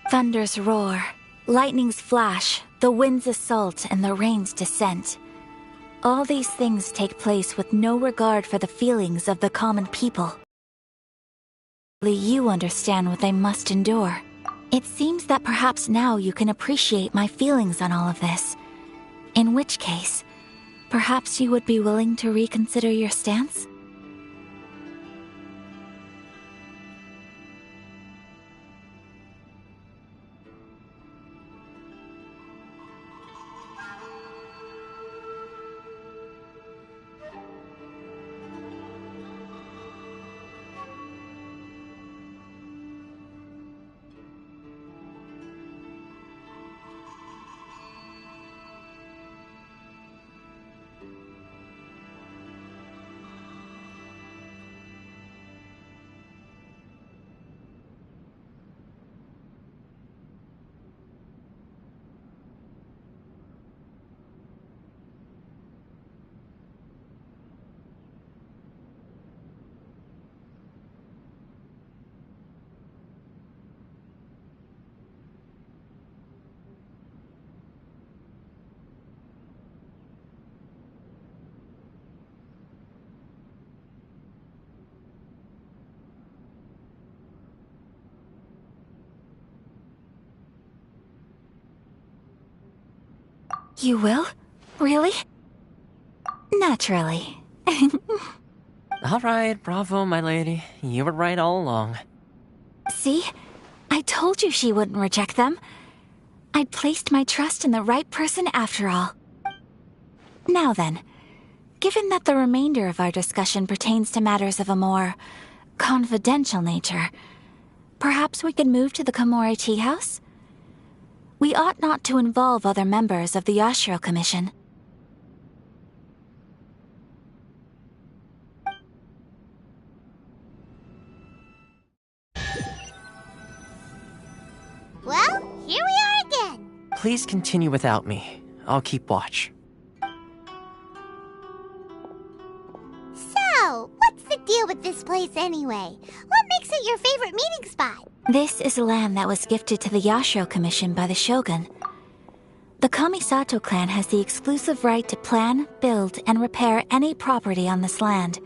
Thunders roar, lightnings flash, the winds assault, and the rains descent. All these things take place with no regard for the feelings of the common people. Only you understand what they must endure. It seems that perhaps now you can appreciate my feelings on all of this. In which case, perhaps you would be willing to reconsider your stance? You will? Really? Naturally. Alright, bravo, my lady. You were right all along. See? I told you she wouldn't reject them. I'd placed my trust in the right person after all. Now then, given that the remainder of our discussion pertains to matters of a more confidential nature, perhaps we could move to the Komori Tea House? We ought not to involve other members of the Yashiro Commission. Well, here we are again. Please continue without me. I'll keep watch. So, what's the deal with this place anyway? What makes it your favorite meeting spot? This is land that was gifted to the Yashiro Commission by the Shogun. The Kamisato clan has the exclusive right to plan, build, and repair any property on this land,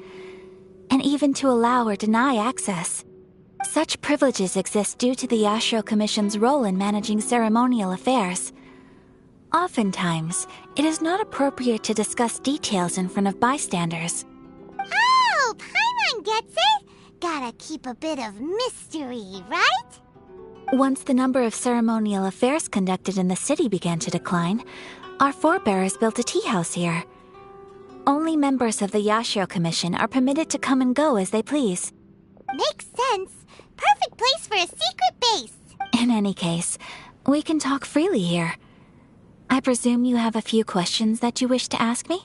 and even to allow or deny access. Such privileges exist due to the Yashiro Commission's role in managing ceremonial affairs. Oftentimes, it is not appropriate to discuss details in front of bystanders. Oh, Paimon gets it! Gotta keep a bit of mystery, right? Once the number of ceremonial affairs conducted in the city began to decline, our forebears built a tea house here. Only members of the Yashiro Commission are permitted to come and go as they please. Makes sense. Perfect place for a secret base. In any case, we can talk freely here. I presume you have a few questions that you wish to ask me?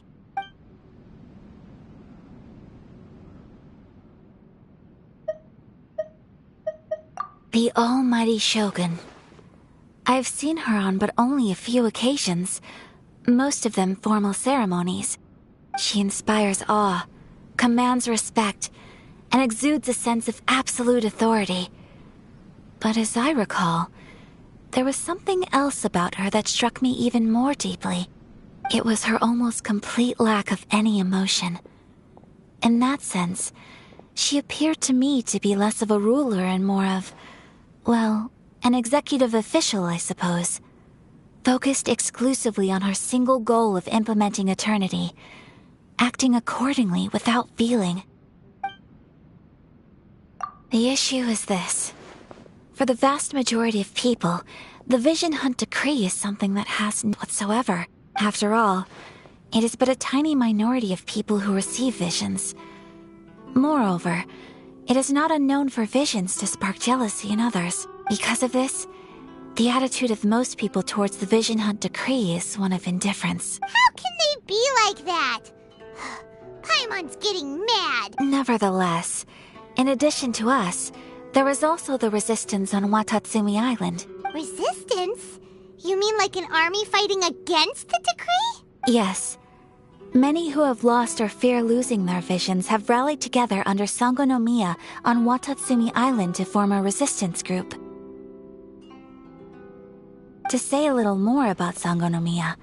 The almighty Shogun. I've seen her on but only a few occasions, most of them formal ceremonies. She inspires awe, commands respect, and exudes a sense of absolute authority. But as I recall, there was something else about her that struck me even more deeply. It was her almost complete lack of any emotion. In that sense, she appeared to me to be less of a ruler and more of, well, an executive official, I suppose. Focused exclusively on her single goal of implementing eternity, acting accordingly without feeling. The issue is this. For the vast majority of people, the Vision Hunt Decree is something that has none whatsoever. After all, it is but a tiny minority of people who receive visions. Moreover, it is not unknown for visions to spark jealousy in others. Because of this, the attitude of most people towards the Vision Hunt Decree is one of indifference. How can they be like that? Paimon's getting mad. Nevertheless, in addition to us, there is also the resistance on Watatsumi Island. Resistance? You mean like an army fighting against the decree? Yes. Many who have lost or fear losing their visions have rallied together under Sangonomiya on Watatsumi Island to form a resistance group. To say a little more about Sangonomiya,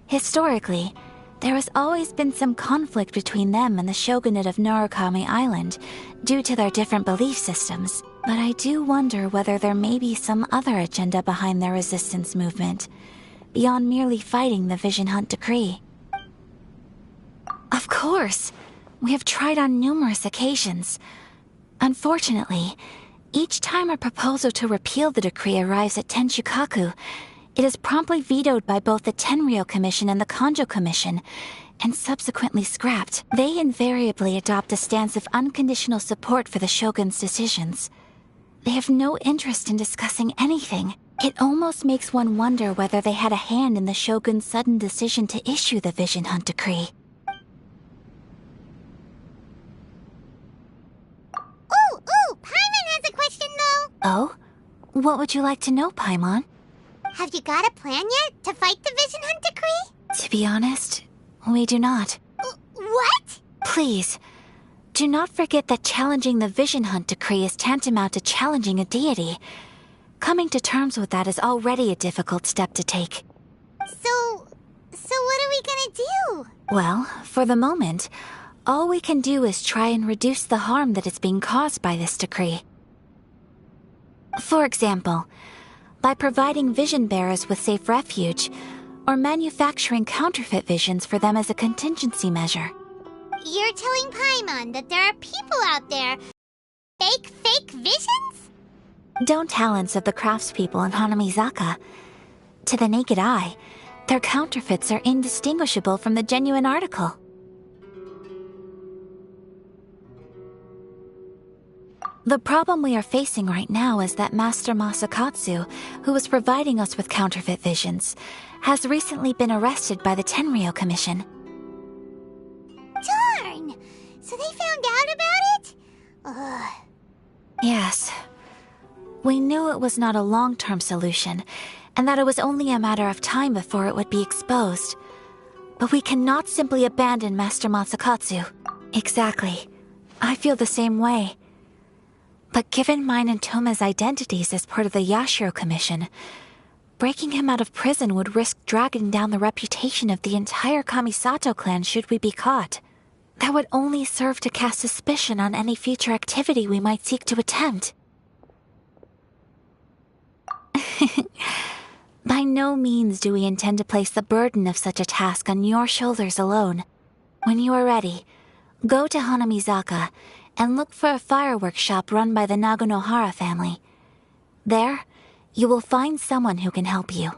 historically, there has always been some conflict between them and the shogunate of Narukami Island due to their different belief systems. But I do wonder whether there may be some other agenda behind their resistance movement, beyond merely fighting the Vision Hunt decree. Of course! We have tried on numerous occasions. Unfortunately, each time a proposal to repeal the decree arrives at Tenshukaku, it is promptly vetoed by both the Tenryou Commission and the Kanjo Commission, and subsequently scrapped. They invariably adopt a stance of unconditional support for the Shogun's decisions. They have no interest in discussing anything. It almost makes one wonder whether they had a hand in the Shogun's sudden decision to issue the Vision Hunt decree. Ooh, Paimon has a question though! Oh? What would you like to know, Paimon? Have you got a plan yet to fight the Vision Hunt decree? To be honest, we do not. What? Please, do not forget that challenging the Vision Hunt decree is tantamount to challenging a deity. Coming to terms with that is already a difficult step to take. So what are we gonna do? Well, for the moment, all we can do is try and reduce the harm that is being caused by this decree. For example, by providing vision bearers with safe refuge, or manufacturing counterfeit visions for them as a contingency measure. You're telling Paimon that there are people out there fake visions? Don't talents of the craftspeople in Hanamizaka. To the naked eye, their counterfeits are indistinguishable from the genuine article. The problem we are facing right now is that Master Masakatsu, who was providing us with counterfeit visions, has recently been arrested by the Tenryou Commission. Darn! So they found out about it? Ugh. Yes. We knew it was not a long-term solution, and that it was only a matter of time before it would be exposed. But we cannot simply abandon Master Masakatsu. Exactly. I feel the same way. But given mine and Toma's identities as part of the Yashiro Commission, breaking him out of prison would risk dragging down the reputation of the entire Kamisato clan should we be caught. That would only serve to cast suspicion on any future activity we might seek to attempt. By no means do we intend to place the burden of such a task on your shoulders alone. When you are ready, go to Hanamizaka and look for a fireworks shop run by the Naganohara family. There, you will find someone who can help you.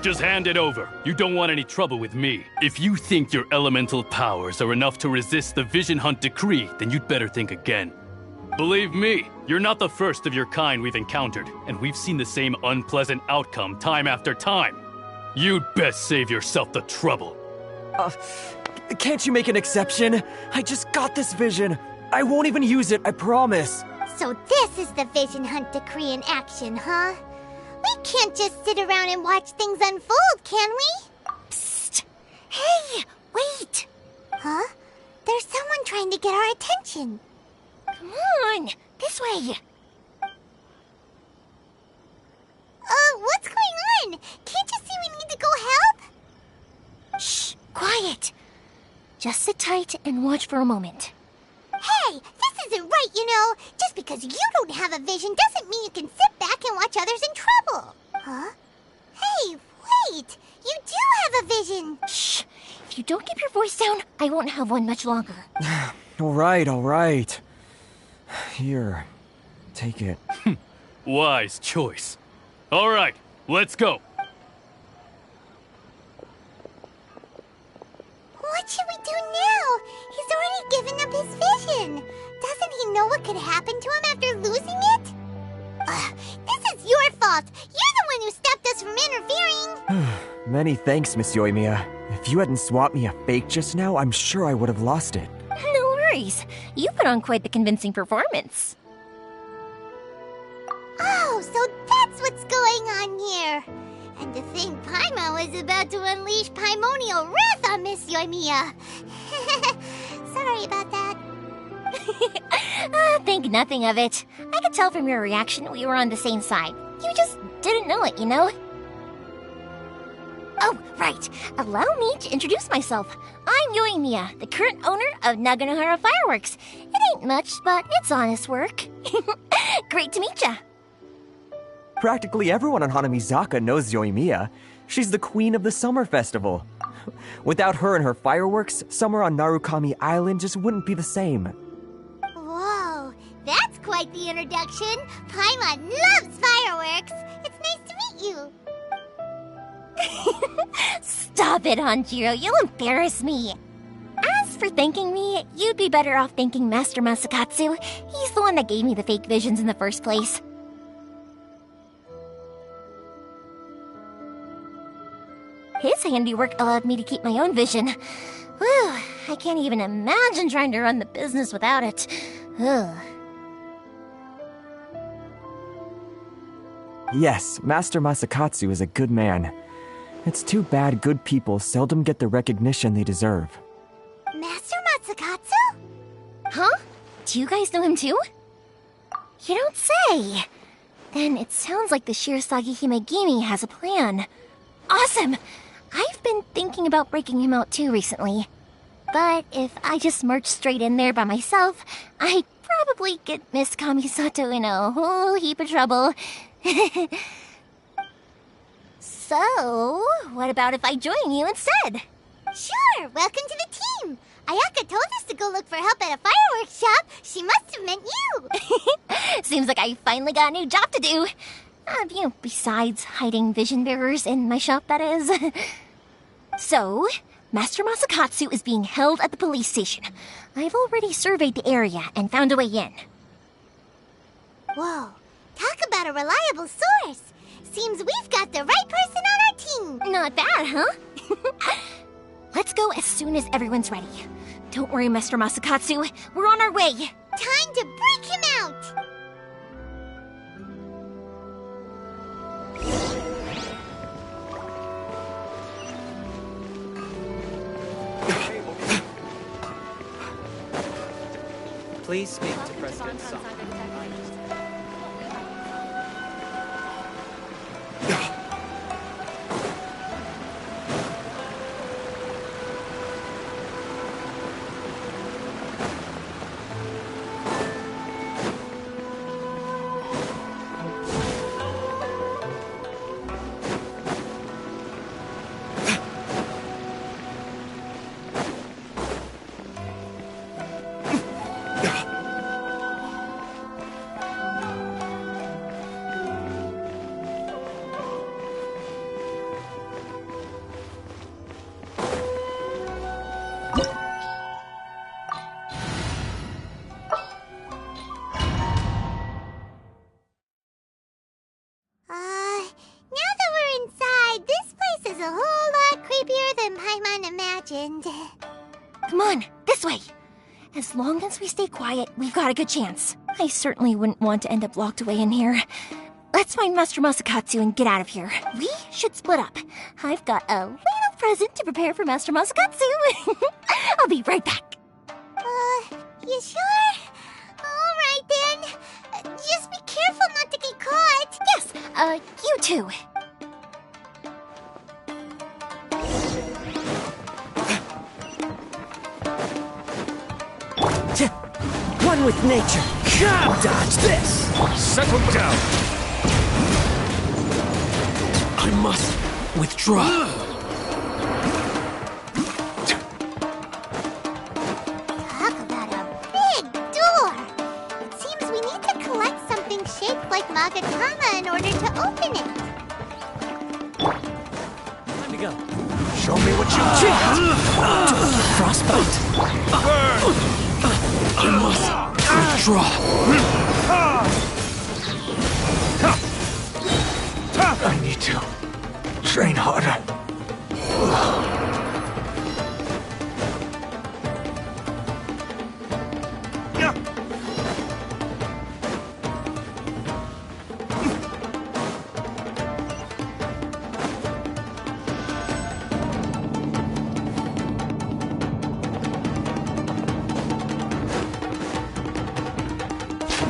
Just hand it over. You don't want any trouble with me. If you think your elemental powers are enough to resist the Vision Hunt decree, then you'd better think again. Believe me, you're not the first of your kind we've encountered, and we've seen the same unpleasant outcome time after time. You'd best save yourself the trouble. Can't you make an exception? I just got this vision. I won't even use it, I promise. So this is the Vision Hunt decree in action, huh? We can't just sit around and watch things unfold, can we? Psst! Hey, wait! Huh? There's someone trying to get our attention. Come on, this way. What's going on? Can't you see we need to go help? Shh, quiet. Just sit tight and watch for a moment. Hey, this isn't right, you know. Just because you don't have a vision doesn't mean you can sit back and watch others in trouble. Huh? Hey, wait! You do have a vision! Shh! If you don't keep your voice down, I won't have one much longer. All right. Here, take it. Wise choice. All right, let's go. What should we do now? He's already given up his vision. Doesn't he know what could happen to him after losing it? This is your fault. You're the one who stopped us from interfering. Many thanks, Miss Yoimiya. If you hadn't swapped me a fake just now, I'm sure I would have lost it. No worries. You put on quite the convincing performance. Oh, so that's what's going on here. And to think Paimon was about to unleash Paimonial wrath on Miss Yoimiya. Sorry about that. Think nothing of it. I could tell from your reaction we were on the same side. You just didn't know it, you know? Oh, right. Allow me to introduce myself. I'm Yoimiya, the current owner of Naganohara Fireworks. It ain't much, but it's honest work. Great to meet ya. Practically everyone on Hanamizaka knows Yoimiya. She's the queen of the summer festival. Without her and her fireworks, summer on Narukami Island just wouldn't be the same. Whoa, that's quite the introduction. Paimon loves fireworks. It's nice to meet you. Stop it, Hanjiro. You'll embarrass me. As for thanking me, you'd be better off thanking Master Masakatsu. He's the one that gave me the fake visions in the first place. His handiwork allowed me to keep my own vision. Whew, I can't even imagine trying to run the business without it. Ugh. Yes, Master Masakatsu is a good man. It's too bad good people seldom get the recognition they deserve. Master Masakatsu? Huh? Do you guys know him too? You don't say! Then it sounds like the Shirasagi Himegimi has a plan. Awesome! I've been thinking about breaking him out too recently. But if I just march straight in there by myself, I'd probably get Miss Kamisato in a whole heap of trouble. So, what about if I join you instead? Sure, welcome to the team. Ayaka told us to go look for help at a fireworks shop. She must have meant you. Seems like I finally got a new job to do. Besides hiding vision bearers in my shop, that is. So, Master Masakatsu is being held at the police station. I've already surveyed the area and found a way in. Whoa, talk about a reliable source. Seems we've got the right person on our team. Not bad, huh? Let's go as soon as everyone's ready. Don't worry, Master Masakatsu. We're on our way. Time to break him out. Please speak to President Song. A whole lot creepier than Paimon imagined. Come on, this way. As long as we stay quiet, we've got a good chance. I certainly wouldn't want to end up locked away in here. Let's find Master Masakatsu and get out of here. We should split up. I've got a little present to prepare for Master Masakatsu. I'll be right back. You sure? Alright then. Just be careful not to get caught. Yes, you too. One with nature. Dodge this! Settle down! I must withdraw. Talk about a big door. It seems we need to collect something shaped like Magatama in order to open it. Time to go. Show me what you Frostbite. I must withdraw. I need to train harder.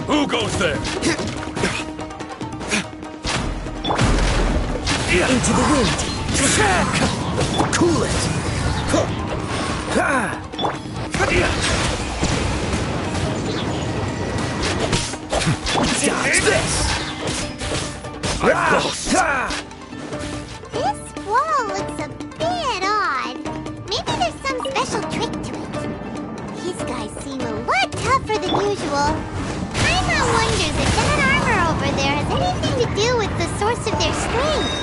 Who goes there? Into the wind. Cool it. Dodge this. This wall looks a bit odd. Maybe there's some special trick to it. These guys seem a lot tougher than usual. Paimon wonders if that armor over there has anything to do with the source of their strength.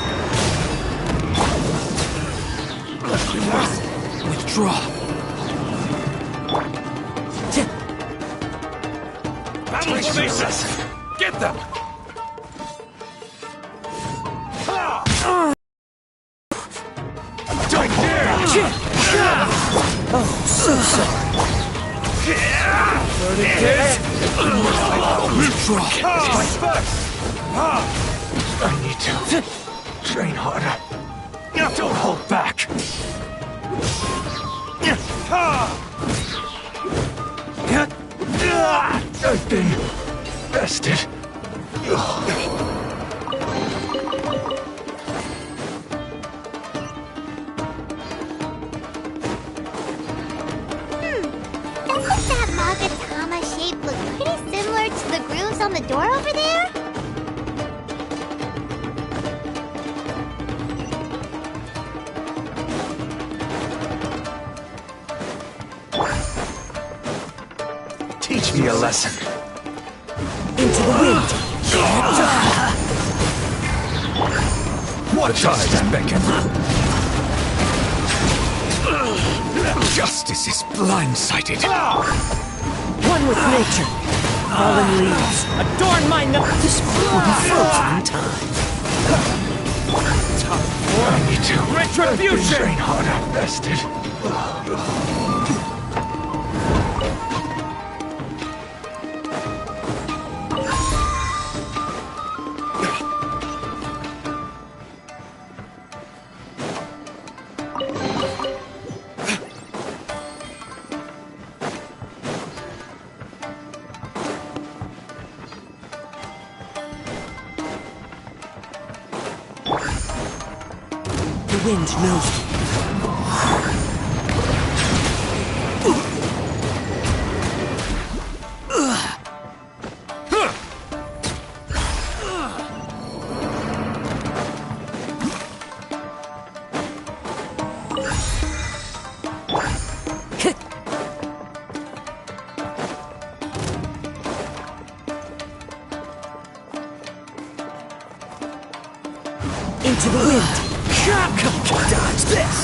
I must withdraw. Battle faces! Get them! Don't dare! Oh, so sorry. Withdraw. Fight first! I need to train harder. Don't hold back. I've been bested. Doesn't that Magatama shape look pretty similar to the grooves on the door over there? Teach me a lesson. Into the wind. What time beckon? Justice is blindsided. One with nature. Fallen leaves. Adorn my nose. This will be frozen in time. I need to retribution. Train harder, bested. The wind knows me. Into the wind. Dodge this.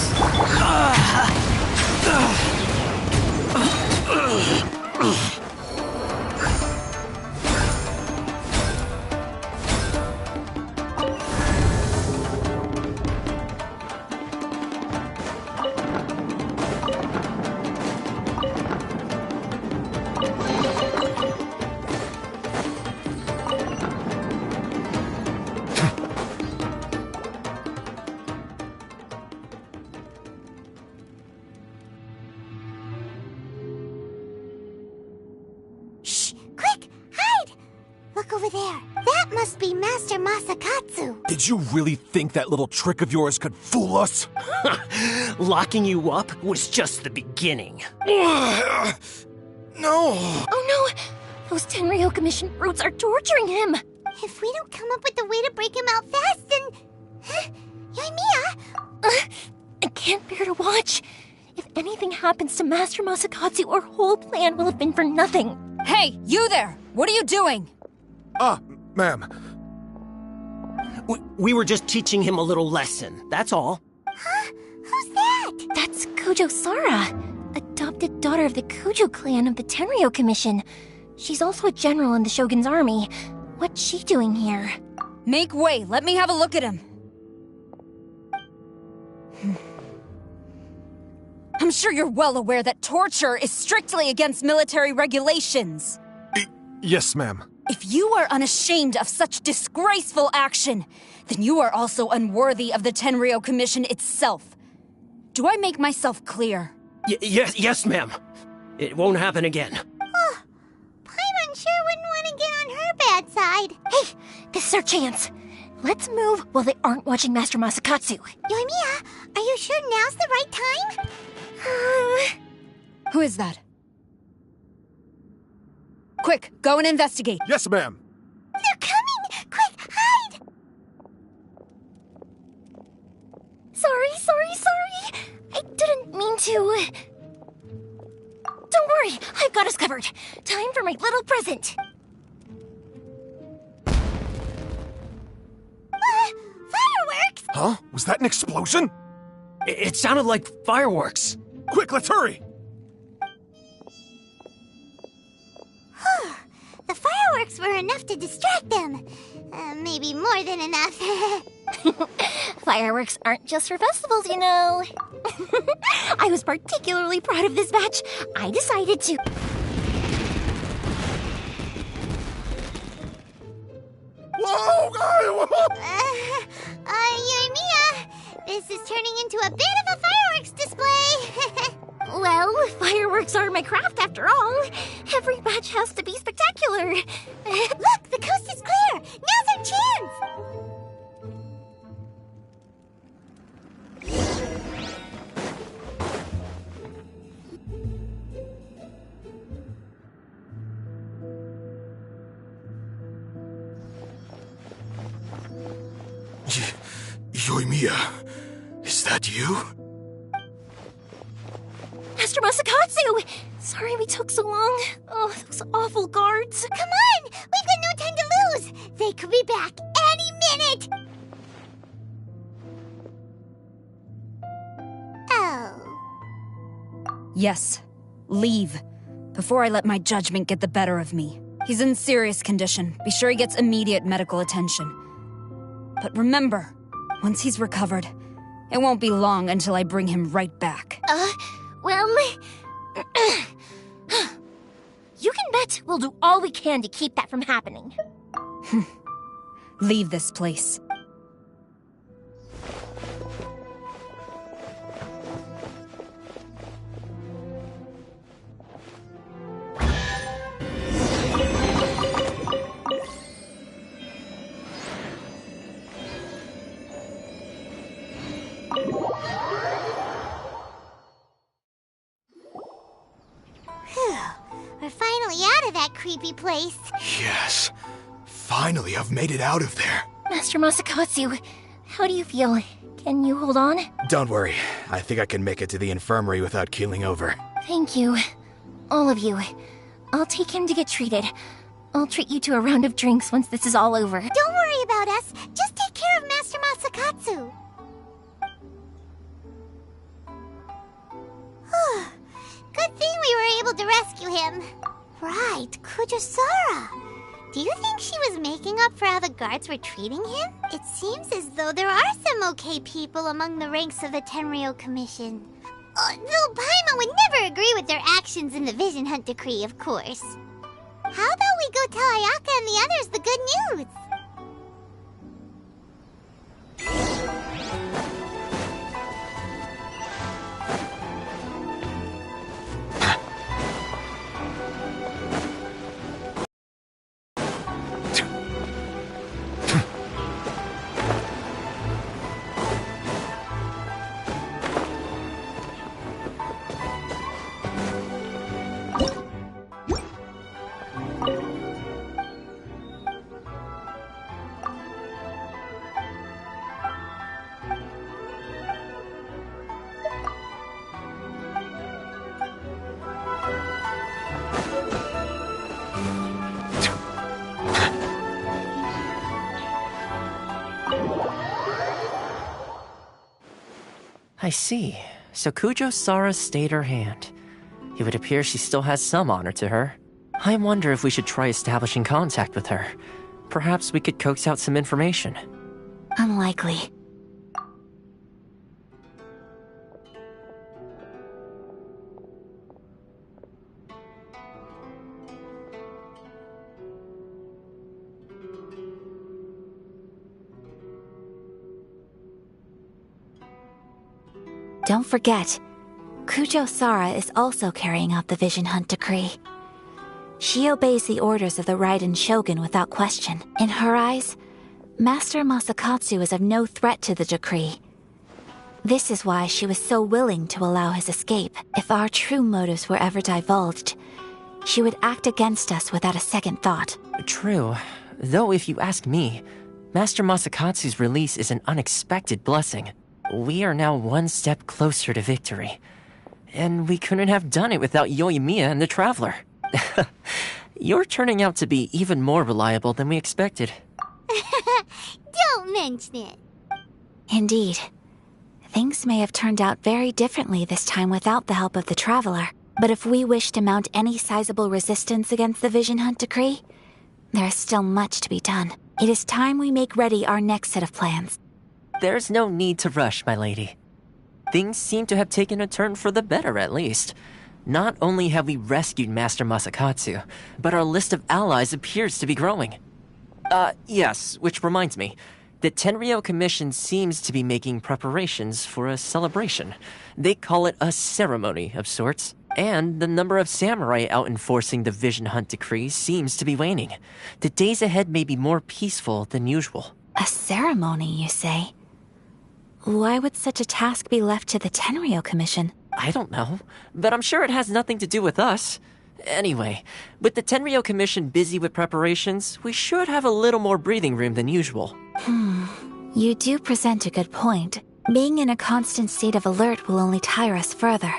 be Master Masakatsu. Did you really think that little trick of yours could fool us? Locking you up was just the beginning. No! Oh no! Those Tenryo Commission brutes are torturing him! If we don't come up with a way to break him out fast, then... Yoimiya? I can't bear to watch. If anything happens to Master Masakatsu, our whole plan will have been for nothing. Hey, you there! What are you doing? Ma'am. We were just teaching him a little lesson, that's all. Huh? Who's that? That's Kojo Sara, adopted daughter of the Kojo clan of the Tenryo Commission. She's also a general in the Shogun's army. What's she doing here? Make way, let me have a look at him. I'm sure you're well aware that torture is strictly against military regulations. Yes, ma'am. If you are unashamed of such disgraceful action, then you are also unworthy of the Tenryo Commission itself. Do I make myself clear? Yes, ma'am. It won't happen again. Paimon sure wouldn't want to get on her bad side. Hey, this is our chance. Let's move while they aren't watching Master Masakatsu. Yoimiya, are you sure now's the right time? Who is that? Quick, go and investigate. Yes, ma'am. They're coming! Quick, hide! Sorry. I didn't mean to. Don't worry, I've got us covered. Time for my little present. Fireworks! Huh? Was that an explosion? It sounded like fireworks. Quick, let's hurry! The fireworks were enough to distract them. Maybe more than enough. Fireworks aren't just for festivals, you know. I was particularly proud of this batch. I decided to... Whoa! Yoimiya, this is turning into a bit of a fireworks display. Well, fireworks are my craft after all. Every batch has to be spectacular. Look, the coast is clear. Now's our chance. Yoimiya, is that you? Master Masakatsu! Sorry we took so long. Oh, those awful guards. Come on, we've got no time to lose. They could be back any minute. Oh. Yes, leave. Before I let my judgment get the better of me. He's in serious condition. Be sure he gets immediate medical attention. But remember, once he's recovered, it won't be long until I bring him right back. Well... You can bet we'll do all we can to keep that from happening. Leave this place. We're finally out of that creepy place. Yes. Finally, I've made it out of there. Master Masakatsu, how do you feel? Can you hold on? Don't worry. I think I can make it to the infirmary without keeling over. Thank you. All of you. I'll take him to get treated. I'll treat you to a round of drinks once this is all over. Don't worry about us. Just take care of Master Masakatsu. Good thing we were able to rescue him. Right, Kujasara. Do you think she was making up for how the guards were treating him? It seems as though there are some okay people among the ranks of the Tenryo Commission. Though Paimon would never agree with their actions in the Vision Hunt Decree, of course. How about we go tell Ayaka and the others the good news? I see. So Kujo Sara stayed her hand. It would appear she still has some honor to her. I wonder if we should try establishing contact with her. Perhaps we could coax out some information. Unlikely. Don't forget, Kujo Sara is also carrying out the Vision Hunt decree. She obeys the orders of the Raiden Shogun without question. In her eyes, Master Masakatsu is of no threat to the decree. This is why she was so willing to allow his escape. If our true motives were ever divulged, she would act against us without a second thought. True. Though if you ask me, Master Masakatsu's release is an unexpected blessing. We are now one step closer to victory. And we couldn't have done it without Yoimiya and the Traveler. You're turning out to be even more reliable than we expected. Don't mention it. Indeed. Things may have turned out very differently this time without the help of the Traveler. But if we wish to mount any sizable resistance against the Vision Hunt decree, there is still much to be done. It is time we make ready our next set of plans. There's no need to rush, my lady. Things seem to have taken a turn for the better, at least. Not only have we rescued Master Masakatsu, but our list of allies appears to be growing. Yes, which reminds me. The Tenryou Commission seems to be making preparations for a celebration. They call it a ceremony of sorts. And the number of samurai out enforcing the Vision Hunt decree seems to be waning. The days ahead may be more peaceful than usual. A ceremony, you say? Why would such a task be left to the Tenryou Commission? I don't know, but I'm sure it has nothing to do with us. Anyway, with the Tenryou Commission busy with preparations, we should have a little more breathing room than usual. You do present a good point. Being in a constant state of alert will only tire us further.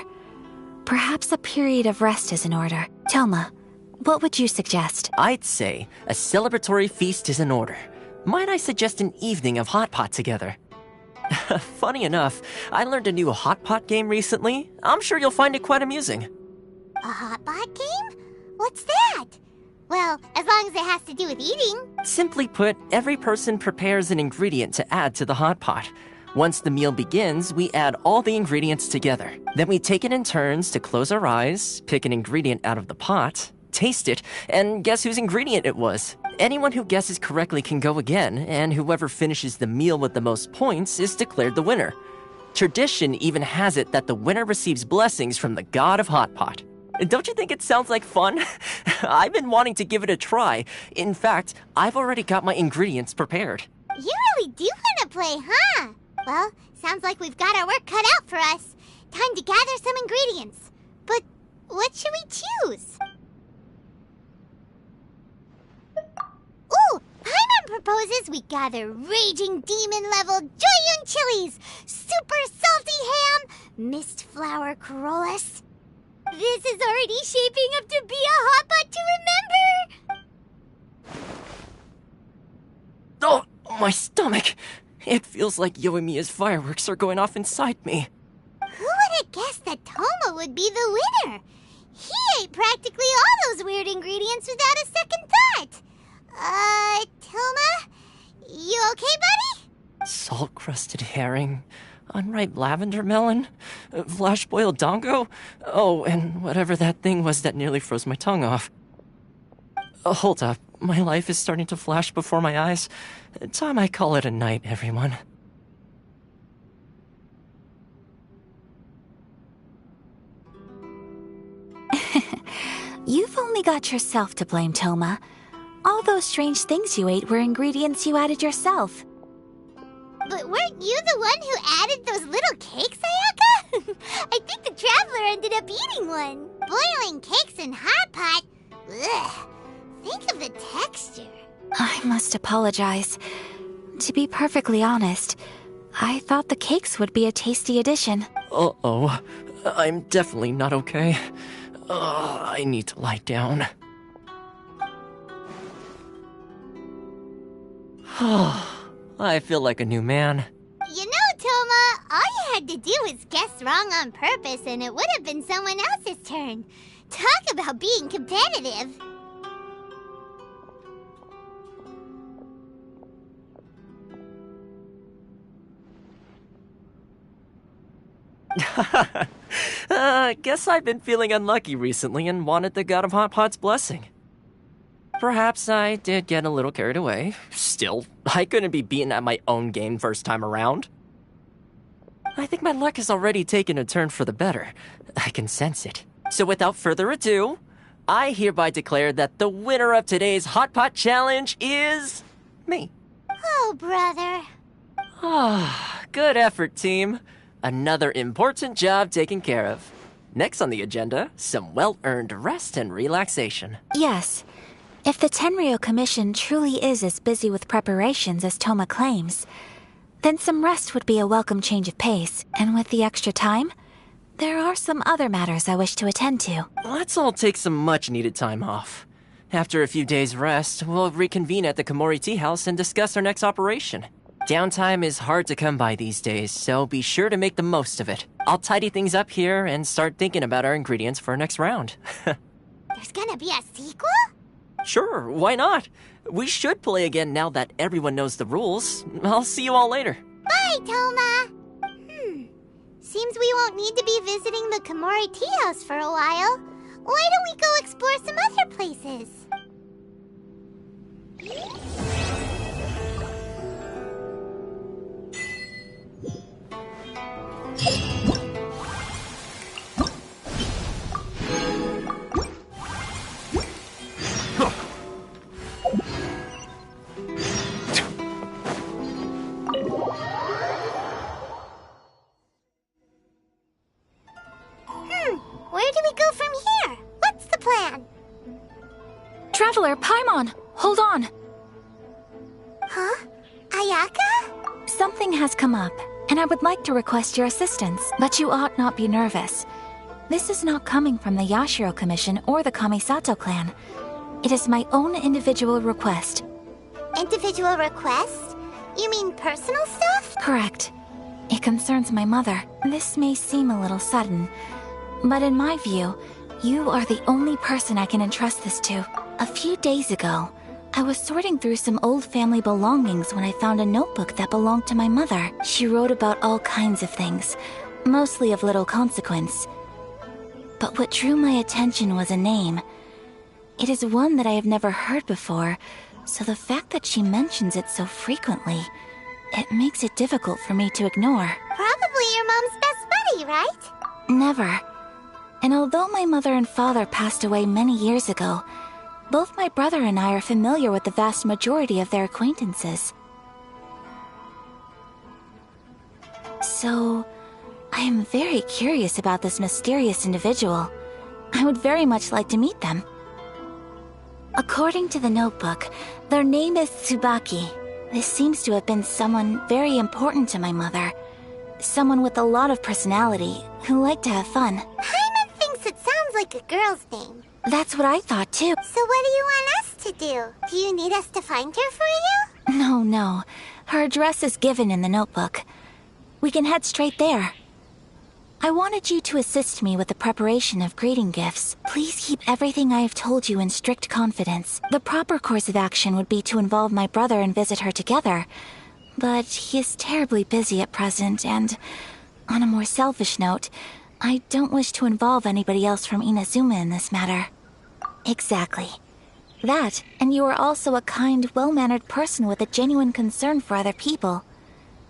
Perhaps a period of rest is in order. Toma, what would you suggest? I'd say a celebratory feast is in order. Might I suggest an evening of hot pot together? Funny enough, I learned a new hot pot game recently. I'm sure you'll find it quite amusing. A hot pot game? What's that? Well, as long as it has to do with eating. Simply put, every person prepares an ingredient to add to the hot pot. Once the meal begins, we add all the ingredients together. Then we take it in turns to close our eyes, pick an ingredient out of the pot, taste it, and guess whose ingredient it was. Anyone who guesses correctly can go again, and whoever finishes the meal with the most points is declared the winner. Tradition even has it that the winner receives blessings from the god of hot pot. Don't you think it sounds like fun? I've been wanting to give it a try. In fact, I've already got my ingredients prepared. You really do want to play, huh? Well, sounds like we've got our work cut out for us. Time to gather some ingredients. But what should we choose? Ooh! Paimon proposes we gather Raging Demon-level Joyun chilies, Super Salty Ham, Mist Flower Corollas. This is already shaping up to be a hot pot to remember! Oh, my stomach! It feels like Yoimiya's fireworks are going off inside me. Who would have guessed that Toma would be the winner? He ate practically all those weird ingredients without a second thought. Toma? You okay, buddy? Salt-crusted herring, unripe lavender melon, flash-boiled dongo, oh, and whatever that thing was that nearly froze my tongue off. Hold up, my life is starting to flash before my eyes. Time I call it a night, everyone. You've only got yourself to blame, Toma. All those strange things you ate were ingredients you added yourself. But weren't you the one who added those little cakes, Ayaka? I think the Traveler ended up eating one. Boiling cakes in hot pot? Ugh. Think of the texture. I must apologize. To be perfectly honest, I thought the cakes would be a tasty addition. Uh-oh. I'm definitely not okay. I need to lie down. I feel like a new man. You know, Toma, All you had to do was guess wrong on purpose and it would have been someone else's turn. Talk about being competitive. Guess I've been feeling unlucky recently and wanted the God of Hot Pot's blessing. Perhaps I did get a little carried away. Still, I couldn't be beaten at my own game first time around. I think my luck has already taken a turn for the better. I can sense it. So without further ado, I hereby declare that the winner of today's Hot Pot Challenge is... me. Oh, brother. Ah, good effort, team. Another important job taken care of. Next on the agenda, some well-earned rest and relaxation. Yes. If the Tenryo Commission truly is as busy with preparations as Toma claims, then some rest would be a welcome change of pace. And with the extra time, there are some other matters I wish to attend to. Let's all take some much-needed time off. After a few days' rest, we'll reconvene at the Komori Tea House and discuss our next operation. Downtime is hard to come by these days, so be sure to make the most of it. I'll tidy things up here and start thinking about our ingredients for our next round. There's gonna be a sequel? Sure, why not? We should play again now that everyone knows the rules. I'll see you all later. Bye, Toma! Seems we won't need to be visiting the Komori Tea House for a while. Why don't we go explore some other places? Where do we go from here? What's the plan? Traveler, Paimon, hold on. Huh? Ayaka? Something has come up, and I would like to request your assistance, but you ought not be nervous. This is not coming from the Yashiro Commission or the Kamisato clan. It is my own individual request. Individual request? You mean personal stuff? Correct. It concerns my mother. This may seem a little sudden, but in my view, you are the only person I can entrust this to. A few days ago, I was sorting through some old family belongings when I found a notebook that belonged to my mother. She wrote about all kinds of things, mostly of little consequence. But what drew my attention was a name. It is one that I have never heard before, so the fact that she mentions it so frequently, it makes it difficult for me to ignore. Probably your mom's best buddy, right? Never. And although my mother and father passed away many years ago, both my brother and I are familiar with the vast majority of their acquaintances. So, I am very curious about this mysterious individual. I would very much like to meet them. According to the notebook, their name is Tsubaki. This seems to have been someone very important to my mother. Someone with a lot of personality, who liked to have fun. Paimon thinks it sounds like a girl's name. That's what I thought too. So what do you want us to do? Do you need us to find her for you? No. Her address is given in the notebook. We can head straight there. I wanted you to assist me with the preparation of greeting gifts. Please keep everything I have told you in strict confidence. The proper course of action would be to involve my brother and visit her together. But he is terribly busy at present, and on a more selfish note, I don't wish to involve anybody else from Inazuma in this matter. Exactly. That, and you are also a kind, well-mannered person with a genuine concern for other people.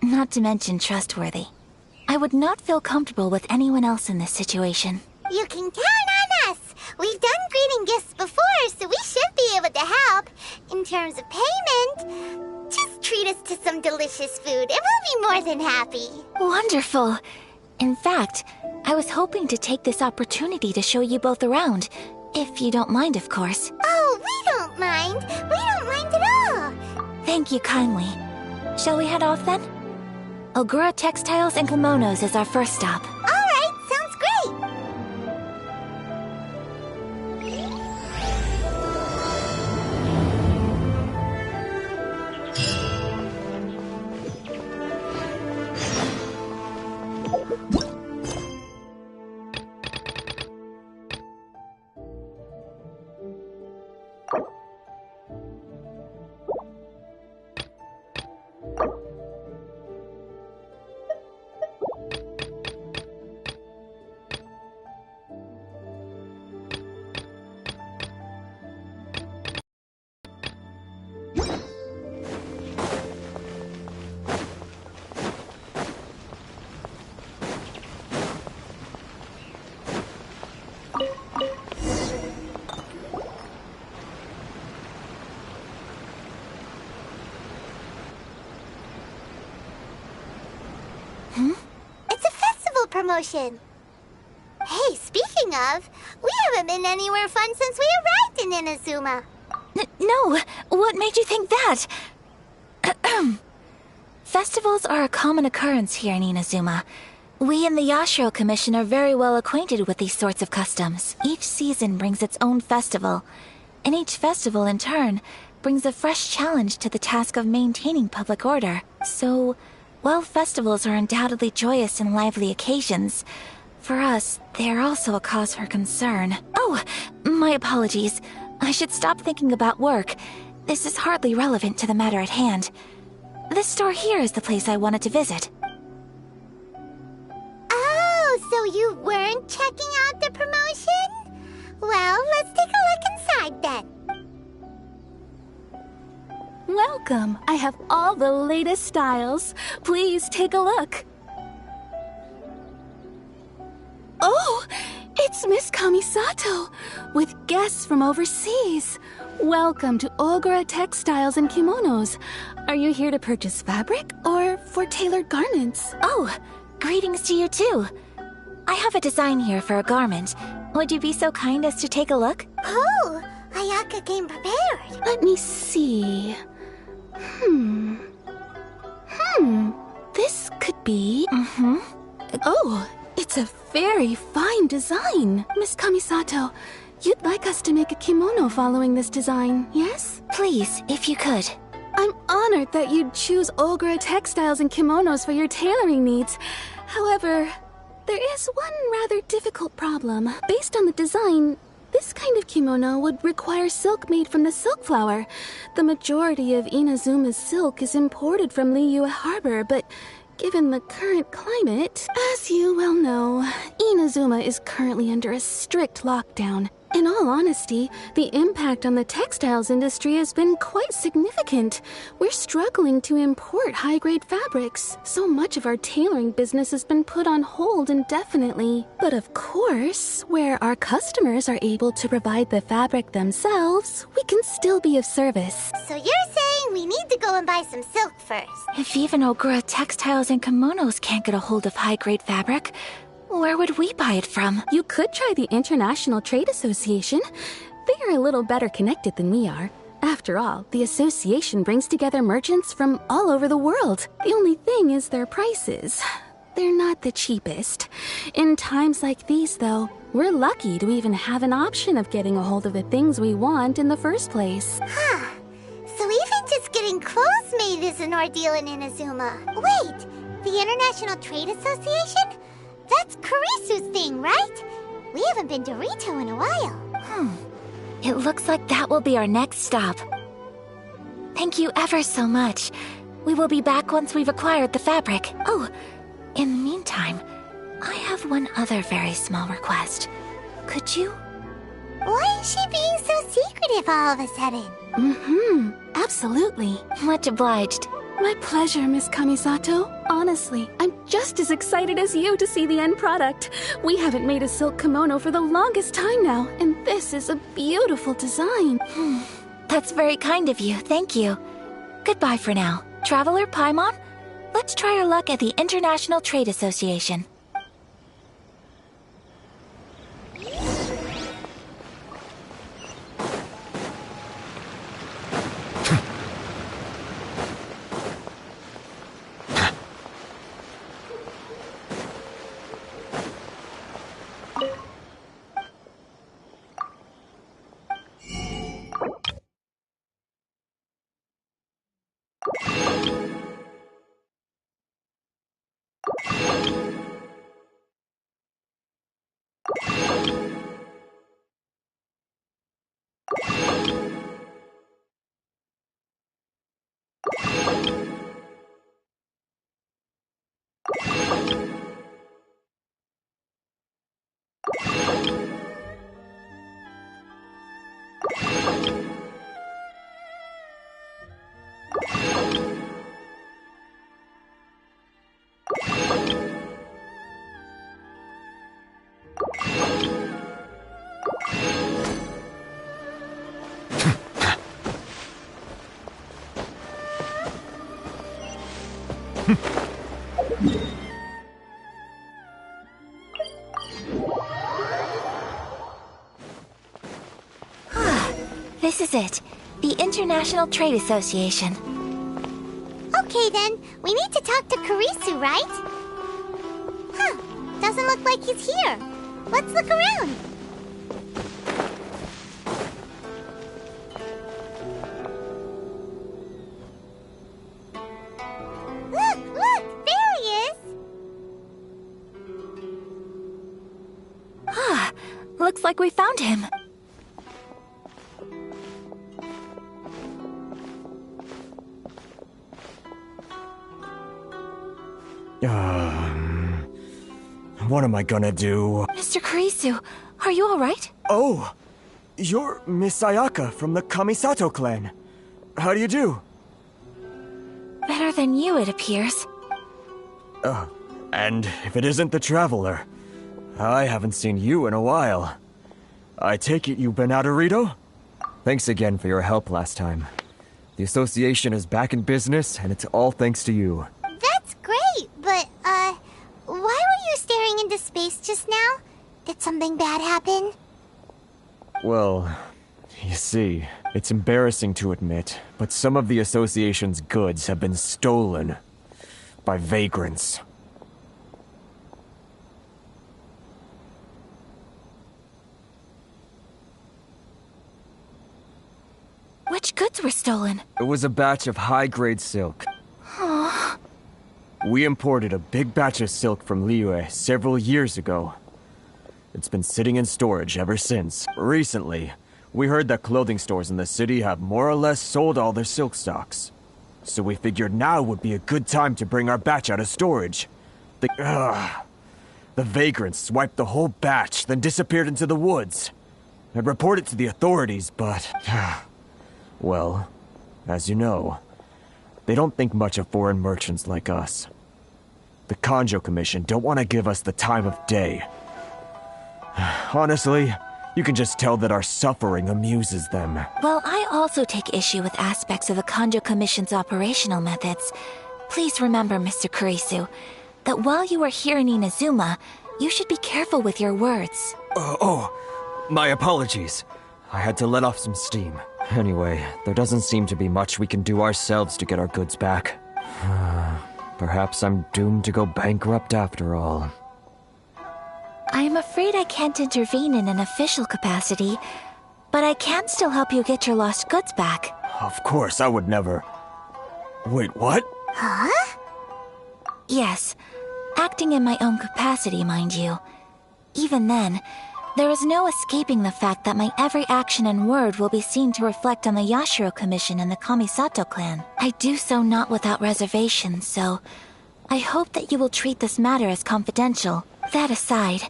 Not to mention trustworthy. I would not feel comfortable with anyone else in this situation. You can count on us! We've done greeting gifts before, so we should be able to help. In terms of payment, just treat us to some delicious food and we'll be more than happy. Wonderful! In fact, I was hoping to take this opportunity to show you both around. If you don't mind, of course. Oh, we don't mind. We don't mind at all. Thank you kindly. Shall we head off then? Ogura Textiles and Kimonos is our first stop. All right, sounds great. It's a festival promotion. Hey, speaking of, we haven't been anywhere fun since we arrived in Inazuma. No, what made you think that? Festivals are a common occurrence here in Inazuma. We in the Yashiro Commission are very well acquainted with these sorts of customs. Each season brings its own festival, and each festival, in turn, brings a fresh challenge to the task of maintaining public order. So, while festivals are undoubtedly joyous and lively occasions, for us, they are also a cause for concern. Oh, my apologies. I should stop thinking about work. This is hardly relevant to the matter at hand. This store here is the place I wanted to visit. Oh, so you weren't checking out the promotion? Well, let's take a look inside then. Welcome. I have all the latest styles. Please take a look. Oh, it's Miss Kamisato, with guests from overseas. Welcome to Ogura Textiles and Kimonos. Are you here to purchase fabric or for tailored garments? Oh, greetings to you too. I have a design here for a garment. Would you be so kind as to take a look? Oh, Ayaka came prepared. Let me see. This could be... Oh, it's a very fine design. Miss Kamisato, you'd like us to make a kimono following this design, yes? Please, if you could. I'm honored that you'd choose Ogura Textiles and Kimonos for your tailoring needs. However, there is one rather difficult problem. Based on the design, this kind of kimono would require silk made from the silk flower. The majority of Inazuma's silk is imported from Liyue Harbor, but given the current climate, as you well know, Inazuma is currently under a strict lockdown. In all honesty, the impact on the textiles industry has been quite significant. We're struggling to import high-grade fabrics. So much of our tailoring business has been put on hold indefinitely. But of course, where our customers are able to provide the fabric themselves, we can still be of service. So you're saying we need to go and buy some silk first? If even Ogura Textiles and Kimonos can't get a hold of high-grade fabric, where would we buy it from? You could try the International Trade Association. They are a little better connected than we are. After all, the association brings together merchants from all over the world. The only thing is their prices. They're not the cheapest. In times like these, though, we're lucky to even have an option of getting a hold of the things we want in the first place. Huh. So even just getting clothes made is an ordeal in Inazuma. Wait, the International Trade Association? That's Kurisu's thing, right? We haven't been to Rito in a while. It looks like that will be our next stop. Thank you ever so much. We will be back once we've acquired the fabric. Oh, in the meantime, I have one other very small request. Could you? Why is she being so secretive all of a sudden? Absolutely. Much obliged. My pleasure, Miss Kamisato. Honestly, I'm just as excited as you to see the end product. We haven't made a silk kimono for the longest time now, and this is a beautiful design. That's very kind of you, thank you. Goodbye for now. Traveler Paimon, let's try our luck at the International Trade Association. is it. The International Trade Association. Okay then, we need to talk to Kurisu, right? Huh, doesn't look like he's here. Let's look around. Look, there he is! Ah, looks like we found him. What am I gonna do? Mr. Kurisu, are you alright? Oh, you're Miss Ayaka from the Kamisato clan. How do you do? Better than you, it appears. And if it isn't the Traveler, I haven't seen you in a while. I take it you've been out of Rito? Thanks again for your help last time. The association is back in business, and it's all thanks to you. That's great, but, why were you staring into space just now? Did something bad happen? Well, you see, it's embarrassing to admit, but some of the association's goods have been stolen by vagrants. Which goods were stolen? It was a batch of high-grade silk. We imported a big batch of silk from Liyue several years ago. It's been sitting in storage ever since. Recently, we heard that clothing stores in the city have more or less sold all their silk stocks. So we figured now would be a good time to bring our batch out of storage. The vagrants swiped the whole batch, then disappeared into the woods. I'd report it to the authorities, but... well, as you know, they don't think much of foreign merchants like us. The Kanjo Commission don't want to give us the time of day. Honestly, you can just tell that our suffering amuses them. Well, I also take issue with aspects of the Kanjo Commission's operational methods. Please remember, Mr. Kurisu, that while you are here in Inazuma, you should be careful with your words. My apologies. I had to let off some steam. Anyway, there doesn't seem to be much we can do ourselves to get our goods back. Perhaps I'm doomed to go bankrupt after all. I am afraid I can't intervene in an official capacity, but I can still help you get your lost goods back. Of course, I would never... Wait, what? Huh? Yes, acting in my own capacity, mind you. Even then, there is no escaping the fact that my every action and word will be seen to reflect on the Yashiro Commission and the Kamisato clan. I do so not without reservation, so I hope that you will treat this matter as confidential. That aside,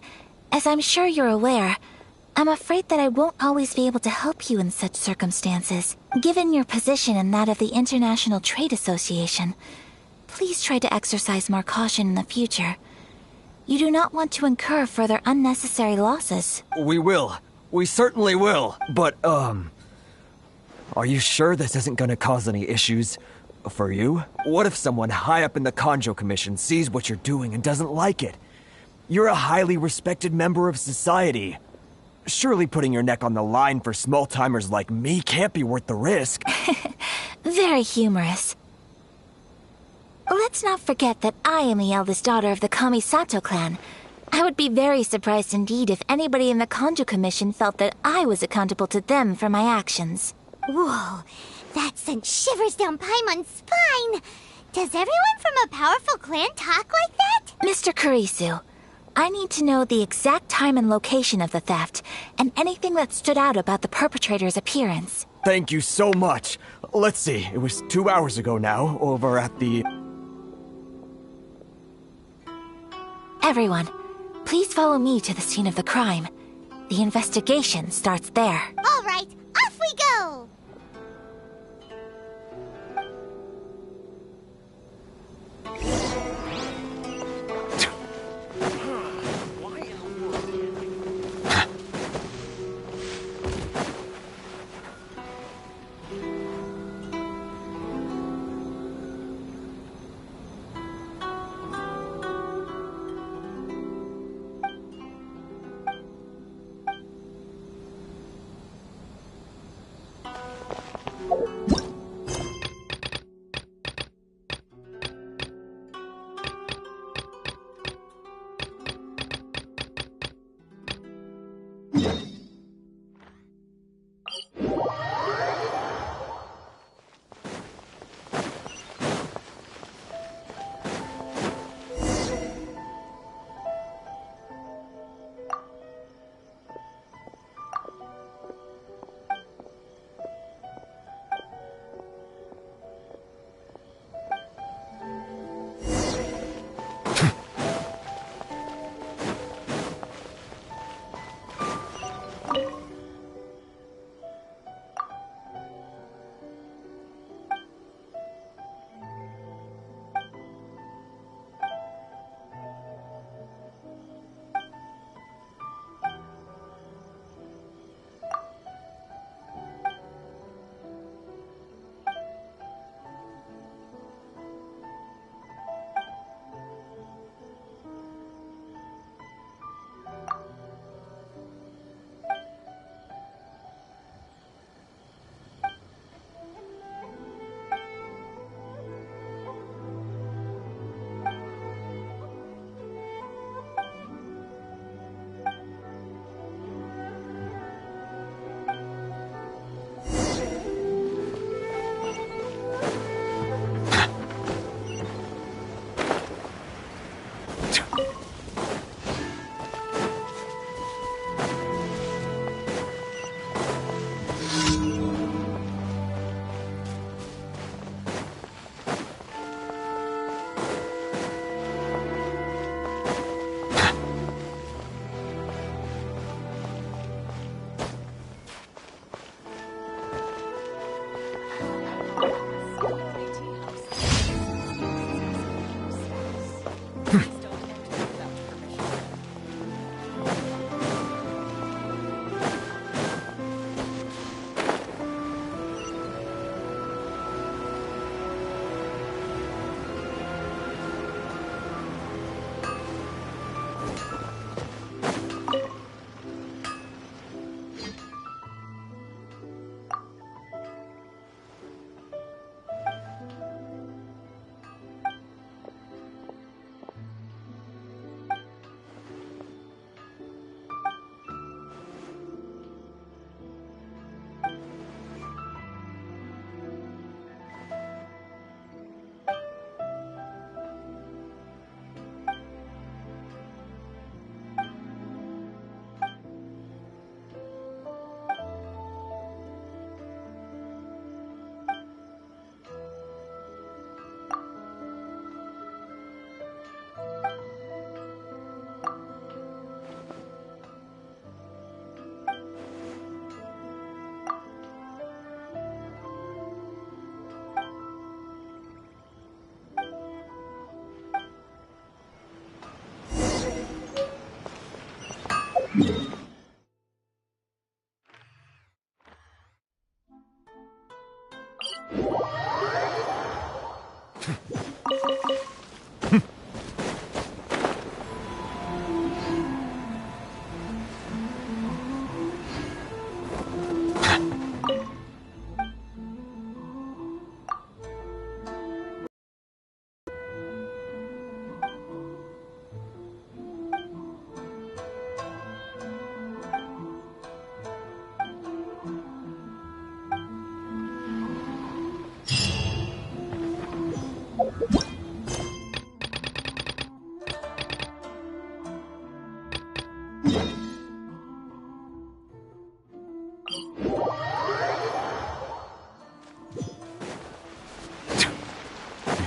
as I'm sure you're aware, I'm afraid that I won't always be able to help you in such circumstances. Given your position and that of the International Trade Association, please try to exercise more caution in the future. You do not want to incur further unnecessary losses. We will. We certainly will. But, are you sure this isn't gonna cause any issues for you? What if someone high up in the Kanjo Commission sees what you're doing and doesn't like it? You're a highly respected member of society. Surely putting your neck on the line for small-timers like me can't be worth the risk. Very humorous. Let's not forget that I am the eldest daughter of the Kamisato clan. I would be very surprised indeed if anybody in the Kanjo Commission felt that I was accountable to them for my actions. Whoa, that sent shivers down Paimon's spine. Does everyone from a powerful clan talk like that? Mr. Kurisu, I need to know the exact time and location of the theft, and anything that stood out about the perpetrator's appearance. Thank you so much. Let's see, it was 2 hours ago now, over at the... Everyone, please follow me to the scene of the crime. The investigation starts there. All right, off we go!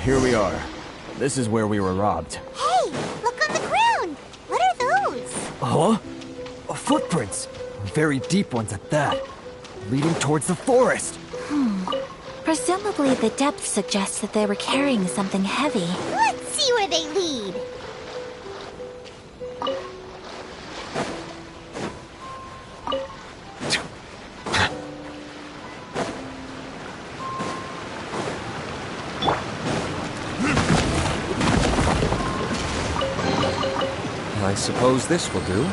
Here we are. This is where we were robbed. Hey, look on the ground! What are those? Huh? Footprints! Very deep ones at that. Leading towards the forest. Presumably the depth suggests that they were carrying something heavy. Let's see where they lead. I suppose this will do.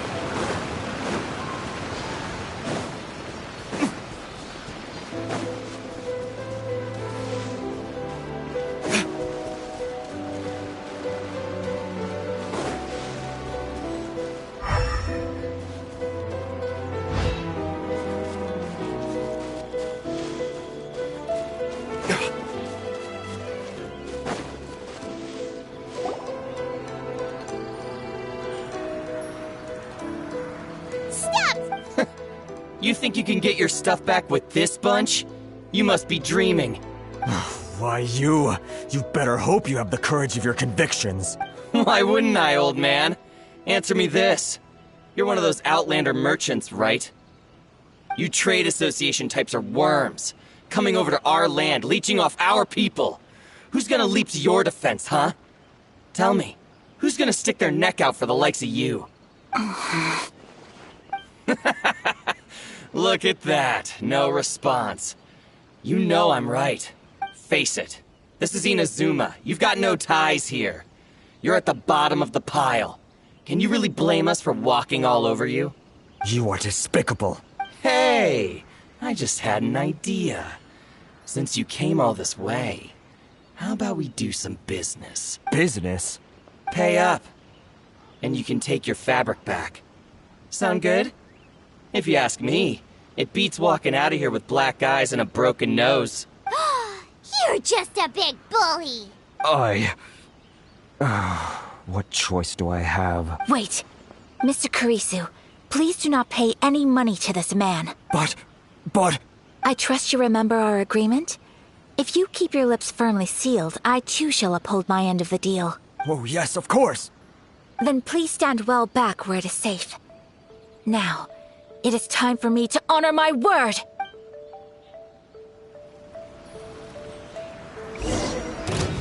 You think you can get your stuff back with this bunch? You must be dreaming. Why, you better hope you have the courage of your convictions. Why wouldn't I, old man? Answer me this. You're one of those Outlander merchants, right? You trade association types are worms, coming over to our land, leeching off our people. Who's gonna leap to your defense, huh? Tell me, who's gonna stick their neck out for the likes of you? Look at that, no response. You know I'm right. Face it, this is Inazuma. You've got no ties here. You're at the bottom of the pile. Can you really blame us for walking all over you? You are despicable. Hey, I just had an idea. Since you came all this way, how about we do some business? Business? Pay up, and you can take your fabric back. Sound good? If you ask me, it beats walking out of here with black eyes and a broken nose. You're just a big bully. What choice do I have? Wait! Mr. Kurisu, please do not pay any money to this man. But... I trust you remember our agreement? If you keep your lips firmly sealed, I too shall uphold my end of the deal. Oh, yes, of course! Then please stand well back where it is safe. Now, it is time for me to honor my word!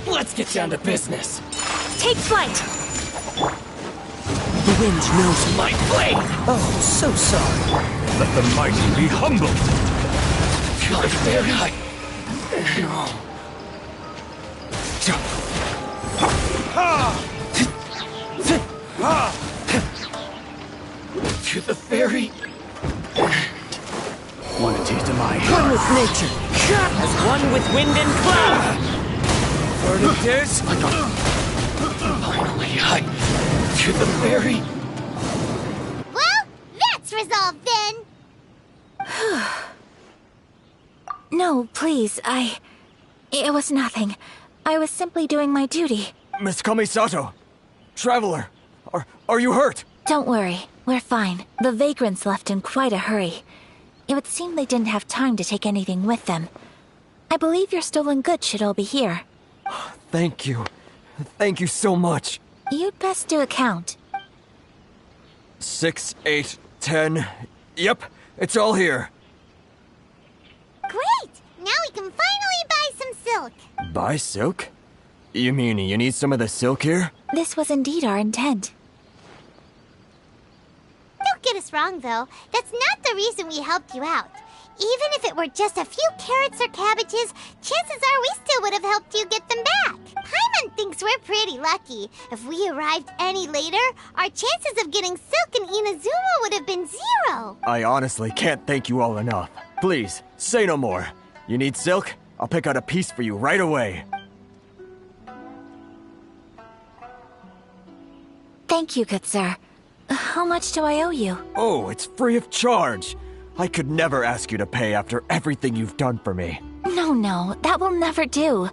Let's get down to business. Take flight! The wind knows My blade! Oh, so sorry. Let the mighty be humbled! My fairy! To the fairy! Want a taste of my One with nature, as one with wind and cloud! word it is? Finally, to the fairy! Well, that's resolved then. No, please, It was nothing. I was simply doing my duty. Miss Kamisato! Traveler! Are you hurt? Don't worry, we're fine. The vagrants left in quite a hurry. It would seem they didn't have time to take anything with them. I believe your stolen goods should all be here. Thank you. Thank you so much. You'd best do a count. 6, 8, 10. Yep, it's all here. Great! Now we can finally buy some silk. Buy silk? You mean you need some of the silk here? This was indeed our intent. Don't get us wrong, though. That's not the reason we helped you out. Even if it were just a few carrots or cabbages, chances are we still would have helped you get them back. Paimon thinks we're pretty lucky. If we arrived any later, our chances of getting silk in Inazuma would have been 0. I honestly can't thank you all enough. Please, say no more. You need silk? I'll pick out a piece for you right away. Thank you, good sir. How much do I owe you? Oh, it's free of charge. I could never ask you to pay after everything you've done for me. No, that will never do.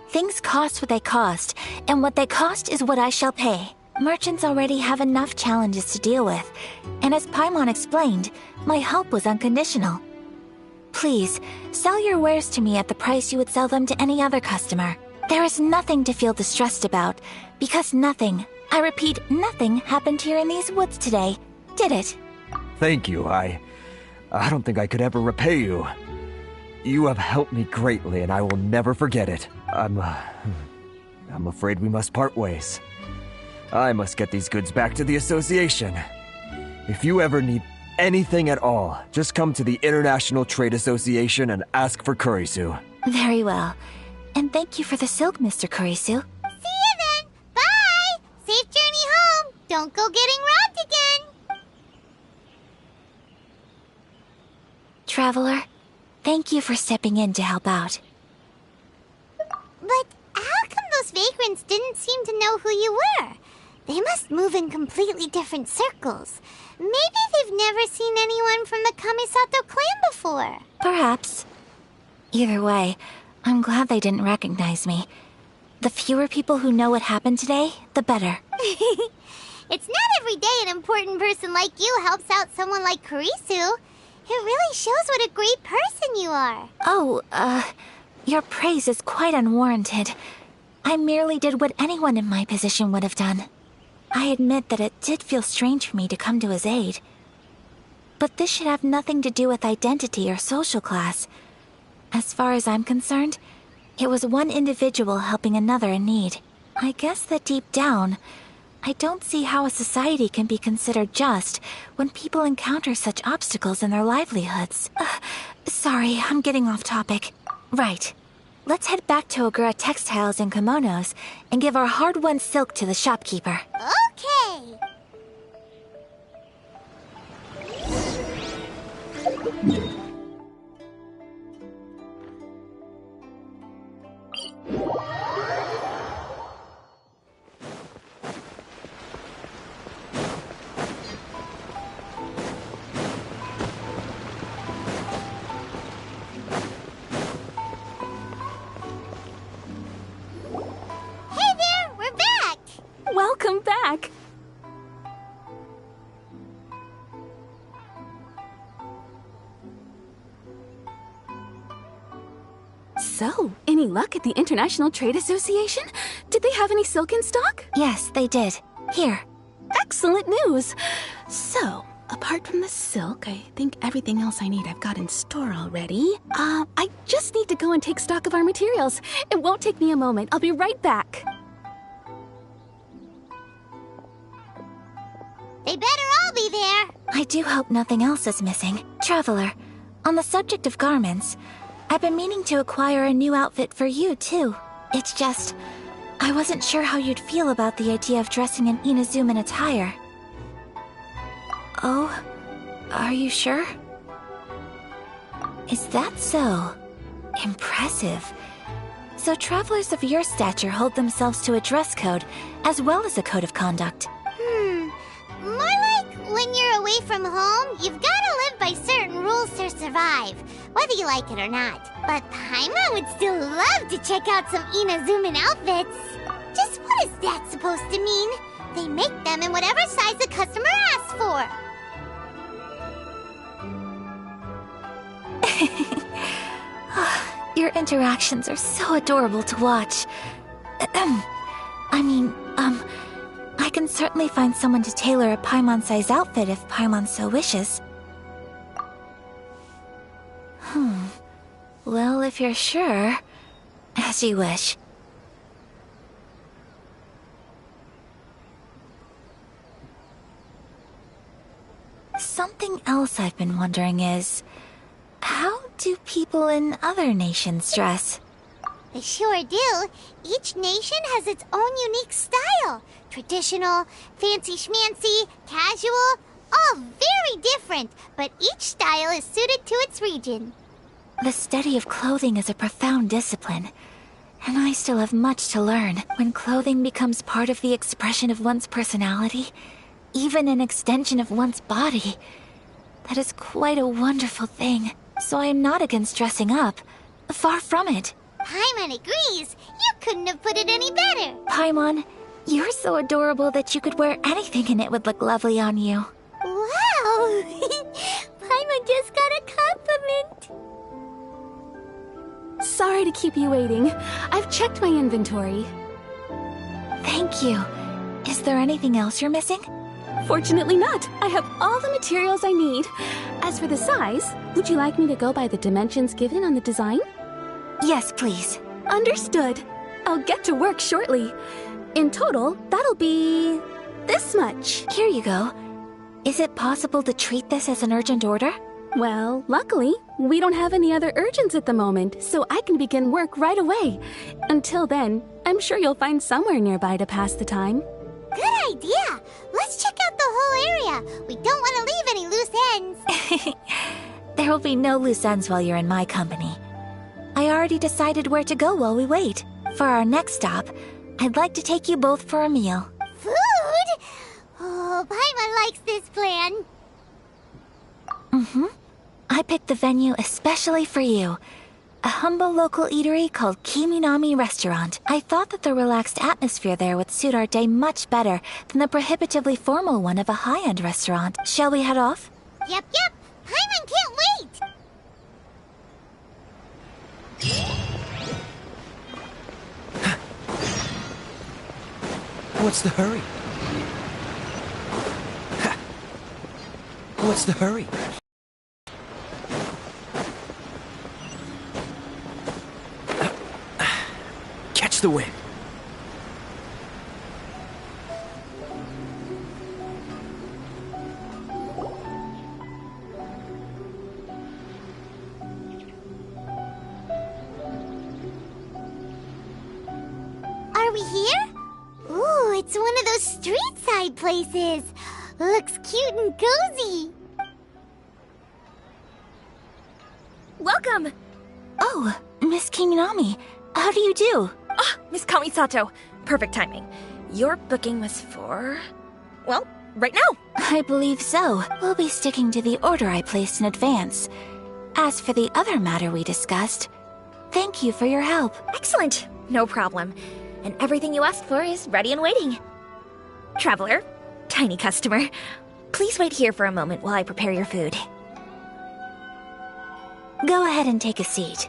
Things cost what they cost, and what they cost is what I shall pay. Merchants already have enough challenges to deal with, and as Paimon explained, my help was unconditional. Please, sell your wares to me at the price you would sell them to any other customer. There is nothing to feel distressed about, because nothing, I repeat, nothing happened here in these woods today, did it? Thank you. I don't think I could ever repay you. You have helped me greatly, and I will never forget it. I'm afraid we must part ways. I must get these goods back to the association. If you ever need anything at all, just come to the International Trade Association and ask for Kurisu. Very well. And thank you for the silk, Mr. Kurisu. See you then. Bye. Safe journey home. Don't go getting robbed again. Traveler, thank you for stepping in to help out. But how come those vagrants didn't seem to know who you were? They must move in completely different circles. Maybe they've never seen anyone from the Kamisato clan before. Perhaps. Either way, I'm glad they didn't recognize me. The fewer people who know what happened today, the better. It's not every day an important person like you helps out someone like Kurisu. It really shows what a great person you are. Oh, your praise is quite unwarranted. I merely did what anyone in my position would have done. I admit that it did feel strange for me to come to his aid. But this should have nothing to do with identity or social class. As far as I'm concerned, it was one individual helping another in need. I guess that deep down, I don't see how a society can be considered just when people encounter such obstacles in their livelihoods. Sorry, I'm getting off topic. Right. Let's head back to Ogura Textiles and Kimonos and give our hard-won silk to the shopkeeper. Okay. Welcome back! So, any luck at the International Trade Association? Did they have any silk in stock? Yes, they did. Here. Excellent news! So, apart from the silk, I think everything else I need I've got in store already. I just need to go and take stock of our materials. It won't take me a moment. I'll be right back. They better all be there. I do hope nothing else is missing. Traveler, on the subject of garments, I've been meaning to acquire a new outfit for you, too. It's just, I wasn't sure how you'd feel about the idea of dressing in Inazuman attire. Oh, are you sure? Is that so? Impressive. So travelers of your stature hold themselves to a dress code, as well as a code of conduct. More like when you're away from home, you've gotta live by certain rules to survive, whether you like it or not. But Paimon would still love to check out some Inazuman outfits. Just what is that supposed to mean? They make them in whatever size the customer asks for. Your interactions are so adorable to watch. I can certainly find someone to tailor a Paimon-size outfit if Paimon so wishes. Well, if you're sure, as you wish. Something else I've been wondering is, how do people in other nations dress? They sure do. Each nation has its own unique style. Traditional, fancy schmancy, casual, all very different, but each style is suited to its region. The study of clothing is a profound discipline, and I still have much to learn. When clothing becomes part of the expression of one's personality, even an extension of one's body, that is quite a wonderful thing. So I am not against dressing up. Far from it. Paimon agrees. You couldn't have put it any better. Paimon, you're so adorable that you could wear anything and it would look lovely on you. Wow! Paimon just got a compliment. Sorry to keep you waiting. I've checked my inventory. Thank you. Is there anything else you're missing? Fortunately not. I have all the materials I need. As for the size, would you like me to go by the dimensions given on the design? Yes, please. Understood. I'll get to work shortly. In total, that'll be this much. Here you go. Is it possible to treat this as an urgent order? Well, luckily, we don't have any other urgents at the moment, so I can begin work right away. Until then, I'm sure you'll find somewhere nearby to pass the time. Good idea. Let's check out the whole area. We don't want to leave any loose ends. There will be no loose ends while you're in my company. I already decided where to go while we wait. For our next stop, I'd like to take you both for a meal. Food? Oh, Paimon likes this plan. I picked the venue especially for you. A humble local eatery called Kiminami Restaurant. I thought that the relaxed atmosphere there would suit our day much better than the prohibitively formal one of a high-end restaurant. Shall we head off? Yep. Paimon can't wait. What's the hurry? What's the hurry? Catch the wind. Are we here? Ooh, it's one of those street-side places. Looks cute and cozy. Welcome! Oh, Miss Kiminami, how do you do? Ah, Miss Kamisato. Perfect timing. Your booking was for... well, right now. I believe so. We'll be sticking to the order I placed in advance. As for the other matter we discussed, thank you for your help. Excellent. No problem. And everything you asked for is ready and waiting. Traveler, tiny customer, please wait here for a moment while I prepare your food. Go ahead and take a seat.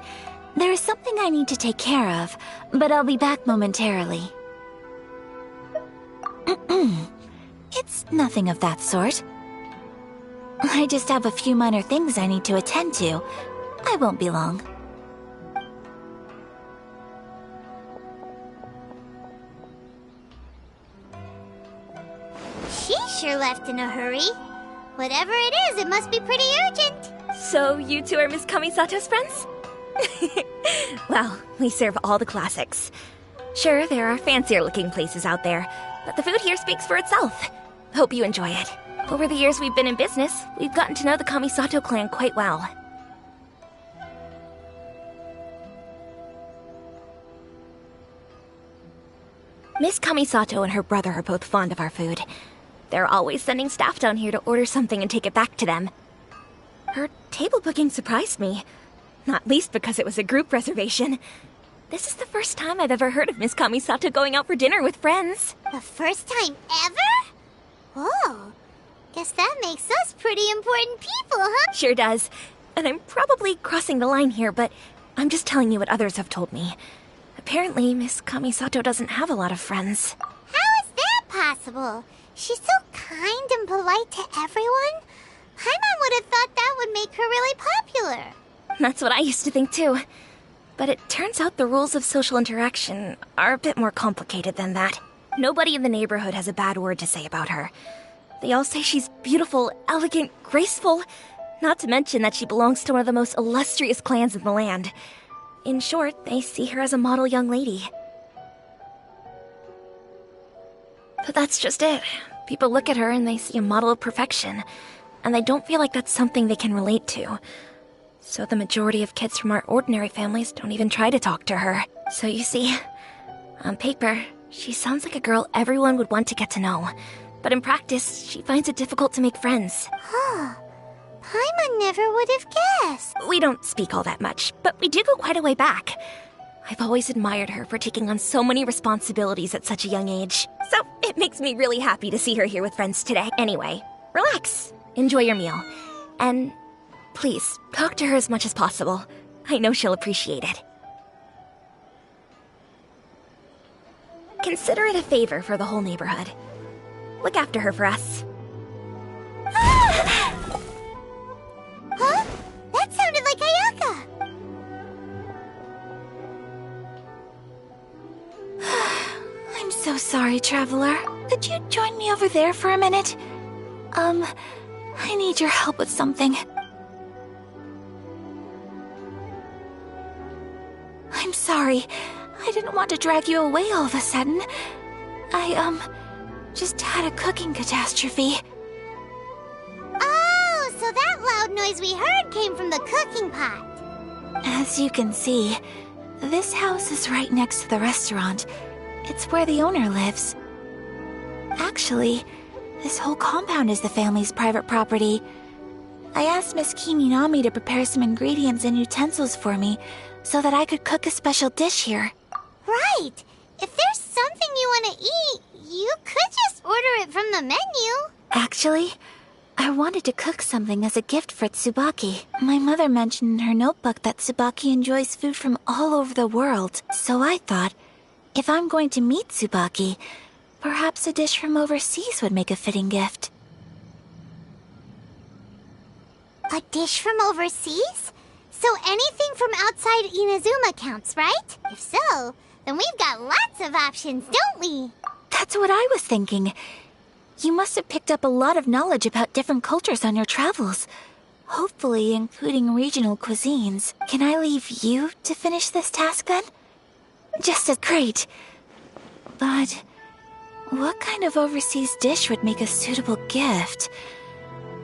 There is something I need to take care of, but I'll be back momentarily. It's nothing of that sort. I just have a few minor things I need to attend to. I won't be long. She sure left in a hurry. Whatever it is, it must be pretty urgent. So you two are Miss Kamisato's friends? Well, we serve all the classics. Sure, there are fancier looking places out there, but the food here speaks for itself. Hope you enjoy it. Over the years we've been in business, we've gotten to know the Kamisato clan quite well. Miss Kamisato and her brother are both fond of our food. They're always sending staff down here to order something and take it back to them. Her table booking surprised me, not least because it was a group reservation. This is the first time I've ever heard of Miss Kamisato going out for dinner with friends. The first time ever? Whoa. Guess that makes us pretty important people, huh? Sure does. And I'm probably crossing the line here, but I'm just telling you what others have told me. Apparently, Miss Kamisato doesn't have a lot of friends. How is that possible? She's so kind and polite to everyone. Paimon would have thought that would make her really popular. That's what I used to think too. But it turns out the rules of social interaction are a bit more complicated than that. Nobody in the neighborhood has a bad word to say about her. They all say she's beautiful, elegant, graceful, not to mention that she belongs to one of the most illustrious clans in the land. In short, they see her as a model young lady. But that's just it. People look at her and they see a model of perfection, and they don't feel like that's something they can relate to. So the majority of kids from our ordinary families don't even try to talk to her. So you see, on paper, she sounds like a girl everyone would want to get to know. But in practice, she finds it difficult to make friends. Huh. Paimon never would have guessed. We don't speak all that much, but we do go quite a way back. I've always admired her for taking on so many responsibilities at such a young age. So it makes me really happy to see her here with friends today. Anyway, relax. Enjoy your meal. And please, talk to her as much as possible. I know she'll appreciate it. Consider it a favor for the whole neighborhood. Look after her for us. Huh? That sounded like Ayaka! I'm so sorry, Traveler. Could you join me over there for a minute? I need your help with something. I'm sorry. I didn't want to drag you away all of a sudden. I, just had a cooking catastrophe. Oh, so that loud noise we heard came from the cooking pot. As you can see, this house is right next to the restaurant. It's where the owner lives. Actually, this whole compound is the family's private property. I asked Miss Kiminami to prepare some ingredients and utensils for me so that I could cook a special dish here. Right! If there's something you want to eat, you could just order it from the menu. Actually, I wanted to cook something as a gift for Tsubaki. My mother mentioned in her notebook that Tsubaki enjoys food from all over the world. So I thought, if I'm going to meet Tsubaki, perhaps a dish from overseas would make a fitting gift. A dish from overseas? So anything from outside Inazuma counts, right? If so, then we've got lots of options, don't we? That's what I was thinking. You must have picked up a lot of knowledge about different cultures on your travels. Hopefully including regional cuisines. Can I leave you to finish this task then? Just as great. But what kind of overseas dish would make a suitable gift?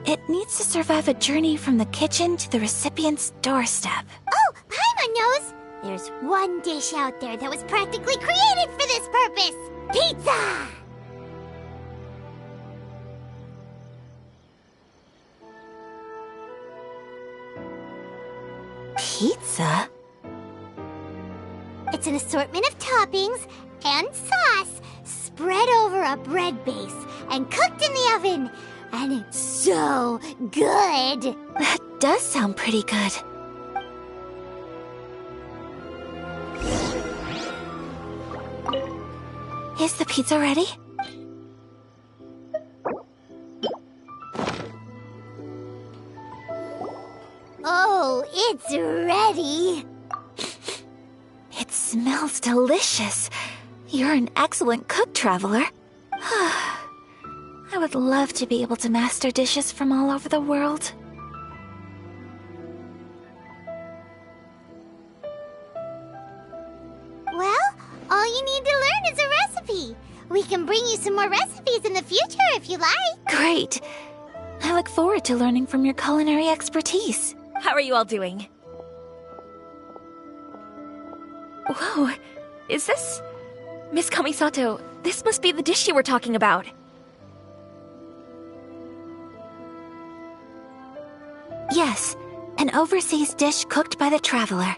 It needs to survive a journey from the kitchen to the recipient's doorstep. Oh, Paimon knows! There's one dish out there that was practically created for this purpose! Pizza! Pizza? It's an assortment of toppings and sauce spread over a bread base and cooked in the oven. And it's so good! That does sound pretty good. Is the pizza ready? Oh, it's ready! It smells delicious. You're an excellent cook, Traveler. I would love to be able to master dishes from all over the world. Well, all you need to learn is a recipe. We can bring you some more recipes in the future if you like. Great. I look forward to learning from your culinary expertise. How are you all doing? Whoa, is this... Miss Kamisato, this must be the dish you were talking about. Yes, an overseas dish cooked by the Traveler.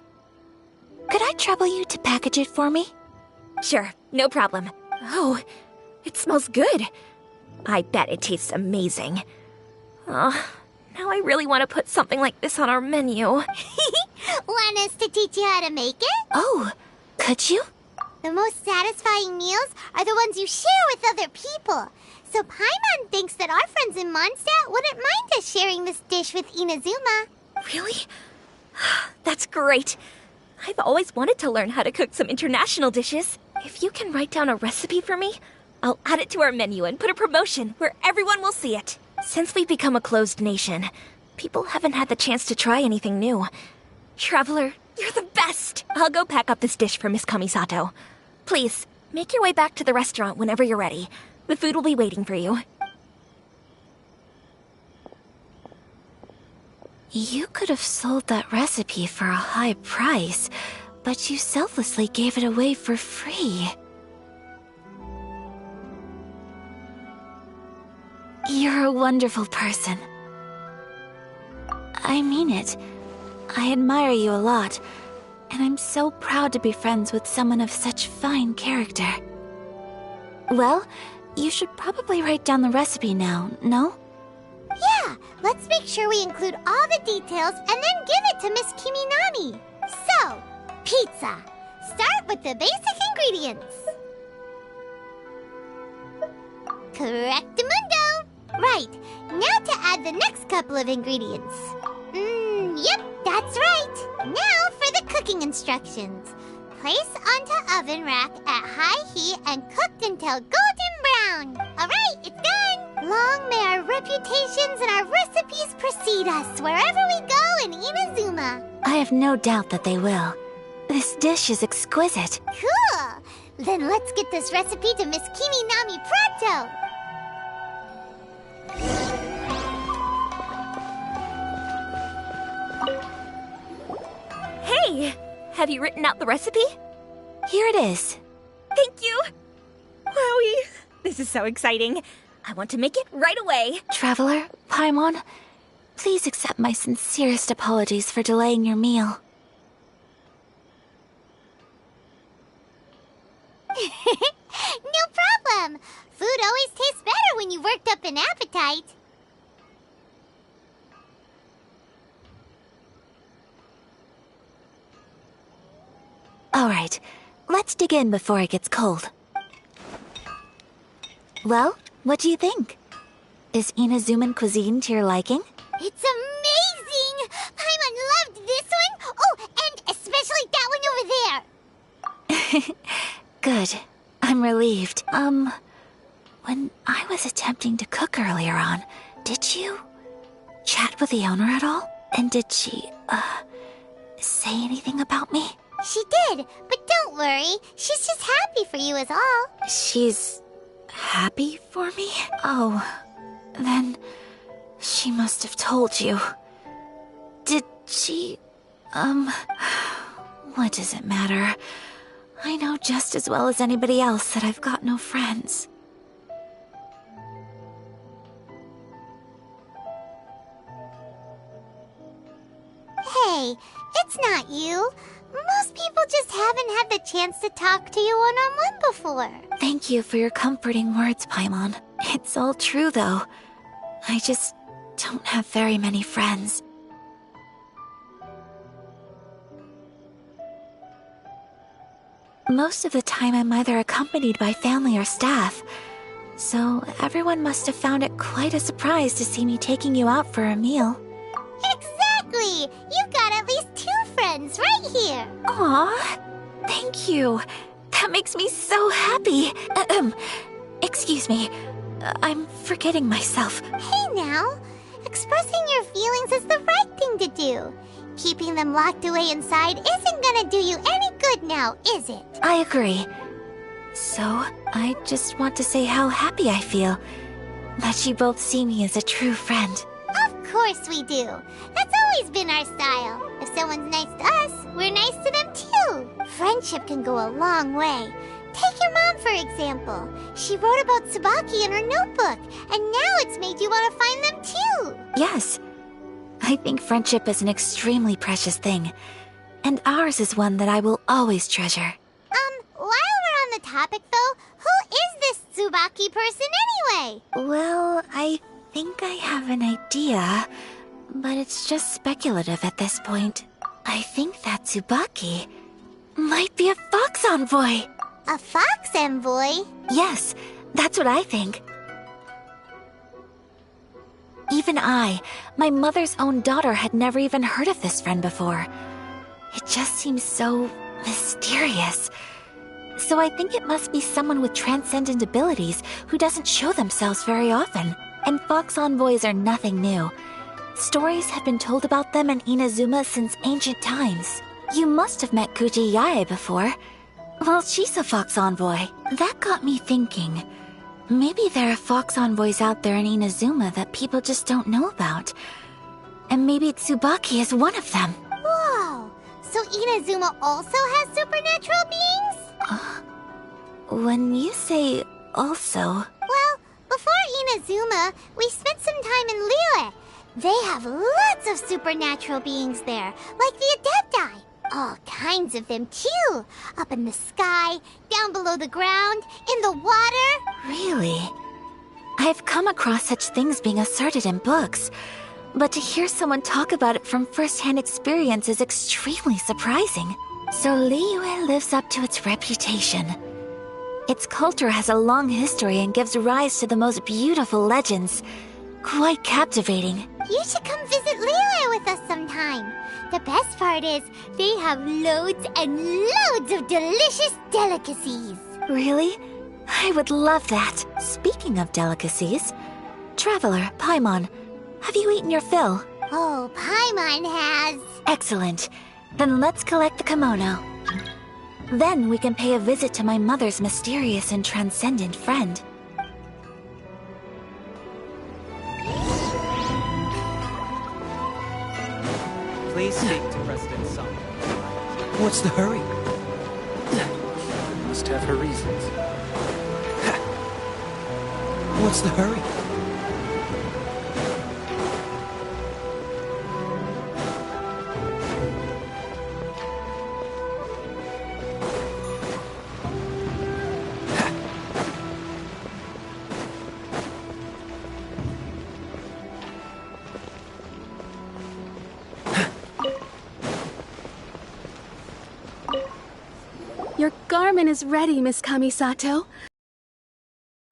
Could I trouble you to package it for me? Sure, no problem. Oh, it smells good. I bet it tastes amazing. Oh, now I really want to put something like this on our menu. Want us to teach you how to make it? Oh, could you? The most satisfying meals are the ones you share with other people. So Paimon thinks that our friends in Mondstadt wouldn't mind us sharing this dish with Inazuma. Really? That's great. I've always wanted to learn how to cook some international dishes. If you can write down a recipe for me, I'll add it to our menu and put a promotion where everyone will see it. Since we've become a closed nation, people haven't had the chance to try anything new. Traveler, you're the best! I'll go pack up this dish for Miss Kamisato. Please, make your way back to the restaurant whenever you're ready. The food will be waiting for you. You could have sold that recipe for a high price, but you selflessly gave it away for free. You're a wonderful person. I mean it. I admire you a lot, and I'm so proud to be friends with someone of such fine character. Well, you should probably write down the recipe now, no? Yeah, let's make sure we include all the details and then give it to Miss Kiminami. So, pizza. Start with the basic ingredients. Correctamundo. Right, now to add the next couple of ingredients. Yep, that's right. Now for the cooking instructions. Place onto oven rack at high heat and cooked until golden brown. Alright, it's done. Long may our reputations and our recipes precede us wherever we go in Inazuma. I have no doubt that they will. This dish is exquisite. Cool. Then let's get this recipe to Miss Kiminami pronto. Hey! Have you written out the recipe? Here it is. Thank you! Wowie! This is so exciting. I want to make it right away. Traveler, Paimon, please accept my sincerest apologies for delaying your meal. No problem. Food always tastes better when you've worked up an appetite. All right, let's dig in before it gets cold. Well, what do you think? Is Inazuman cuisine to your liking? It's amazing! Paimon loved this one! Oh, and especially that one over there! Good. I'm relieved. When I was attempting to cook earlier on, did you chat with the owner at all? And did she, say anything about me? She did, but don't worry. She's just happy for you is all. She's happy for me? Oh, then she must have told you. Did she, what does it matter? I know just as well as anybody else that I've got no friends. Hey, it's not you. Most people just haven't had the chance to talk to you one-on-one before. Thank you for your comforting words, Paimon. It's all true, though. I just don't have very many friends. Most of the time I'm either accompanied by family or staff, so everyone must have found it quite a surprise to see me taking you out for a meal. Exactly! You've got at least 2 friends right here. Aw, thank you. That makes me so happy. Excuse me, I'm forgetting myself. Hey now, expressing your feelings is the right thing to do. Keeping them locked away inside isn't gonna do you any good now, is it? I agree. So, I just want to say how happy I feel that you both see me as a true friend. Of course we do. That's always been our style. If someone's nice to us, we're nice to them too. Friendship can go a long way. Take your mom, for example. She wrote about Tsubaki in her notebook, and now it's made you want to find them too. Yes. I think friendship is an extremely precious thing, and ours is one that I will always treasure. While we're on the topic though, who is this Tsubaki person anyway? Well, I think I have an idea, but it's just speculative at this point. I think that Tsubaki might be a fox envoy. A fox envoy? Yes, that's what I think. Even I, my mother's own daughter, had never even heard of this friend before. It just seems so mysterious. So I think it must be someone with transcendent abilities who doesn't show themselves very often. And fox envoys are nothing new. Stories have been told about them in Inazuma since ancient times. You must have met Kuji Yae before. Well, she's a fox envoy. That got me thinking. Maybe there are fox envoys out there in Inazuma that people just don't know about. And maybe Tsubaki is one of them. Whoa! So Inazuma also has supernatural beings? When you say also... Well, before Inazuma, we spent some time in Liyue. They have lots of supernatural beings there, like the Adepti. All kinds of them, too. Up in the sky, down below the ground, in the water. Really? I've come across such things being asserted in books, but to hear someone talk about it from first-hand experience is extremely surprising. So Liyue lives up to its reputation. Its culture has a long history and gives rise to the most beautiful legends. Quite captivating. You should come visit Liyue with us sometime. The best part is, they have loads and loads of delicious delicacies. Really? I would love that. Speaking of delicacies, Traveler, Paimon, have you eaten your fill? Oh, Paimon has. Excellent. Then let's collect the kimono. Then we can pay a visit to my mother's mysterious and transcendent friend. Please speak to President Song. What's the hurry? Must have her reasons. What's the hurry? Your garment is ready, Miss Kamisato.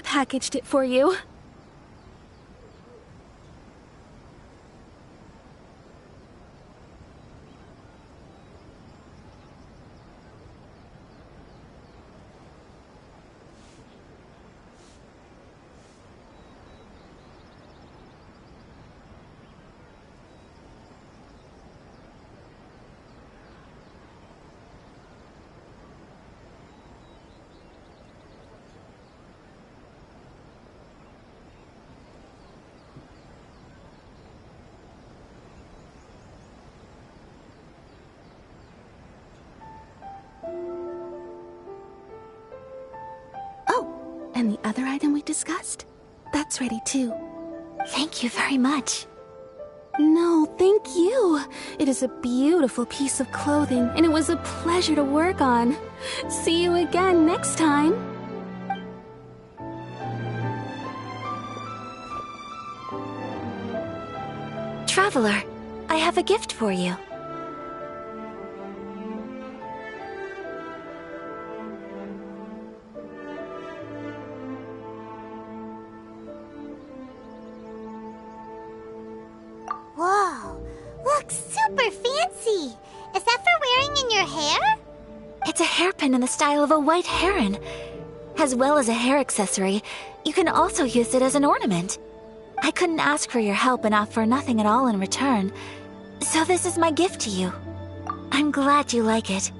Packaged it for you. And the other item we discussed? That's ready too. Thank you very much. No, thank you. It is a beautiful piece of clothing, and it was a pleasure to work on. See you again next time. Traveler, I have a gift for you. Whoa, looks super fancy. Is that for wearing in your hair? It's a hairpin in the style of a white heron. As well as a hair accessory, you can also use it as an ornament. I couldn't ask for your help and offer nothing at all in return, so this is my gift to you. I'm glad you like it.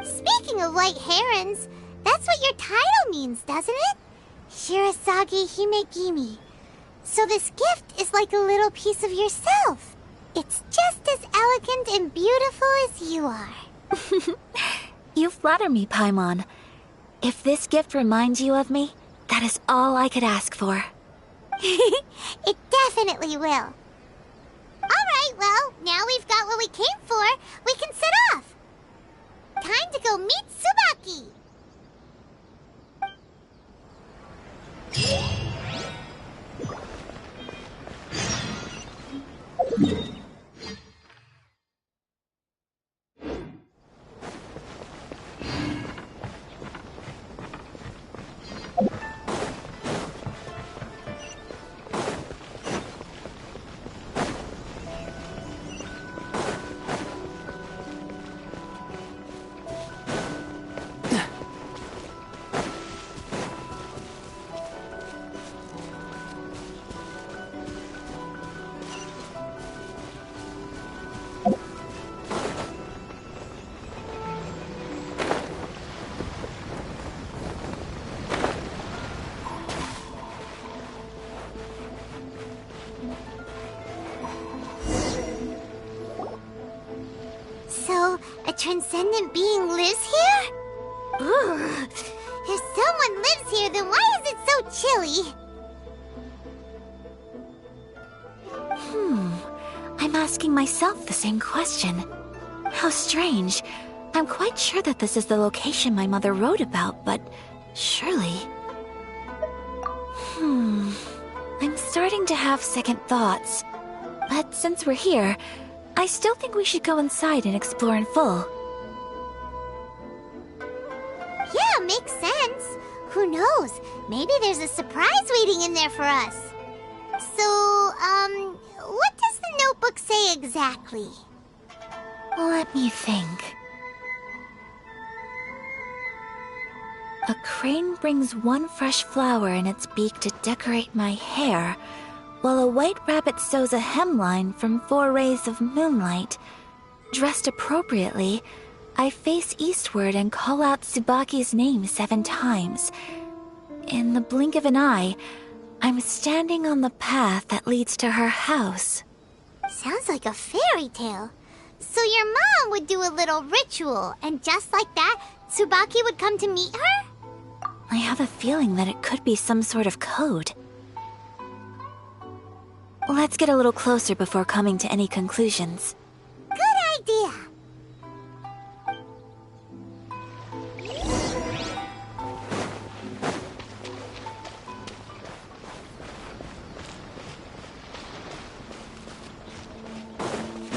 Speaking of white herons, that's what your title means, doesn't it? Shirasagi Himegimi. So this gift is like a little piece of yourself. It's just as elegant and beautiful as you are. You flatter me, Paimon. If this gift reminds you of me, that is all I could ask for. It definitely will. Alright, well, now we've got what we came for. We can set off. Time to go meet Tsubaki. So, a transcendent being lives here? Ugh. If someone lives here, then why is it so chilly? I'm asking myself the same question. How strange. I'm quite sure that this is the location my mother wrote about, but surely... I'm starting to have second thoughts. But since we're here, I still think we should go inside and explore in full. Yeah, makes sense. Who knows? Maybe there's a surprise waiting in there for us. So, what does the notebook say exactly? Let me think. A crane brings one fresh flower in its beak to decorate my hair, while a white rabbit sews a hemline from 4 rays of moonlight. Dressed appropriately, I face eastward and call out Tsubaki's name 7 times. In the blink of an eye, I'm standing on the path that leads to her house. Sounds like a fairy tale. So your mom would do a little ritual, and just like that, Tsubaki would come to meet her? I have a feeling that it could be some sort of code. Let's get a little closer before coming to any conclusions. Good idea.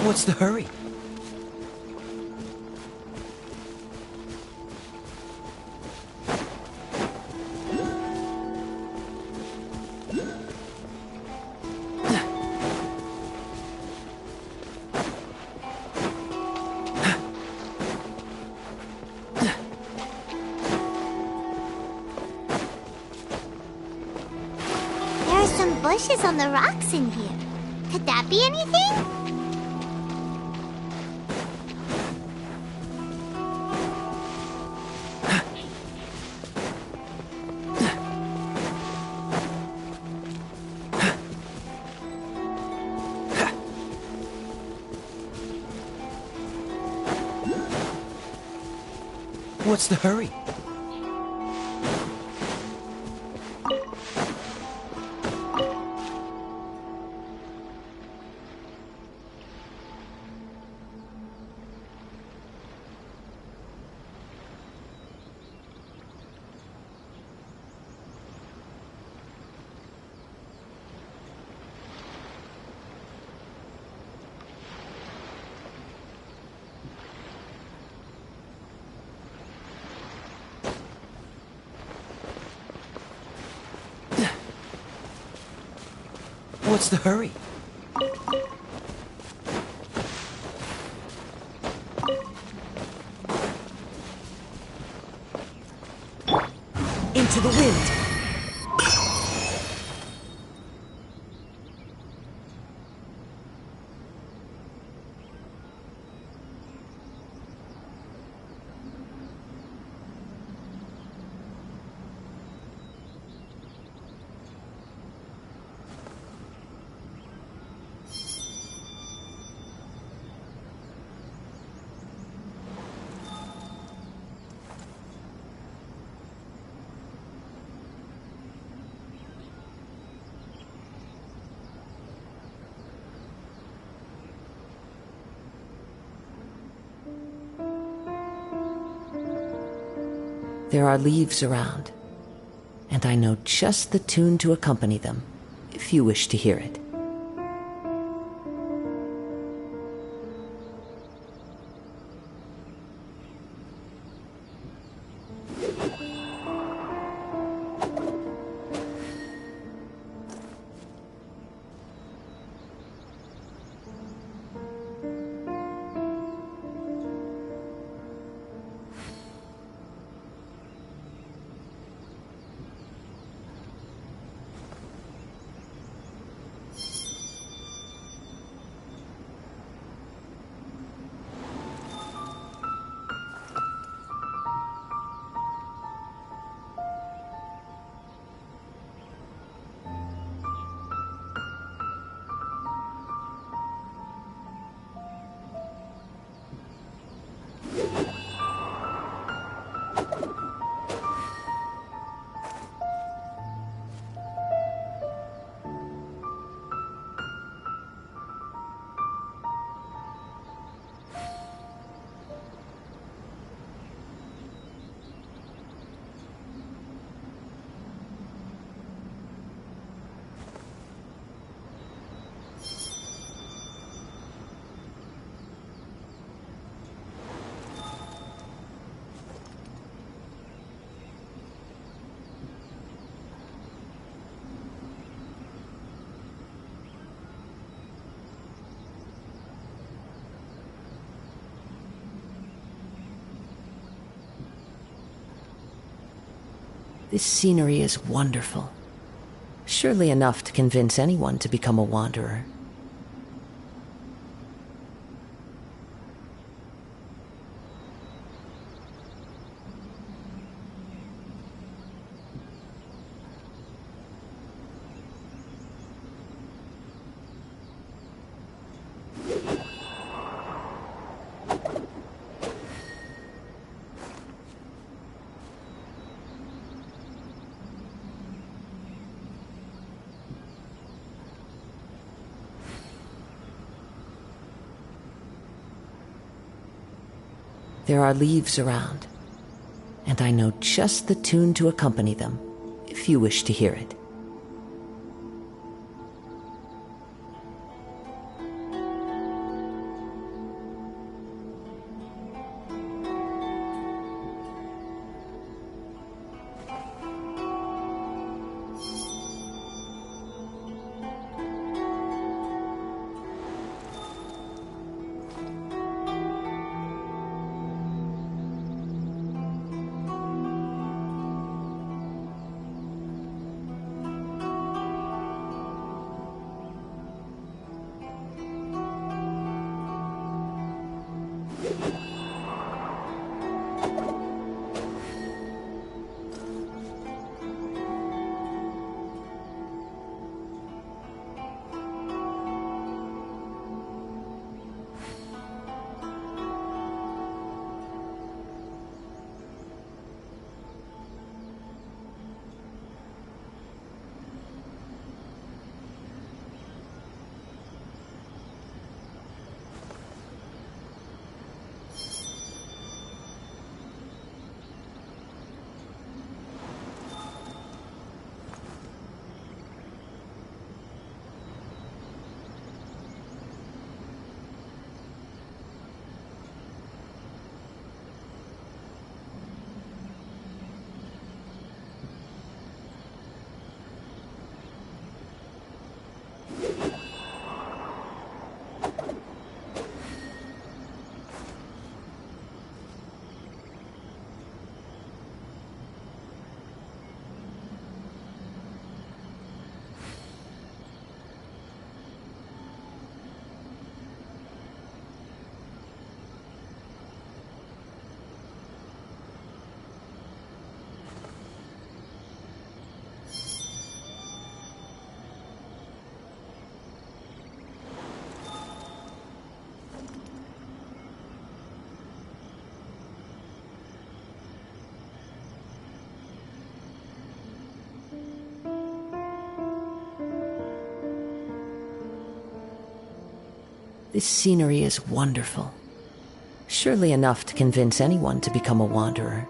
What's the hurry? There are some bushes on the rocks in here. Could that be anything? What's the hurry? What's the hurry? into the wind. There are leaves around, and I know just the tune to accompany them, if you wish to hear it. This scenery is wonderful. Surely enough to convince anyone to become a wanderer. There are leaves around, and I know just the tune to accompany them, if you wish to hear it. This scenery is wonderful. Surely enough to convince anyone to become a wanderer.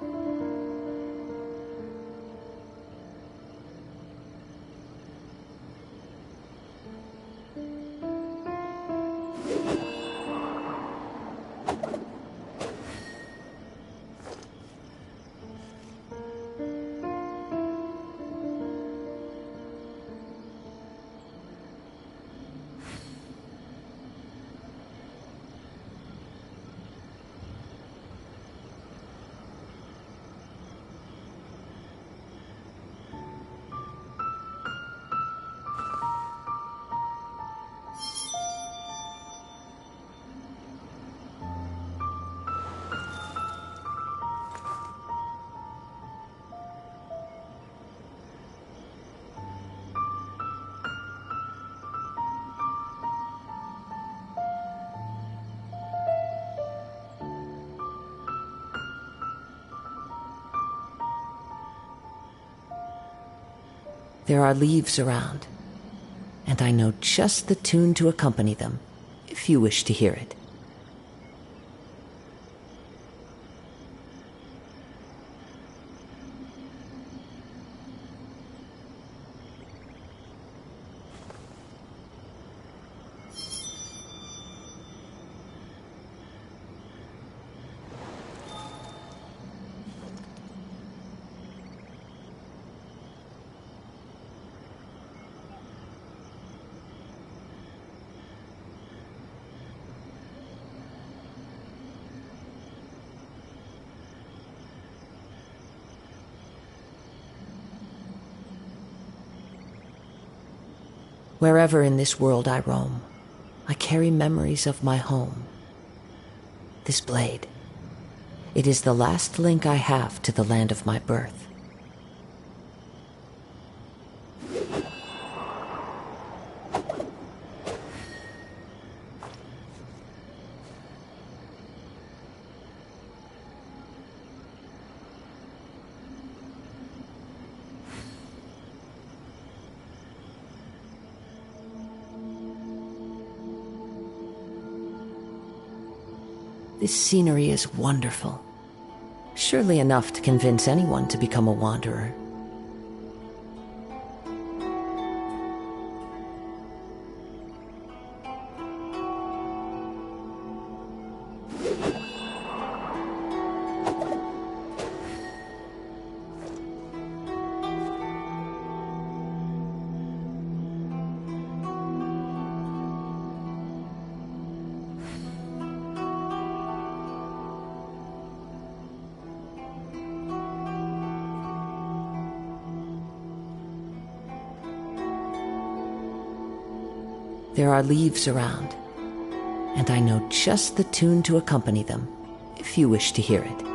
There are leaves around, and I know just the tune to accompany them, if you wish to hear it. Wherever in this world I roam, I carry memories of my home. This blade, it is the last link I have to the land of my birth. This scenery is wonderful. Surely enough to convince anyone to become a wanderer. There are leaves around, and I know just the tune to accompany them, if you wish to hear it.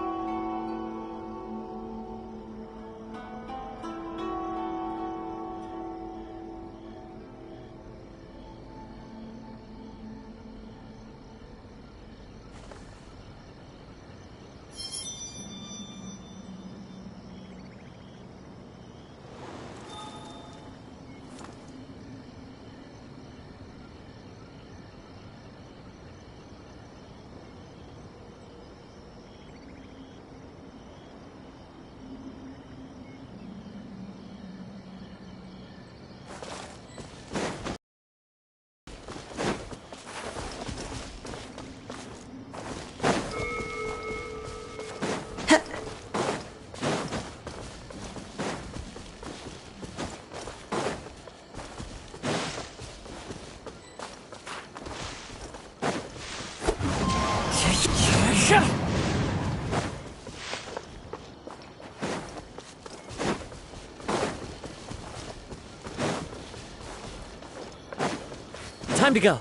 Time to go.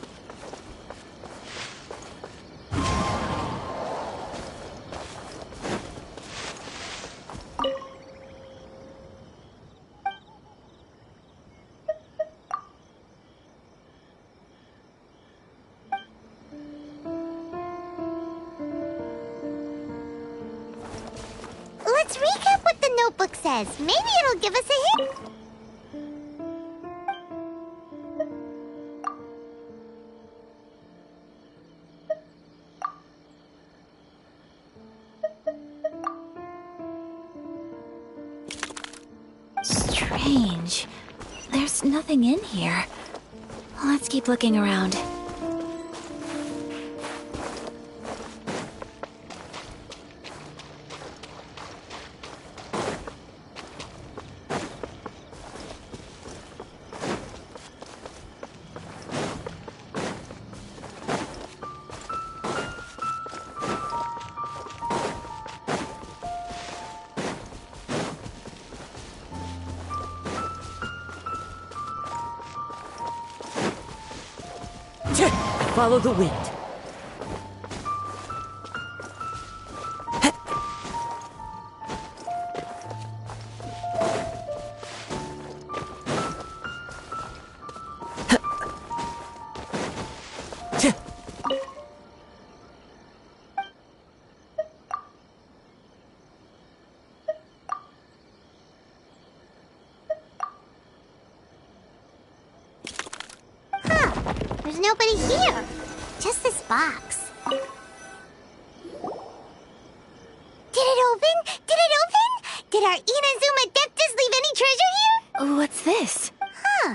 Let's recap what the notebook says. Maybe it'll give us a hint. There's nothing in here. Let's keep looking around. Follow the wind. There's nobody here. Just this box. Did it open? Did it open? Did our Inazuma Adeptus leave any treasure here? What's this? Huh.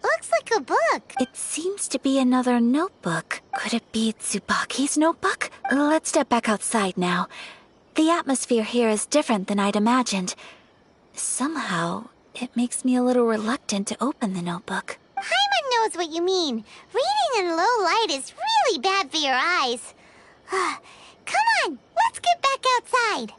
Looks like a book. It seems to be another notebook. Could it be Tsubaki's notebook? Let's step back outside now. The atmosphere here is different than I'd imagined. Somehow, it makes me a little reluctant to open the notebook. Paimon knows what you mean. Reading in low light is really bad for your eyes. Come on, let's get back outside.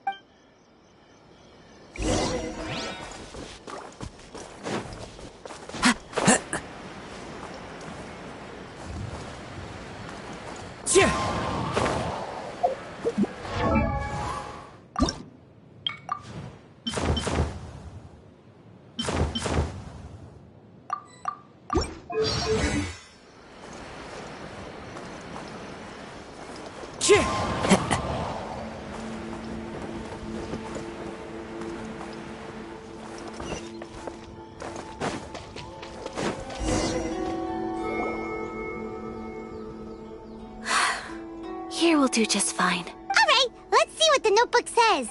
Here will do just fine. Alright, let's see what the notebook says.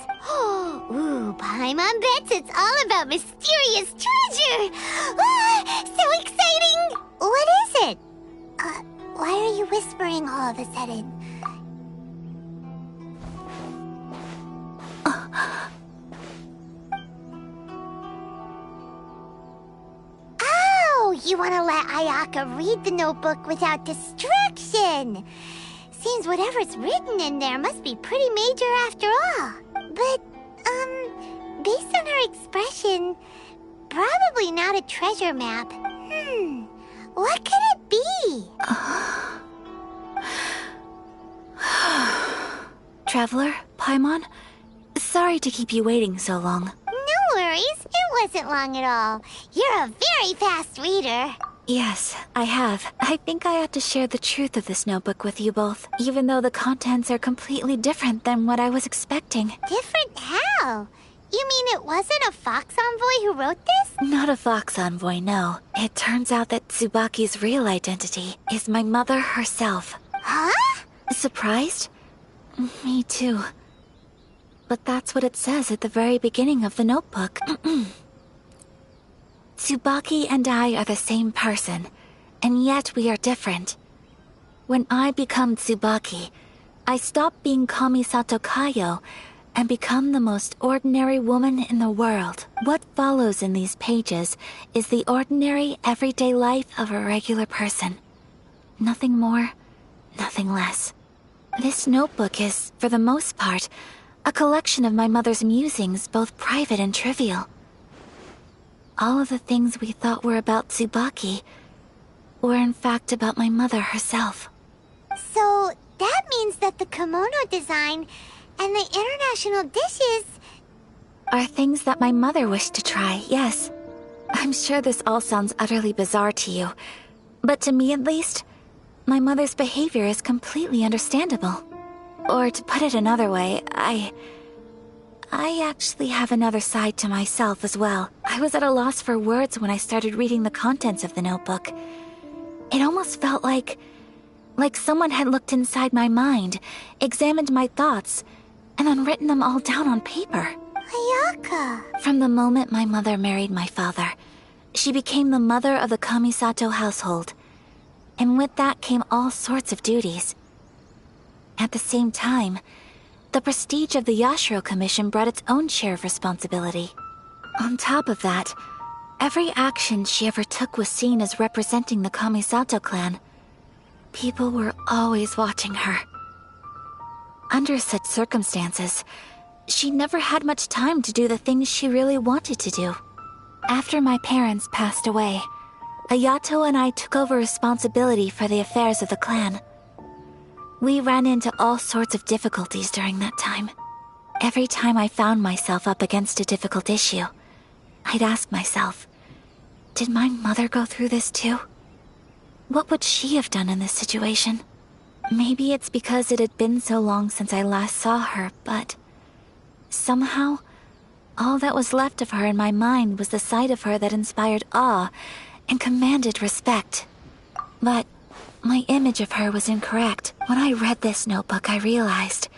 Ooh, Paimon bets it's all about mysterious treasure. So exciting! What is it? Why are you whispering all of a sudden? Oh, you want to let Ayaka read the notebook without distraction. Seems whatever's written in there must be pretty major after all. But, based on her expression, probably not a treasure map. What could it be? Traveler, Paimon, sorry to keep you waiting so long. No worries, it wasn't long at all. You're a very fast reader. Yes, I have. I think I ought to share the truth of this notebook with you both, even though the contents are completely different than what I was expecting. Different how? You mean it wasn't a Fox Envoy who wrote this? Not a Fox Envoy, no. It turns out that Tsubaki's real identity is my mother herself. Huh? Surprised? Me too. But that's what it says at the very beginning of the notebook. Tsubaki and I are the same person, and yet we are different. When I become Tsubaki, I stop being Kamisato Kayo and become the most ordinary woman in the world. What follows in these pages is the ordinary, everyday life of a regular person. Nothing more, nothing less. This notebook is, for the most part, a collection of my mother's musings, both private and trivial. All of the things we thought were about Tsubaki were in fact about my mother herself. So that means that the kimono design and the international dishes are things that my mother wished to try, yes. I'm sure this all sounds utterly bizarre to you, but to me at least, my mother's behavior is completely understandable. Or to put it another way, I actually have another side to myself as well. I was at a loss for words when I started reading the contents of the notebook. It almost felt like someone had looked inside my mind, examined my thoughts, and then written them all down on paper. Ayaka. From the moment my mother married my father, she became the mother of the Kamisato household, and with that came all sorts of duties. At the same time, the prestige of the Yashiro Commission brought its own share of responsibility. On top of that, every action she ever took was seen as representing the Kamisato clan. People were always watching her. Under such circumstances, she never had much time to do the things she really wanted to do. After my parents passed away, Ayato and I took over responsibility for the affairs of the clan. We ran into all sorts of difficulties during that time. Every time I found myself up against a difficult issue, I'd ask myself, did my mother go through this too? What would she have done in this situation? Maybe it's because it had been so long since I last saw her, but somehow, all that was left of her in my mind was the sight of her that inspired awe and commanded respect. But my image of her was incorrect. When I read this notebook, I realized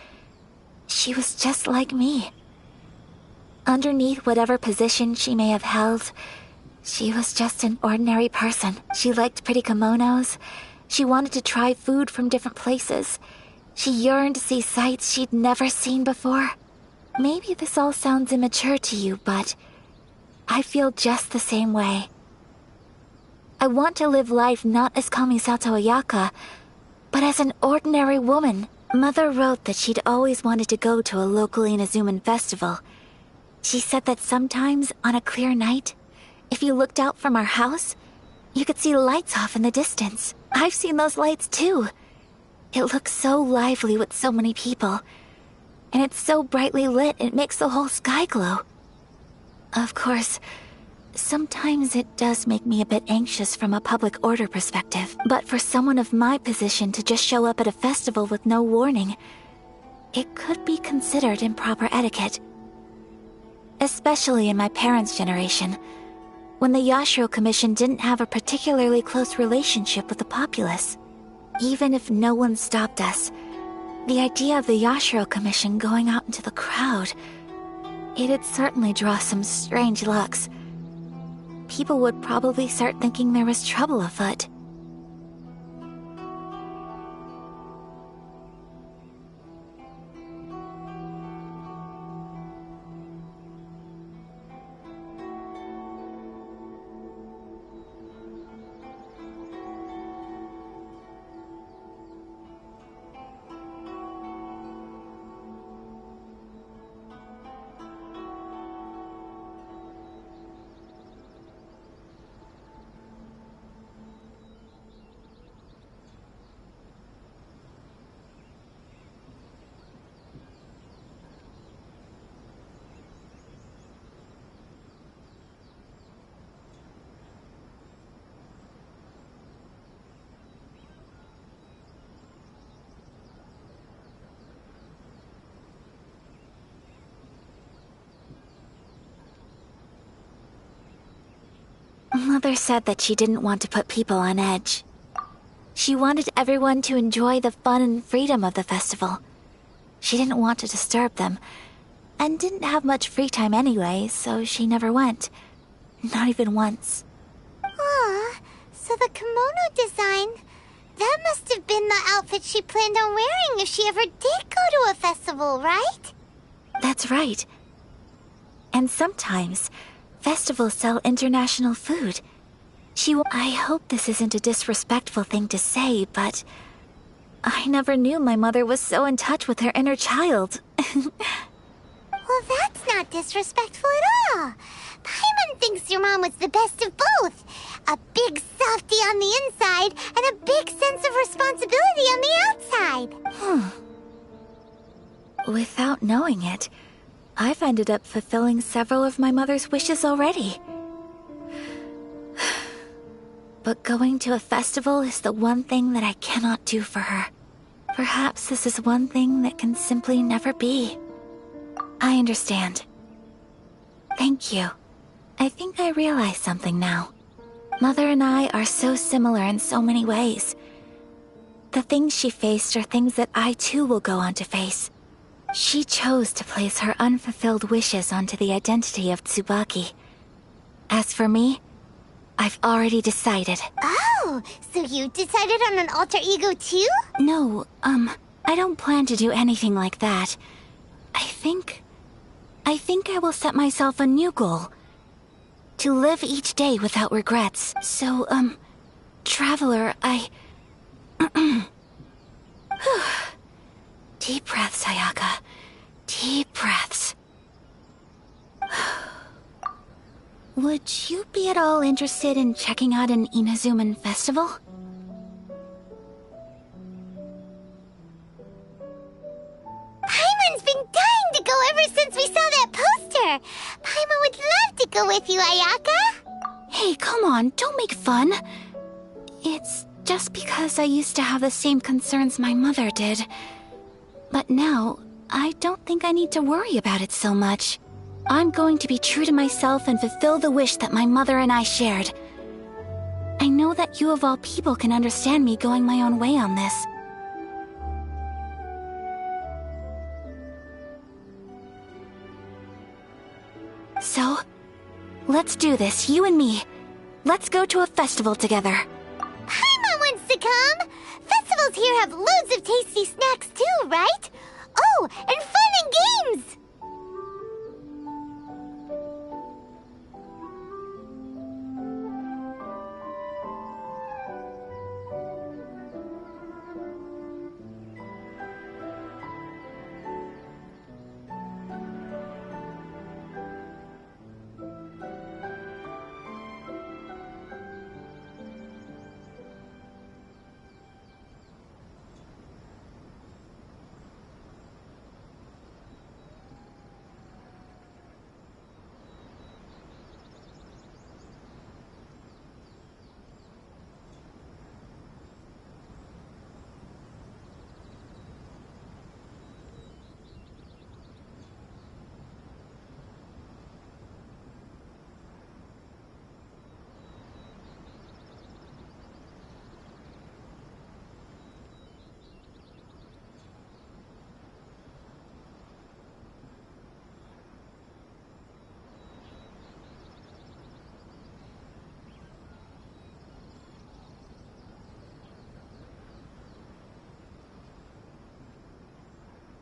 she was just like me. Underneath whatever position she may have held, she was just an ordinary person. She liked pretty kimonos. She wanted to try food from different places. She yearned to see sights she'd never seen before. Maybe this all sounds immature to you, but I feel just the same way. I want to live life not as Kamisato Ayaka, but as an ordinary woman. Mother wrote that she'd always wanted to go to a local Inazuman festival. She said that sometimes, on a clear night, if you looked out from our house, you could see lights off in the distance. I've seen those lights too. It looks so lively with so many people. And it's so brightly lit, it makes the whole sky glow. Of course, sometimes it does make me a bit anxious from a public order perspective. But for someone of my position to just show up at a festival with no warning, it could be considered improper etiquette. Especially in my parents' generation, when the Yashiro Commission didn't have a particularly close relationship with the populace. Even if no one stopped us, the idea of the Yashiro Commission going out into the crowd, it'd certainly draw some strange looks. People would probably start thinking there was trouble afoot. Mother said that she didn't want to put people on edge. She wanted everyone to enjoy the fun and freedom of the festival. She didn't want to disturb them, and didn't have much free time anyway, so she never went. Not even once. Aw, so the kimono design, that must have been the outfit she planned on wearing if she ever did go to a festival, right? That's right. And sometimes, festivals sell international food. I hope this isn't a disrespectful thing to say, but I never knew my mother was so in touch with her inner child. Well, that's not disrespectful at all. Paimon thinks your mom was the best of both. A big softie on the inside and a big sense of responsibility on the outside. Without knowing it, I've ended up fulfilling several of my mother's wishes already. But going to a festival is the one thing that I cannot do for her. Perhaps this is one thing that can simply never be. I understand. Thank you. I think I realize something now. Mother and I are so similar in so many ways. The things she faced are things that I too will go on to face. She chose to place her unfulfilled wishes onto the identity of Tsubaki. As for me, I've already decided. Oh, so you decided on an alter ego too? No, I don't plan to do anything like that. I think I will set myself a new goal. To live each day without regrets. So, Traveler, Deep breaths, Ayaka. Deep breaths. Would you be at all interested in checking out an Inazuman festival? Paimon's been dying to go ever since we saw that poster! Paimon would love to go with you, Ayaka! Hey, come on, don't make fun. It's just because I used to have the same concerns my mother did. But now, I don't think I need to worry about it so much. I'm going to be true to myself and fulfill the wish that my mother and I shared. I know that you of all people can understand me going my own way on this. So, let's do this, you and me. Let's go to a festival together. Paimon wants to come! Festivals here have loads of tasty snacks too, right? Oh, and fun and games!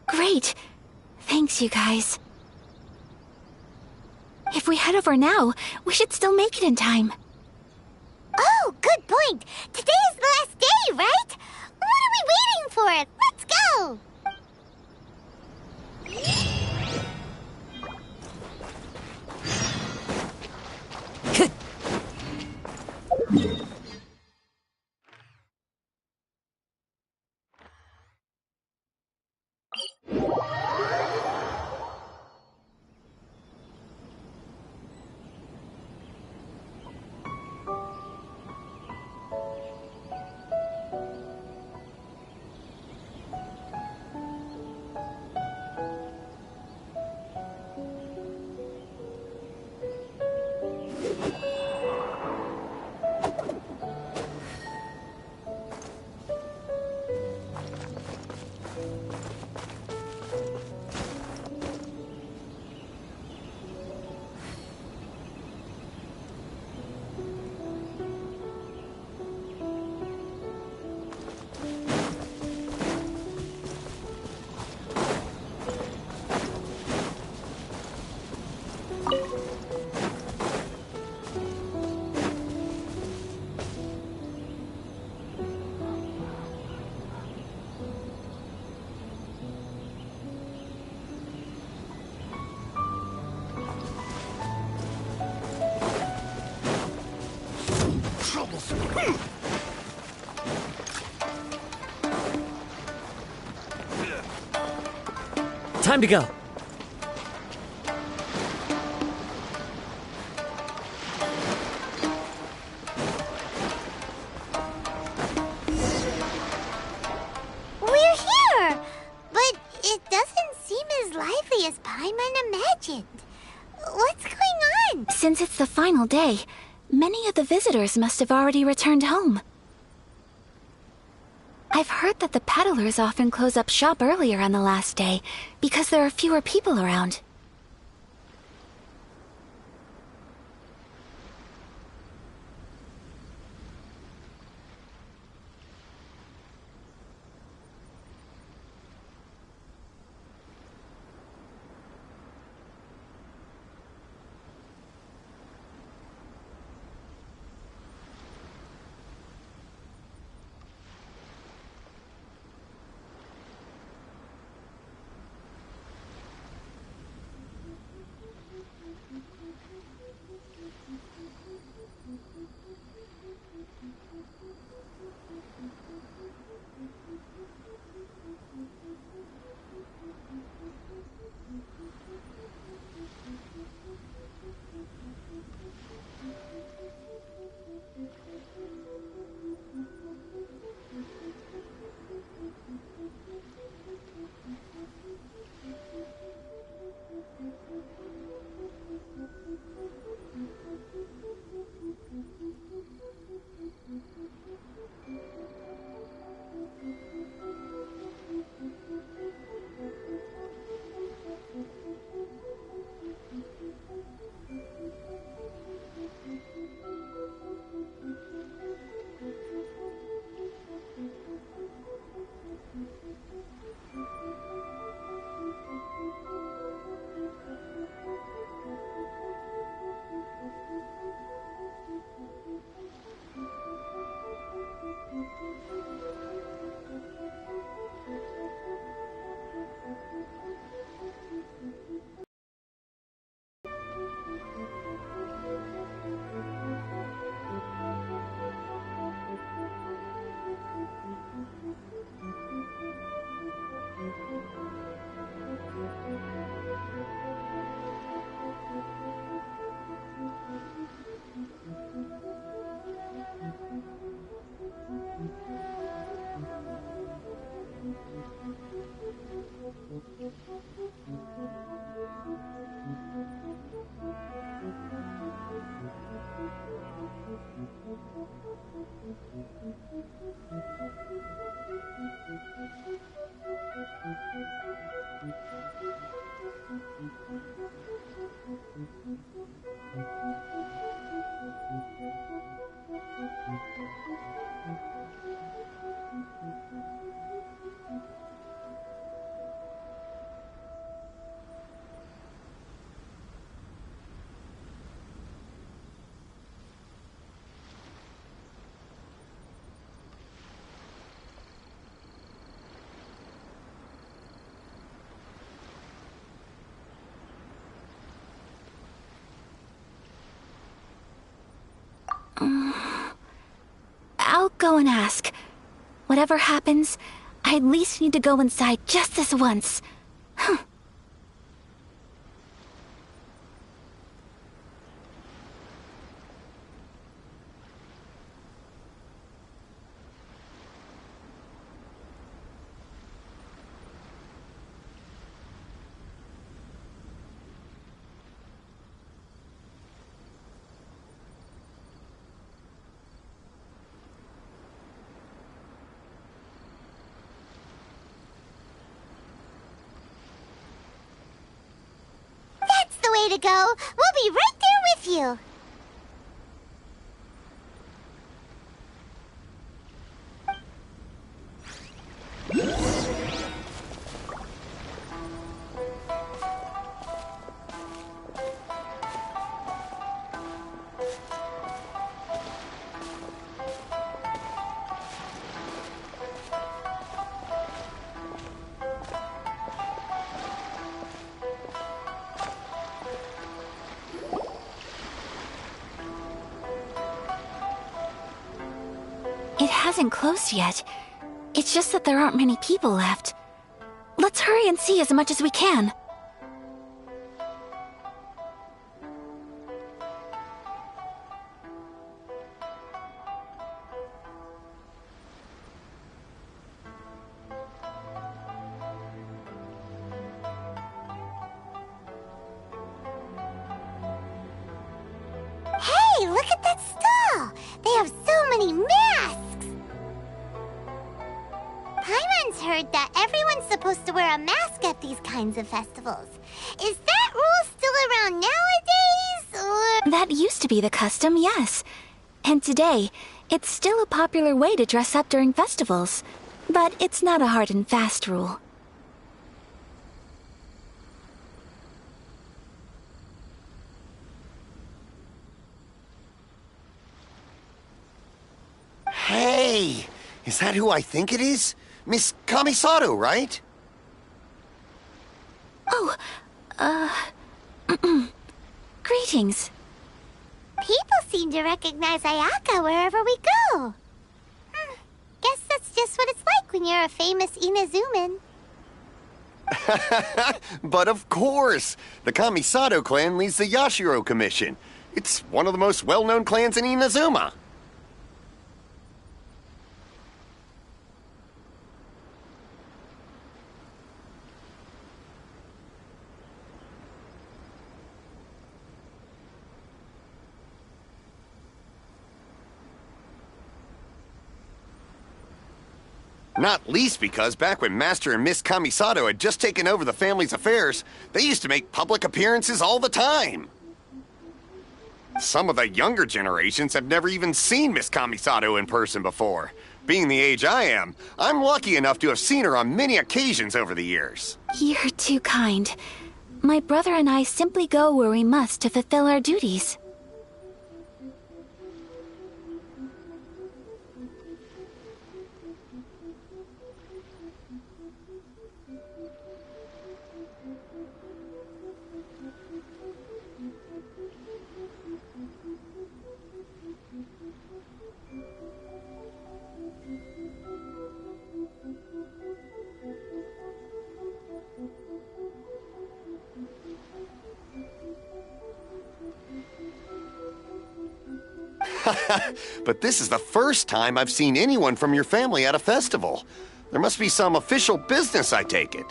Great! Thanks, you guys. If we head over now, we should still make it in time. Oh, good point! Today is the last day, right? What are we waiting for? Let's go! Time to go. We're here! But it doesn't seem as lively as Paimon imagined. What's going on? Since it's the final day, many of the visitors must have already returned home. I've heard that the peddlers often close up shop earlier on the last day because there are fewer people around. I'll go and ask. Whatever happens, I at least need to go inside just this once. Way to go! We'll be right there with you! It hasn't closed yet. It's just that there aren't many people left. Let's hurry and see as much as we can. Hey, look at that stall! They have so many masks! Paimon's heard that everyone's supposed to wear a mask at these kinds of festivals. Is that rule still around nowadays, or...? That used to be the custom, yes. And today, it's still a popular way to dress up during festivals. But it's not a hard and fast rule. Hey! Is that who I think it is? Miss Kamisato, right? Oh, greetings. People seem to recognize Ayaka wherever we go. Guess that's just what it's like when you're a famous Inazuman. But of course! The Kamisato clan leads the Yashiro Commission. It's one of the most well-known clans in Inazuma. Not least because back when Master and Miss Kamisato had just taken over the family's affairs, they used to make public appearances all the time. Some of the younger generations have never even seen Miss Kamisato in person before. Being the age I am, I'm lucky enough to have seen her on many occasions over the years. You're too kind. My brother and I simply go where we must to fulfill our duties. But this is the first time I've seen anyone from your family at a festival. There must be some official business, I take it.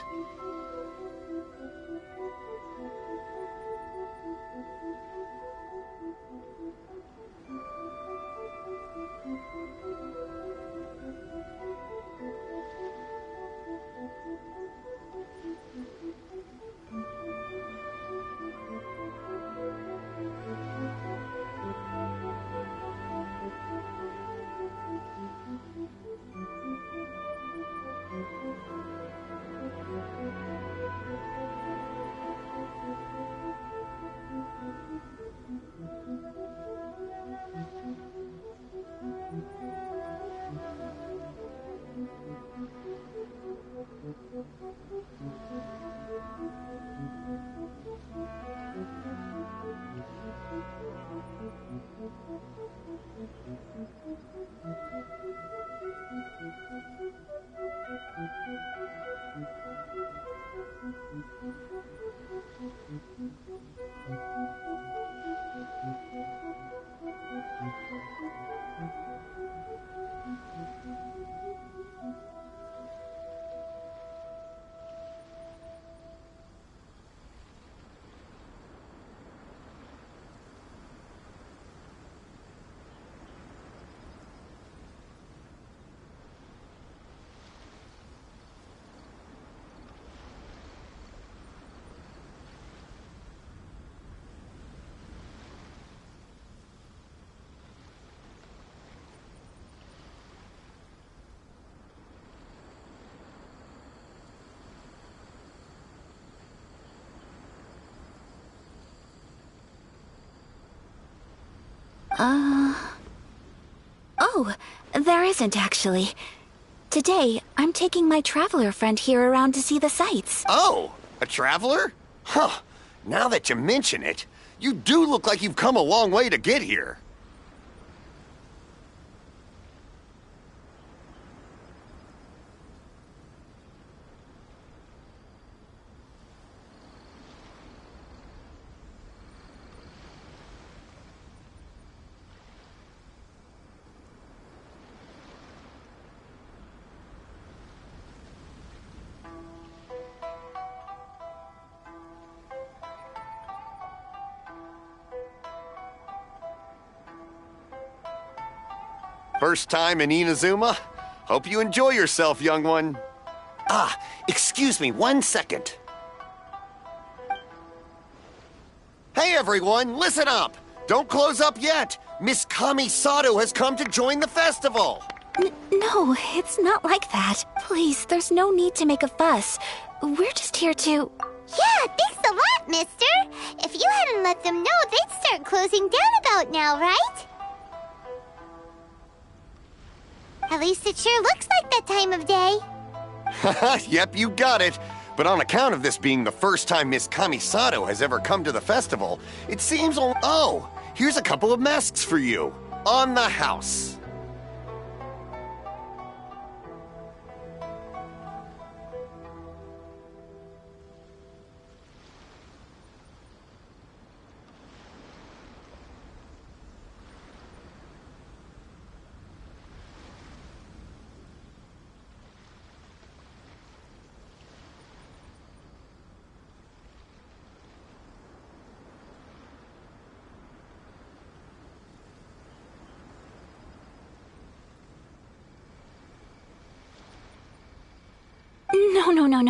Oh, there isn't actually. Today, I'm taking my traveler friend here around to see the sights. Oh, a traveler? Huh. Now that you mention it, you do look like you've come a long way to get here. First time in Inazuma? Hope you enjoy yourself, young one. Ah, excuse me 1 second. Hey everyone, listen up! Don't close up yet! Miss Kamisato has come to join the festival! No, it's not like that. Please, there's no need to make a fuss. We're just here to... Yeah, thanks a lot, mister! If you hadn't let them know, they'd start closing down about now, right? At least it sure looks like that time of day. Yep, you got it. But on account of this being the first time Miss Kamisato has ever come to the festival, it seems Oh, here's a couple of masks for you. On the house.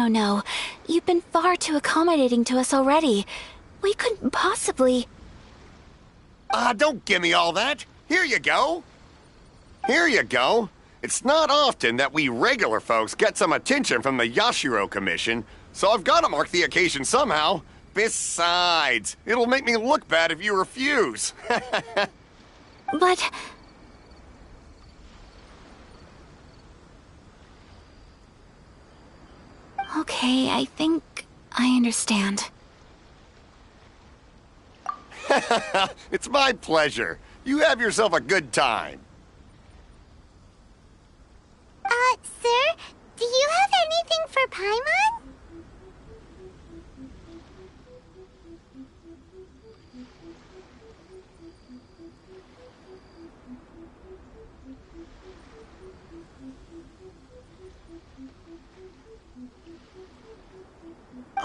No. You've been far too accommodating to us already. We couldn't possibly... Don't give me all that. Here you go. Here you go. It's not often that we regular folks get some attention from the Yashiro Commission, so I've got to mark the occasion somehow. Besides, it'll make me look bad if you refuse. But... Okay, I think I understand. It's my pleasure. You have yourself a good time. Sir, do you have anything for Paimon?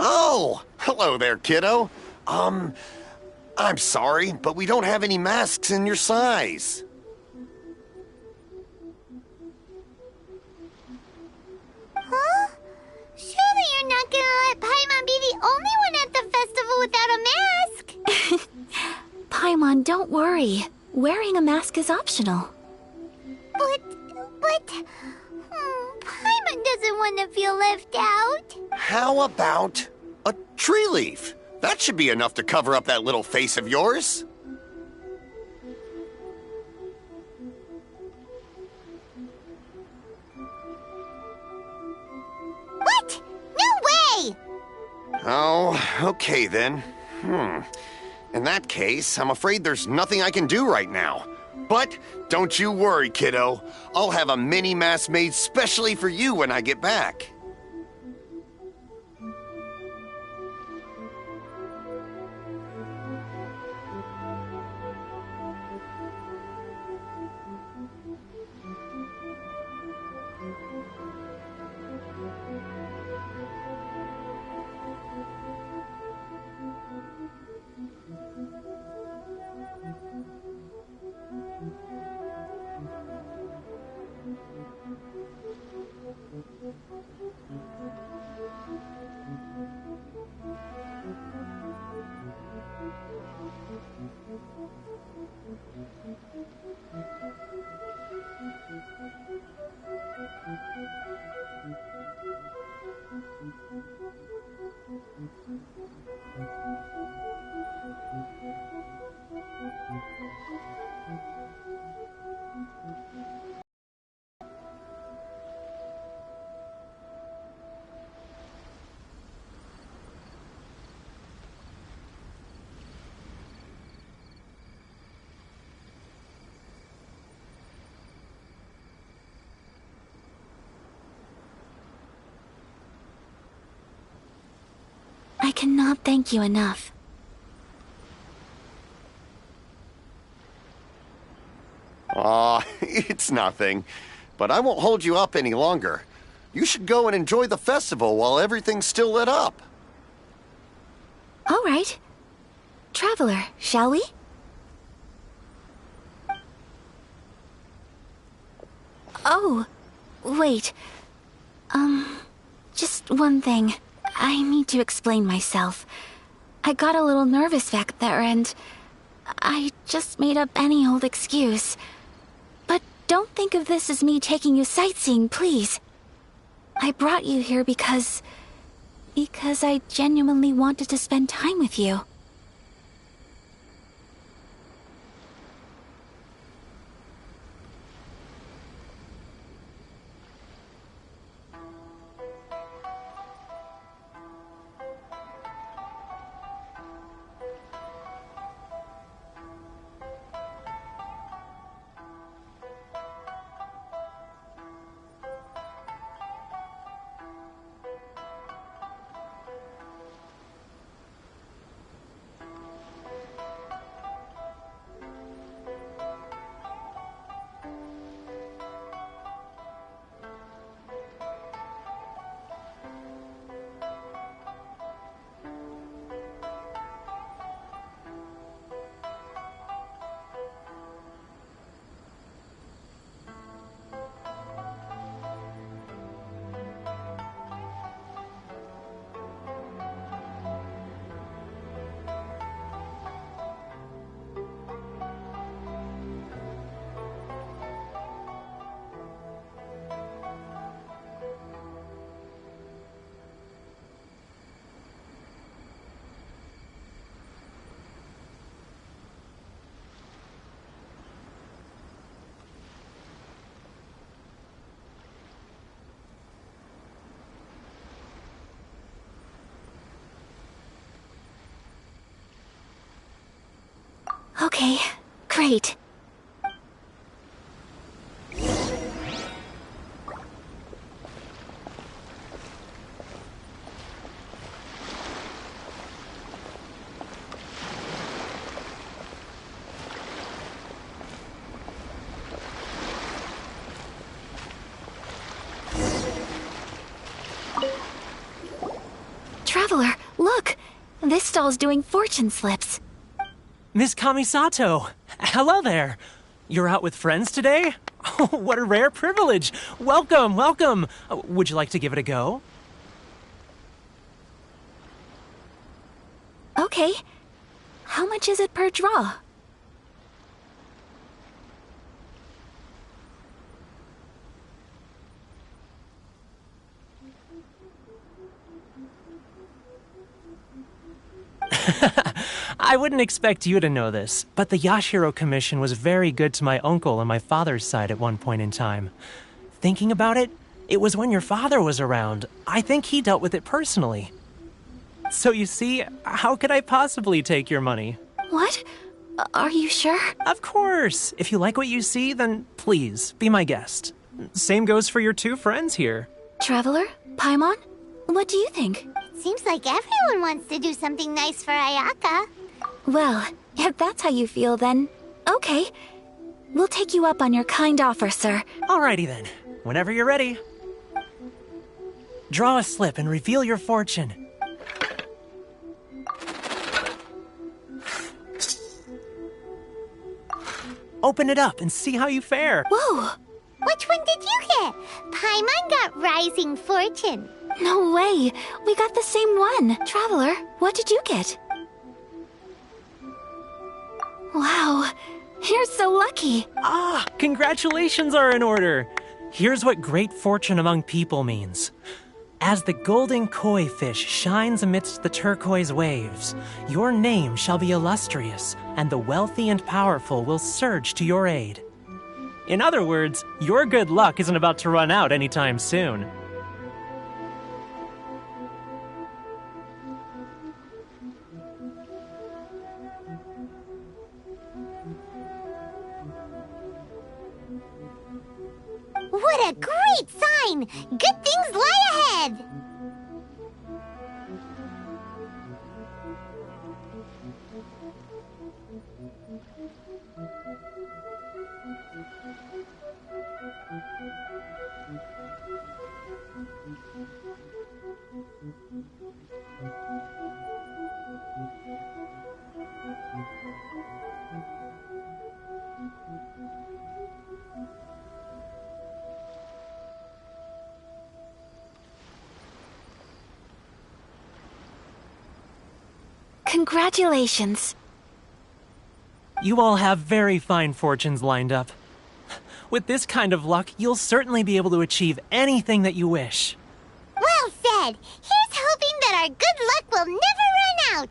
Oh, hello there, kiddo. I'm sorry, but we don't have any masks in your size. Huh? Surely you're not gonna let Paimon be the only one at the festival without a mask? Paimon, don't worry. Wearing a mask is optional. But... Paimon doesn't want to feel left out. How about a tree leaf? That should be enough to cover up that little face of yours. What? No way! Oh, okay then. In that case, I'm afraid there's nothing I can do right now. But don't you worry, kiddo. I'll have a mini mask made specially for you when I get back. cannot thank you enough. Aw, it's nothing. But I won't hold you up any longer. You should go and enjoy the festival while everything's still lit up. All right. Traveler, shall we? Oh, wait. Just one thing. I need to explain myself. I got a little nervous back there and I just made up any old excuse. But don't think of this as me taking you sightseeing, please. I brought you here because I genuinely wanted to spend time with you. Okay, great. Traveler, look! This stall's doing fortune slips. Miss Kamisato! Hello there! You're out with friends today? Oh, what a rare privilege! Welcome, welcome! Would you like to give it a go? Okay. How much is it per draw? I wouldn't expect you to know this, but the Yashiro Commission was very good to my uncle on my father's side at one point in time. Thinking about it, it was when your father was around. I think he dealt with it personally. So you see, how could I possibly take your money? What? Are you sure? Of course! If you like what you see, then please, be my guest. Same goes for your two friends here. Traveler? Paimon? What do you think? Seems like everyone wants to do something nice for Ayaka. Well, if that's how you feel, then okay. We'll take you up on your kind offer, sir. Alrighty then. Whenever you're ready. Draw a slip and reveal your fortune. Open it up and see how you fare. Whoa! Which one did you get? Paimon got Rising Fortune. No way! We got the same one! Traveler, what did you get? Wow, you're so lucky! Ah, congratulations are in order! Here's what great fortune among people means. As the golden koi fish shines amidst the turquoise waves, your name shall be illustrious, and the wealthy and powerful will surge to your aid. In other words, your good luck isn't about to run out anytime soon. What a great sign! Good things lie ahead! Congratulations. You all have very fine fortunes lined up. With this kind of luck, you'll certainly be able to achieve anything that you wish. Well said. Here's hoping that our good luck will never run out.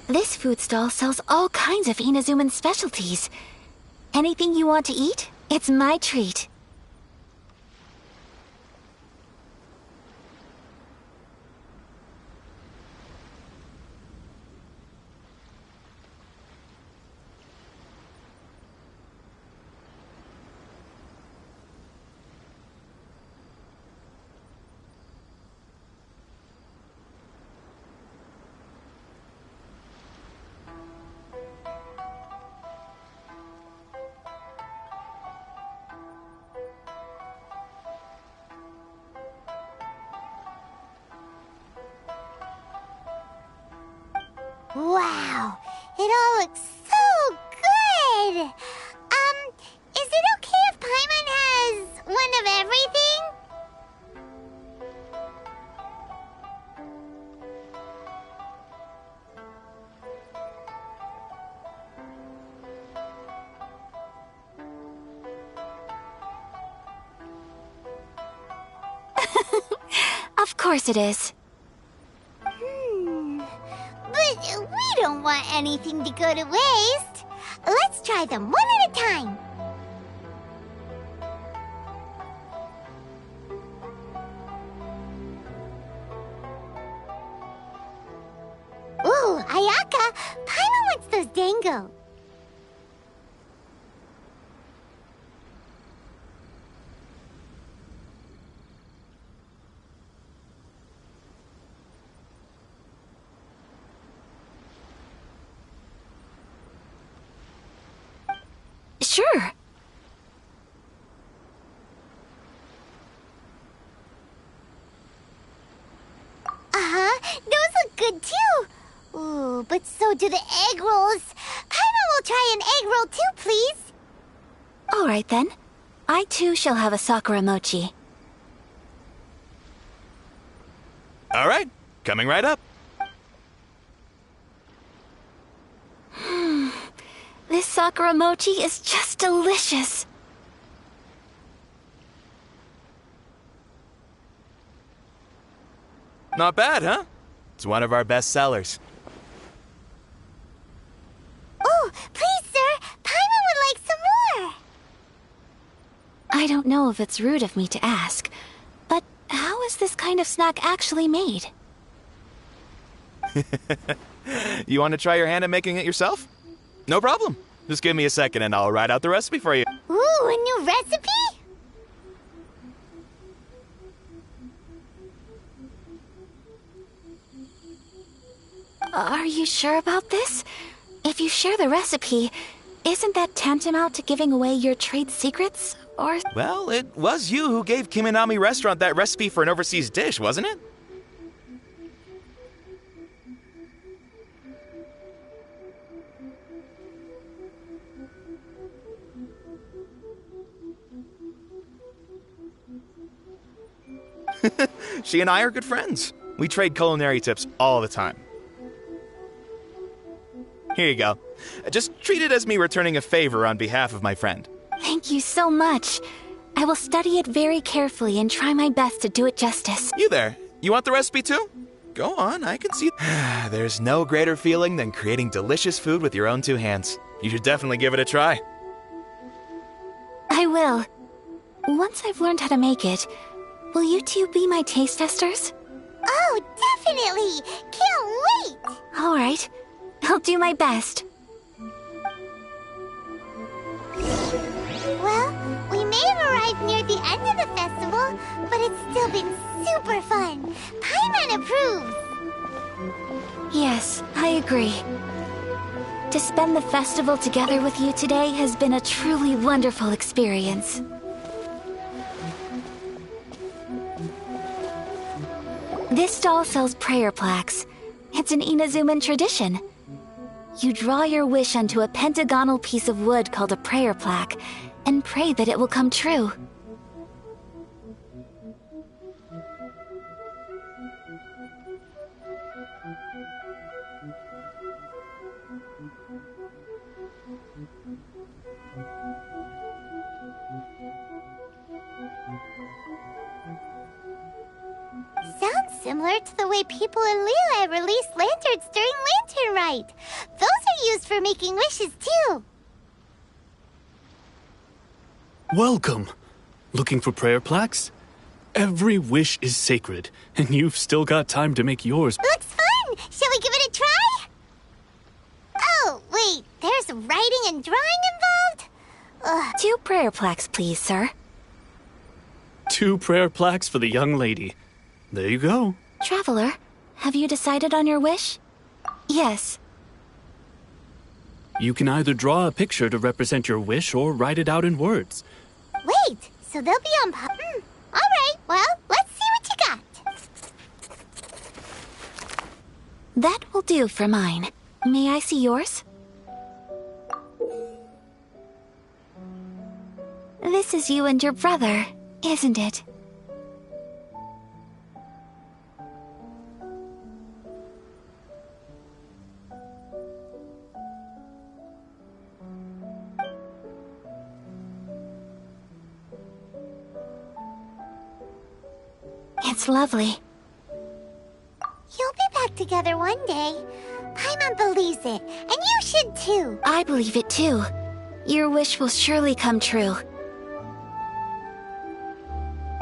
This food stall sells all kinds of Inazuman specialties. Anything you want to eat, it's my treat. Wow, it all looks so good! Is it okay if Paimon has one of everything? Of course it is. But we don't want anything to go to waste. Let's try them one at a time. Ooh, Ayaka! Paimon wants those dango. Sure. Those look good too. Ooh, but so do the egg rolls. Paimon will try an egg roll too, please. All right then. I too shall have a Sakura mochi. All right, coming right up. This Sakura mochi is just delicious. Not bad, huh? It's one of our best sellers. Oh, please, sir. Paimon would like some more. I don't know if it's rude of me to ask, but how is this kind of snack actually made? You want to try your hand at making it yourself? No problem. Just give me a second and I'll write out the recipe for you. Ooh, a new recipe? Are you sure about this? If you share the recipe, isn't that tantamount to giving away your trade secrets, or...? Well, it was you who gave Kiminami Restaurant that recipe for an overseas dish, wasn't it? She and I are good friends. We trade culinary tips all the time. Here you go. Just treat it as me returning a favor on behalf of my friend. Thank you so much. I will study it very carefully and try my best to do it justice. You there. You want the recipe too? Go on, I can see. There's no greater feeling than creating delicious food with your own two hands. You should definitely give it a try. I will. Once I've learned how to make it, will you two be my taste testers? Oh, definitely! Can't wait! All right. I'll do my best. Well, we may have arrived near the end of the festival, but it's still been super fun. Paimon approves. Yes, I agree. To spend the festival together with you today has been a truly wonderful experience. This doll sells prayer plaques. It's an Inazuman tradition. You draw your wish onto a pentagonal piece of wood called a prayer plaque and pray that it will come true. Sounds similar to the way people in Liyue release lanterns during Lantern Rite. Those are used for making wishes, too. Welcome. Looking for prayer plaques? Every wish is sacred, and you've still got time to make yours. Looks fun! Shall we give it a try? Oh, wait, there's writing and drawing involved? Ugh. 2 prayer plaques, please, sir. 2 prayer plaques for the young lady. There you go. Traveler, have you decided on your wish? Yes. You can either draw a picture to represent your wish or write it out in words. Wait, so they'll be on Alright, well, let's see what you got. That will do for mine. May I see yours? This is you and your brother, isn't it? It's lovely. You'll be back together one day. Paimon believes it, and you should too. I believe it too. Your wish will surely come true.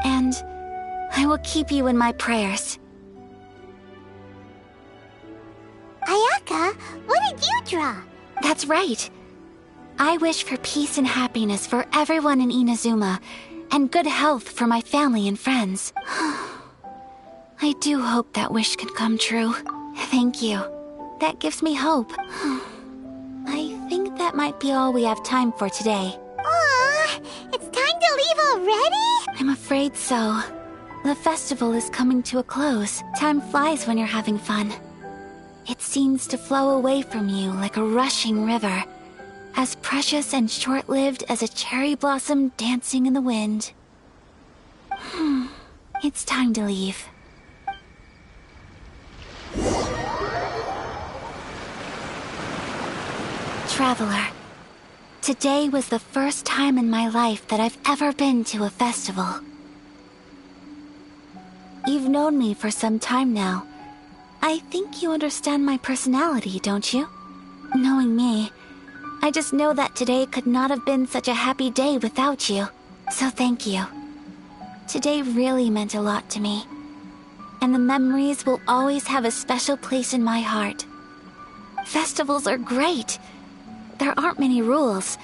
And I will keep you in my prayers. Ayaka, what did you draw? That's right. I wish for peace and happiness for everyone in Inazuma, and good health for my family and friends. I do hope that wish can come true. Thank you. That gives me hope. I think that might be all we have time for today. Aw, it's time to leave already? I'm afraid so. The festival is coming to a close. Time flies when you're having fun. It seems to flow away from you like a rushing river, as precious and short-lived as a cherry blossom dancing in the wind. It's time to leave. Traveler, today was the first time in my life that I've ever been to a festival. You've known me for some time now. I think you understand my personality, don't you? Knowing me, I just know that today could not have been such a happy day without you. So thank you. Today really meant a lot to me. And the memories will always have a special place in my heart. Festivals are great. There aren't many rules.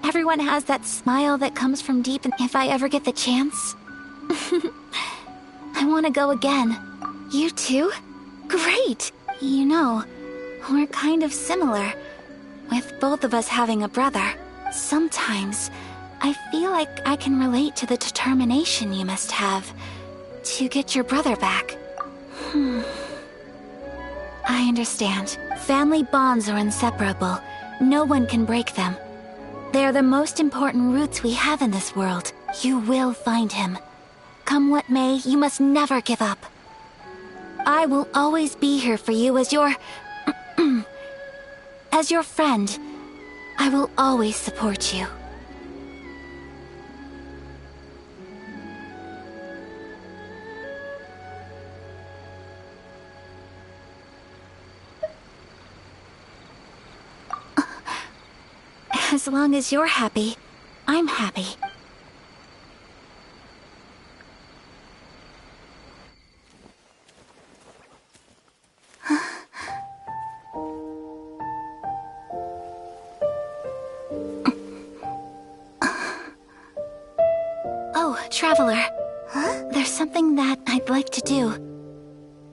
Everyone has that smile that comes from deep, and if I ever get the chance, I want to go again. You too? Great! You know, we're kind of similar, with both of us having a brother. Sometimes, I feel like I can relate to the determination you must have to get your brother back. I understand. Family bonds are inseparable. No one can break them. They are the most important roots we have in this world. You will find him. Come what may, you must never give up. I will always be here for you as your... as your friend. I will always support you. As long as you're happy, I'm happy. Oh, Traveler. Huh? There's something that I'd like to do.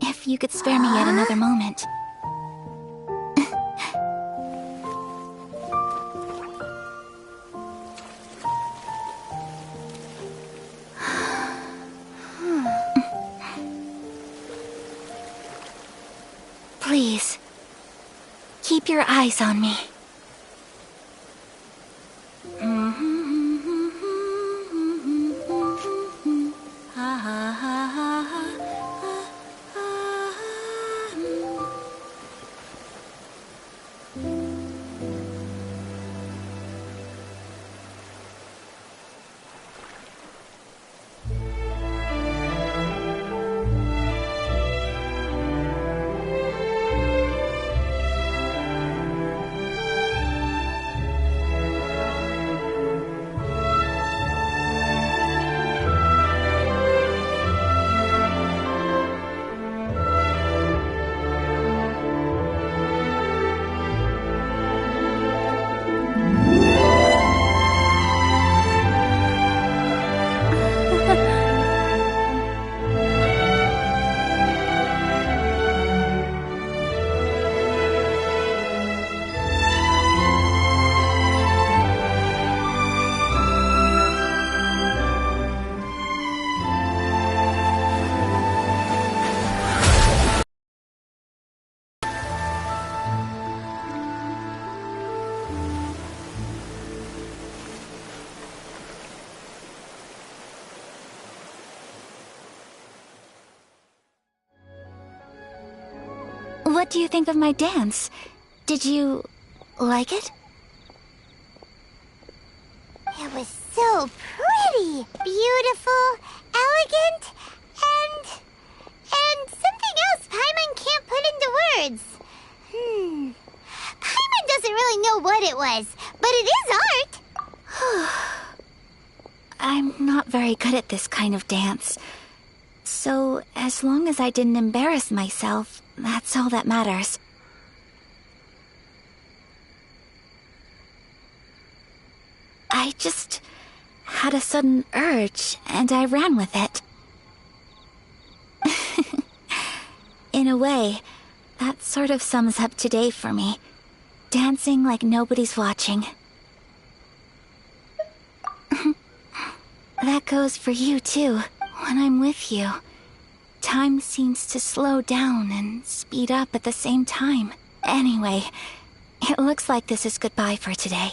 If you could spare me yet another moment. Keep your eyes on me. What do you think of my dance? Did you like it? It was so pretty, beautiful, elegant, and something else Paimon can't put into words. Paimon doesn't really know what it was, but it is art. I'm not very good at this kind of dance. So, as long as I didn't embarrass myself, that's all that matters. I just had a sudden urge, and I ran with it. In a way, that sort of sums up today for me. Dancing like nobody's watching. That goes for you, too. When I'm with you, time seems to slow down and speed up at the same time. Anyway, it looks like this is goodbye for today.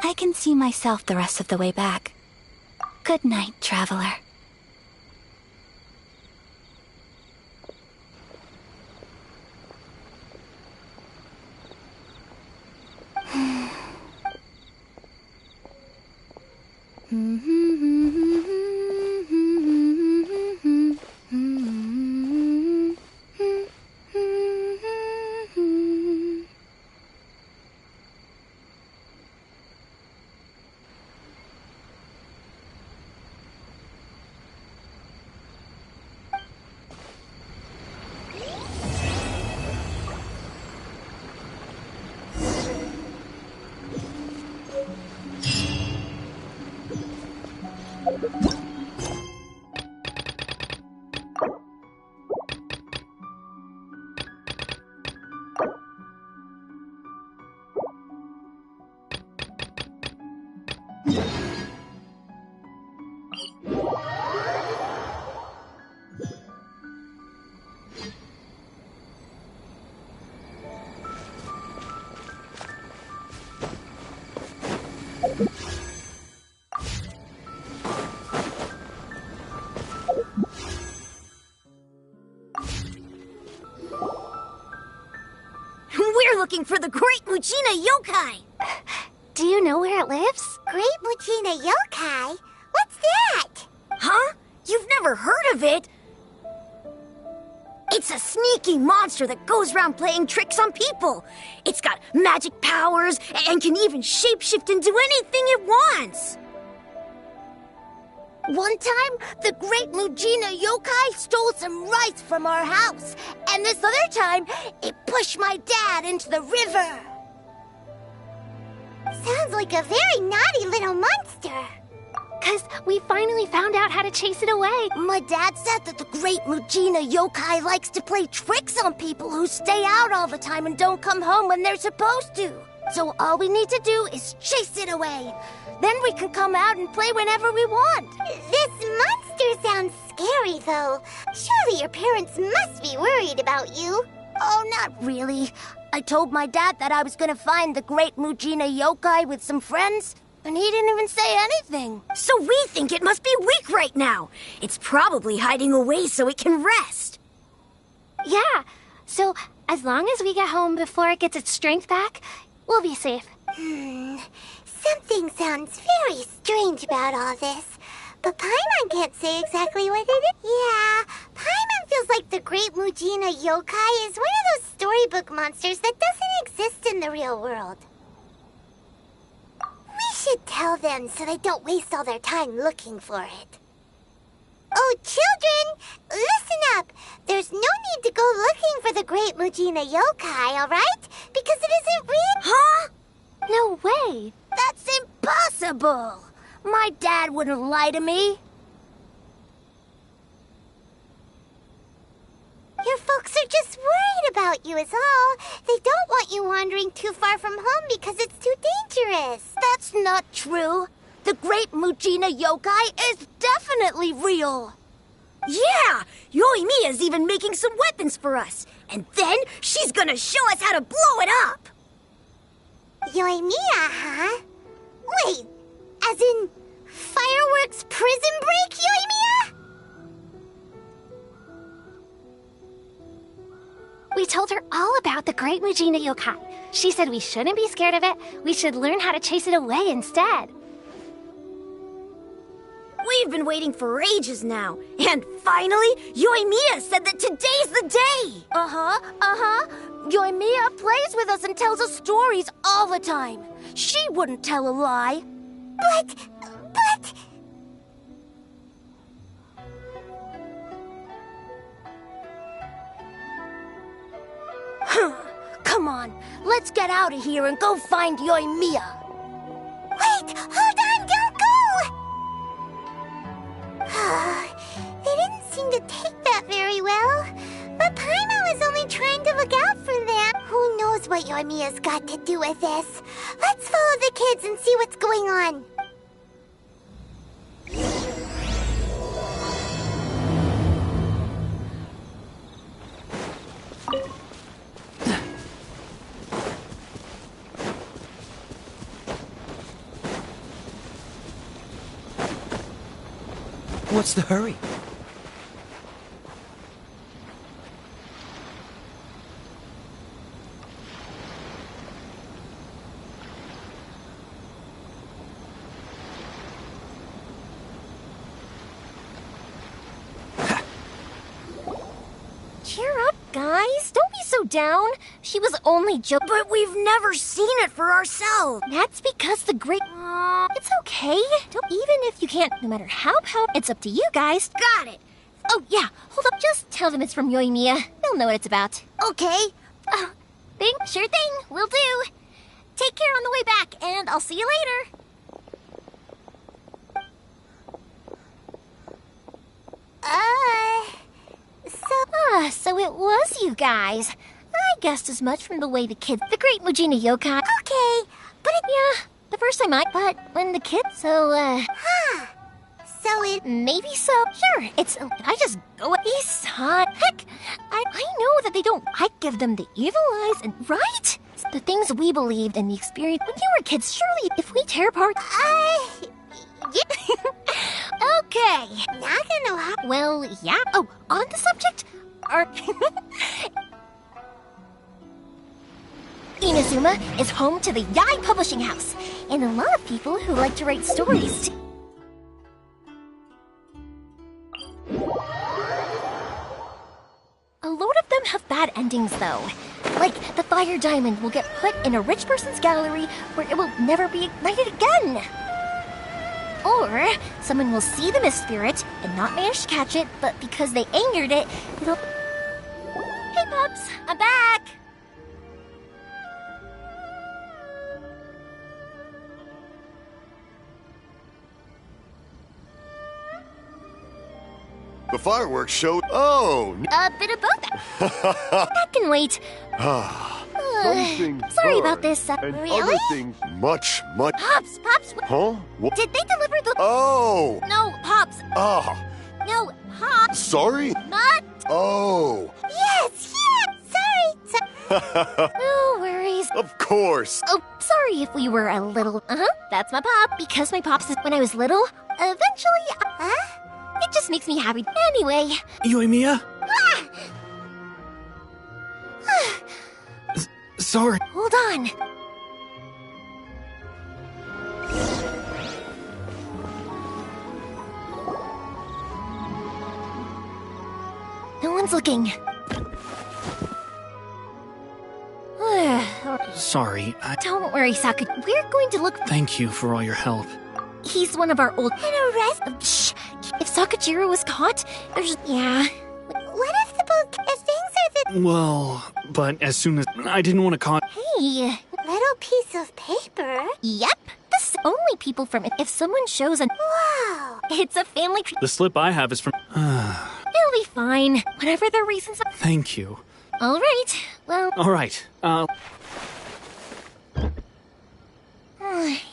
I can see myself the rest of the way back. Good night, traveler. We're looking for the Great Mujina Yokai! Do you know where it lives? Great Mujina Yokai? What's that? Huh? You've never heard of it? It's a sneaky monster that goes around playing tricks on people. It's got magic powers and can even shapeshift into anything it wants. One time, the Great Mujina Yokai stole some rice from our house. And this other time, it pushed my dad into the river. Sounds like a very naughty little monster. 'Cause we finally found out how to chase it away. My dad said that the Great Mujina Yokai likes to play tricks on people who stay out all the time and don't come home when they're supposed to. So all we need to do is chase it away. Then we can come out and play whenever we want. This monster sounds scary, though. Surely your parents must be worried about you. Oh, not really. I told my dad that I was gonna find the great Mujina yokai with some friends, and he didn't even say anything. So we think it must be weak right now. It's probably hiding away so it can rest. Yeah, so as long as we get home before it gets its strength back, we'll be safe. Something sounds very strange about all this. But Paimon can't say exactly what it is. Yeah, Paimon feels like the Great Mujina Yokai is one of those storybook monsters that doesn't exist in the real world. We should tell them so they don't waste all their time looking for it. Oh, children, listen up. There's no need to go looking for the Great Mujina Yokai, alright? Because it isn't real. Huh? No way. That's impossible. My dad wouldn't lie to me. Your folks are just worried about you is all. They don't want you wandering too far from home because it's too dangerous. That's not true. The Great Mujina Yokai is definitely real. Yeah! Yoimiya's even making some weapons for us. And then she's gonna show us how to blow it up! Yoimiya, huh? Wait, as in fireworks prison break, Yoimiya? We told her all about the Great Mujina Yokai. She said we shouldn't be scared of it. We should learn how to chase it away instead. We've been waiting for ages now. And finally, Yoimiya said that today's the day! Yoimiya plays with us and tells us stories all the time. She wouldn't tell a lie. But... Come on, let's get out of here and go find Yoimiya. Wait, hold on, don't go! They didn't seem to take that very well. But Paimon was only trying to look out for them. Who knows what Yoimiya's got to do with this? Let's follow the kids and see what's going on. What's the hurry? Cheer up, guys. Don't be so down. She was only joking. But we've never seen it for ourselves. That's because the great... It's okay. Even if you can't, no matter how powerful, it's up to you guys. Got it. Oh, yeah. Hold up. Just tell them it's from Yoimiya. They'll know what it's about. Okay. Sure thing. Will do. Take care on the way back, and I'll see you later. So it was you guys. I guessed as much from the way the kids... The Great Mujina Yokai... Okay, but Yeah, the first time but when the kids, So it... Maybe so. Sure, I just go... He's hot. Heck, I know that they don't... I give them the evil eyes and... Right? It's the things we believed and the experience... When you were kids, surely if we tear apart... Yeah. Okay. Not gonna happen. Well, yeah. Oh, on the subject... Inazuma is home to the Yai Publishing House, and a lot of people who like to write stories. A lot of them have bad endings, though. Like, the fire diamond will get put in a rich person's gallery where it will never be ignited again. Or, someone will see the mist spirit and not manage to catch it, but because they angered it, it'll... Hey, pups! I'm back! The fireworks showed... Oh! A bit of both. That can wait. Some things Sorry burn, about this. and Really? other things much... Pops! Huh? What? Did they deliver the... Oh! No, Pops! Ah! No, Pops! Sorry? Not... Oh! Yes! Sorry! No worries. Of course. Oh, sorry if we were a little... that's my pop. Because my pop says when I was little, eventually... It just makes me happy. Anyway... Yoimiya? Sorry. Hold on. No one's looking. Sorry, Don't worry, Saka. We're going to look... Thank you for all your help. He's one of our old... Shh! If Sakajiro was caught, there's... Yeah. What if the book... If things are the... Well, but as soon as... I didn't want to Hey. Little piece of paper? Yep. This only people from... If someone shows an... Wow. It's a family... The slip I have is from... It'll be fine. Whatever the reasons... Thank you. All right. Well... All right.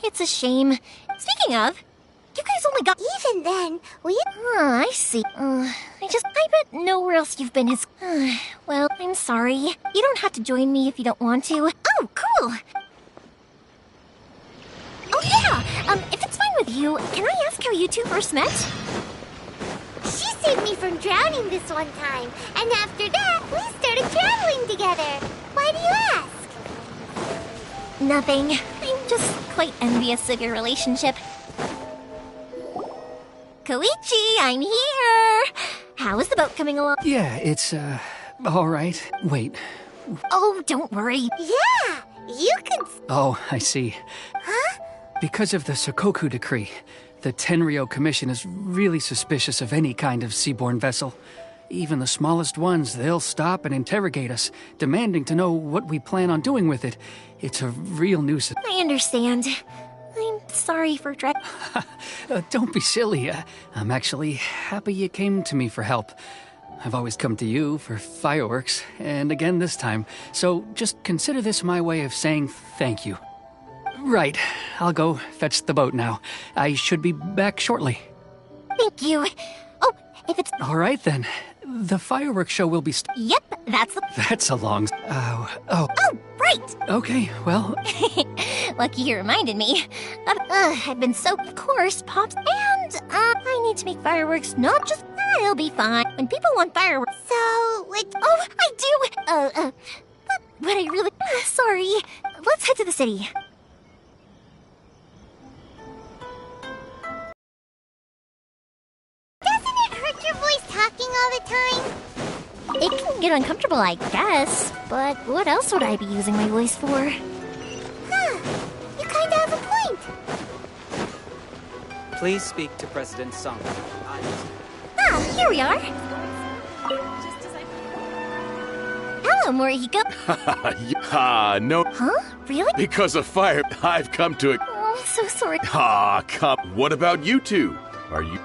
It's a shame. Speaking of, you guys only got... Even then, we... I see. I bet nowhere else you've been is... well, I'm sorry. You don't have to join me if you don't want to. Oh, cool! Oh, yeah! If it's fine with you, can I ask how you two first met? She saved me from drowning this one time, and after that, we started traveling together. Why do you ask? Nothing. I'm just quite envious of your relationship. Koichi, I'm here! How is the boat coming along? Yeah, it's, all right. Wait. Oh, don't worry. Yeah, you could... Oh, I see. Huh? Because of the Sokoku decree, the Tenryou Commission is really suspicious of any kind of seaborne vessel. Even the smallest ones, they'll stop and interrogate us, demanding to know what we plan on doing with it. It's a real nuisance. I understand. I'm sorry for Don't be silly. I'm actually happy you came to me for help. I've always come to you for fireworks, and again this time. So just consider this my way of saying thank you. Right, I'll go fetch the boat now. I should be back shortly. Thank you. Oh, if it's... All right then. The fireworks show will be... Yep, that's the... That's a long... Oh, right! Okay, well... Lucky you reminded me. I've been so... Of course, Pops. And, I need to make fireworks, not just... It'll be fine. When people want fireworks... So, it... Oh, I do! But I really... Sorry. Let's head to the city. Doesn't it hurt your voice talking all the time? It can get uncomfortable, I guess. But what else would I be using my voice for? Huh. You kind of have a point. Please speak to President Song. Here we are. Hello, Morihiko. No. Huh? Really? Because of fire, I've come to it. Oh, I'm so sorry. Come. What about you two? Are you...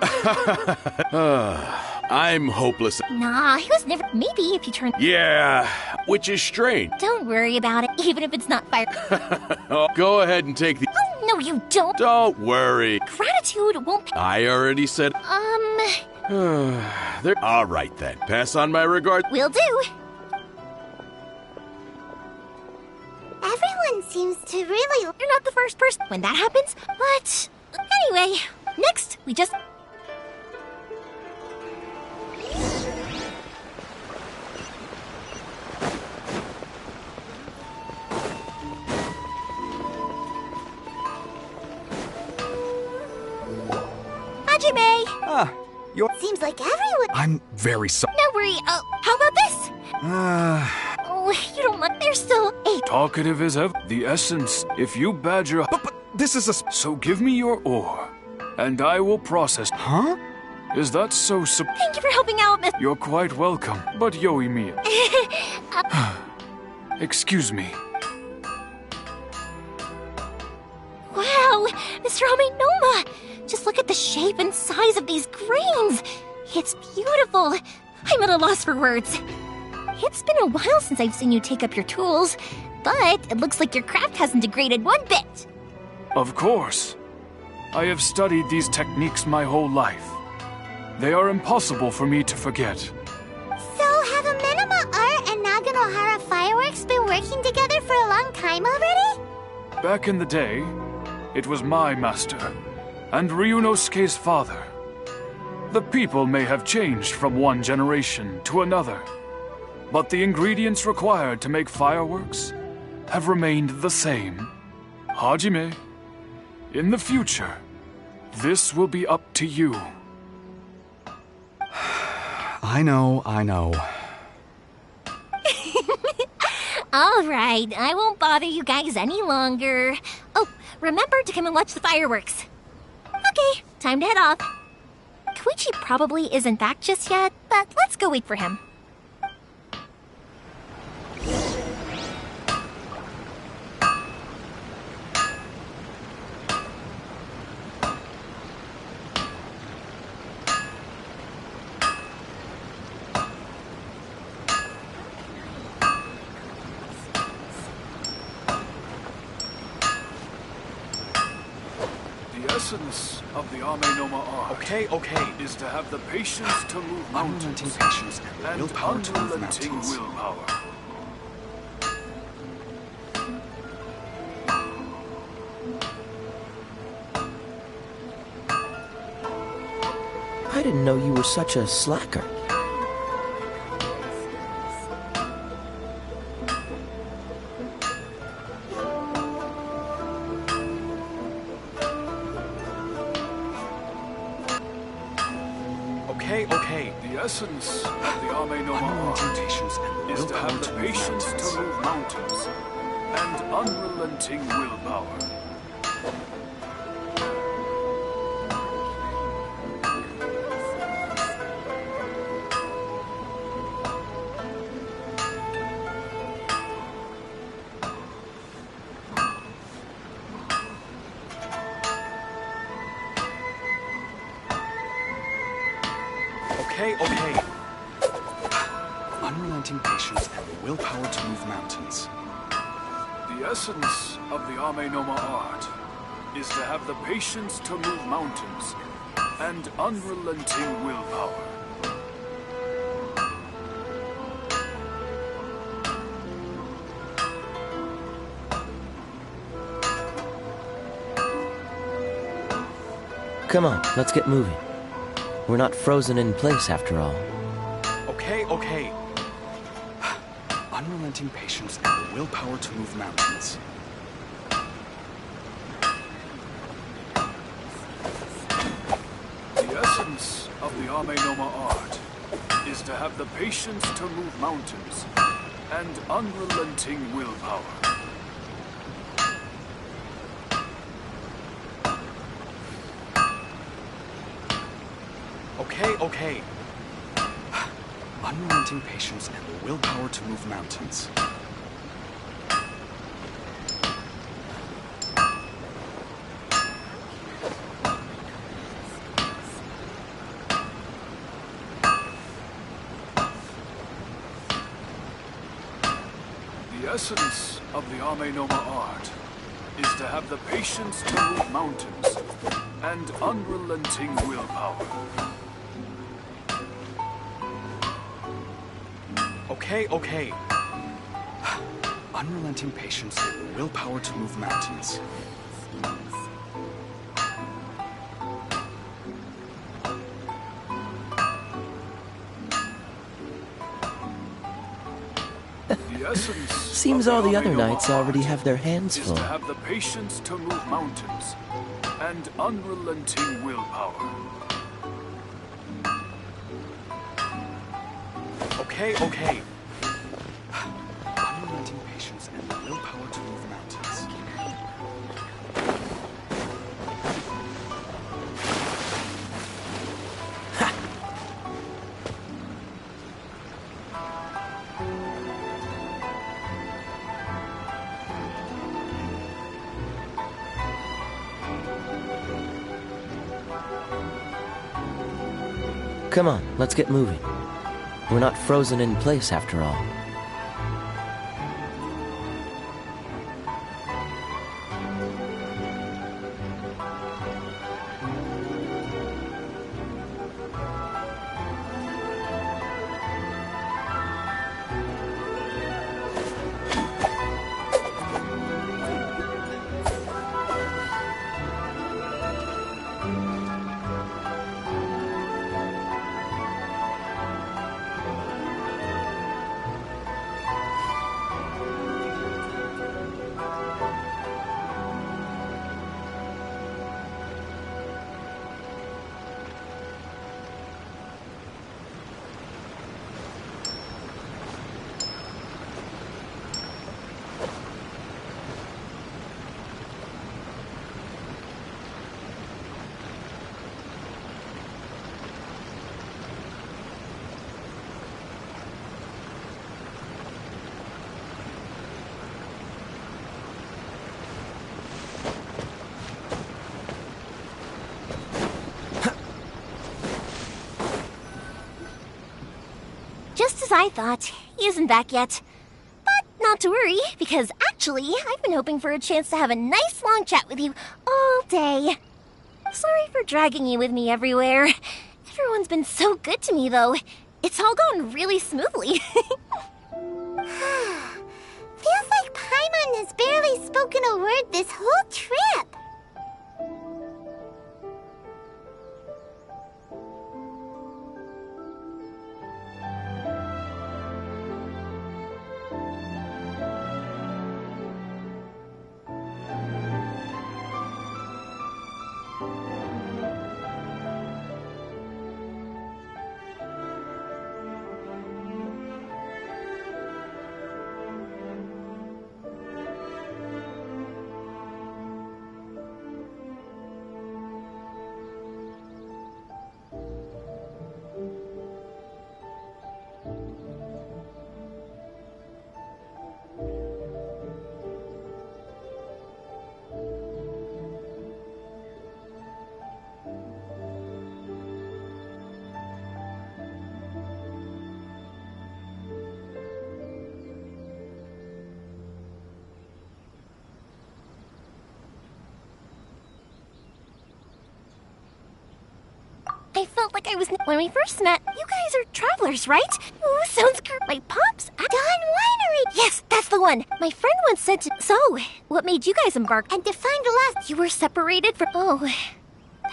I'm hopeless. Nah, he was never... Maybe if you turn... Yeah, which is strange. Don't worry about it, even if it's not fire. Oh, go ahead and take the... Oh, no, you don't. Don't worry. Gratitude won't... I already said... All right, then. Pass on my regard. Will do. Everyone seems to really... You're not the first person when that happens, but... Anyway, next, we just... Hajime! Seems like everyone... I'm very sorry. No worry, how about this? Oh, you don't want... There's still 8. Talkative as ever. The essence. If you badger... But this is a... So give me your ore, and I will process... Huh? Is that so... Thank you for helping out, Miss... You're quite welcome, but Yoimiya... Excuse me. Wow, Mr. Amenoma! Just look at the shape and size of these grains! It's beautiful! I'm at a loss for words. It's been a while since I've seen you take up your tools, but it looks like your craft hasn't degraded one bit. Of course. I have studied these techniques my whole life. They are impossible for me to forget. So have Amenoma Art and Naganohara Fireworks been working together for a long time already? Back in the day, it was my master, and Ryunosuke's father. The people may have changed from one generation to another, but the ingredients required to make fireworks have remained the same. Hajime, in the future, this will be up to you. I know. All right, I won't bother you guys any longer. Oh, remember to come and watch the fireworks. Okay, time to head off. Koichi probably isn't back just yet, but let's go wait for him. The essence of the Ame-no-Ma art is to have the patience to move mountains and unrelenting willpower. I didn't know you were such a slacker. Okay. The essence of the Ame-no-Ma art is to have the patience to move mountains and unrelenting willpower. Okay. Unrelenting patience and the willpower to move mountains. The essence of the Ame-no-Ma art is to have the patience to move mountains and unrelenting willpower. Come on, let's get moving. We're not frozen in place after all. Okay. Unrelenting patience and the willpower to move mountains. The essence of the Ame-no-Ma art is to have the patience to move mountains and unrelenting willpower. Okay. Unrelenting patience and the willpower to move mountains. The essence of the Ame-no-Ma art is to have the patience to move mountains and unrelenting willpower. Okay. Unrelenting patience and the willpower to move mountains. Seems all the other knights already have their hands full. Is to have the patience to move mountains and unrelenting willpower. Okay. Unrelenting patience and the willpower to move mountains. Come on, let's get moving. We're not frozen in place after all. I thought. He isn't back yet. But not to worry, because actually, I've been hoping for a chance to have a nice long chat with you all day. Sorry for dragging you with me everywhere. Everyone's been so good to me, though. It's all gone really smoothly. Feels like Paimon has barely spoken a word this whole trip. I felt like I was... When we first met, you guys are travelers, right? Ooh, sounds good. My pops... Dawn Winery! Yes, that's the one. My friend once said to... So, what made you guys embark? And to find the last... You were separated from... Oh,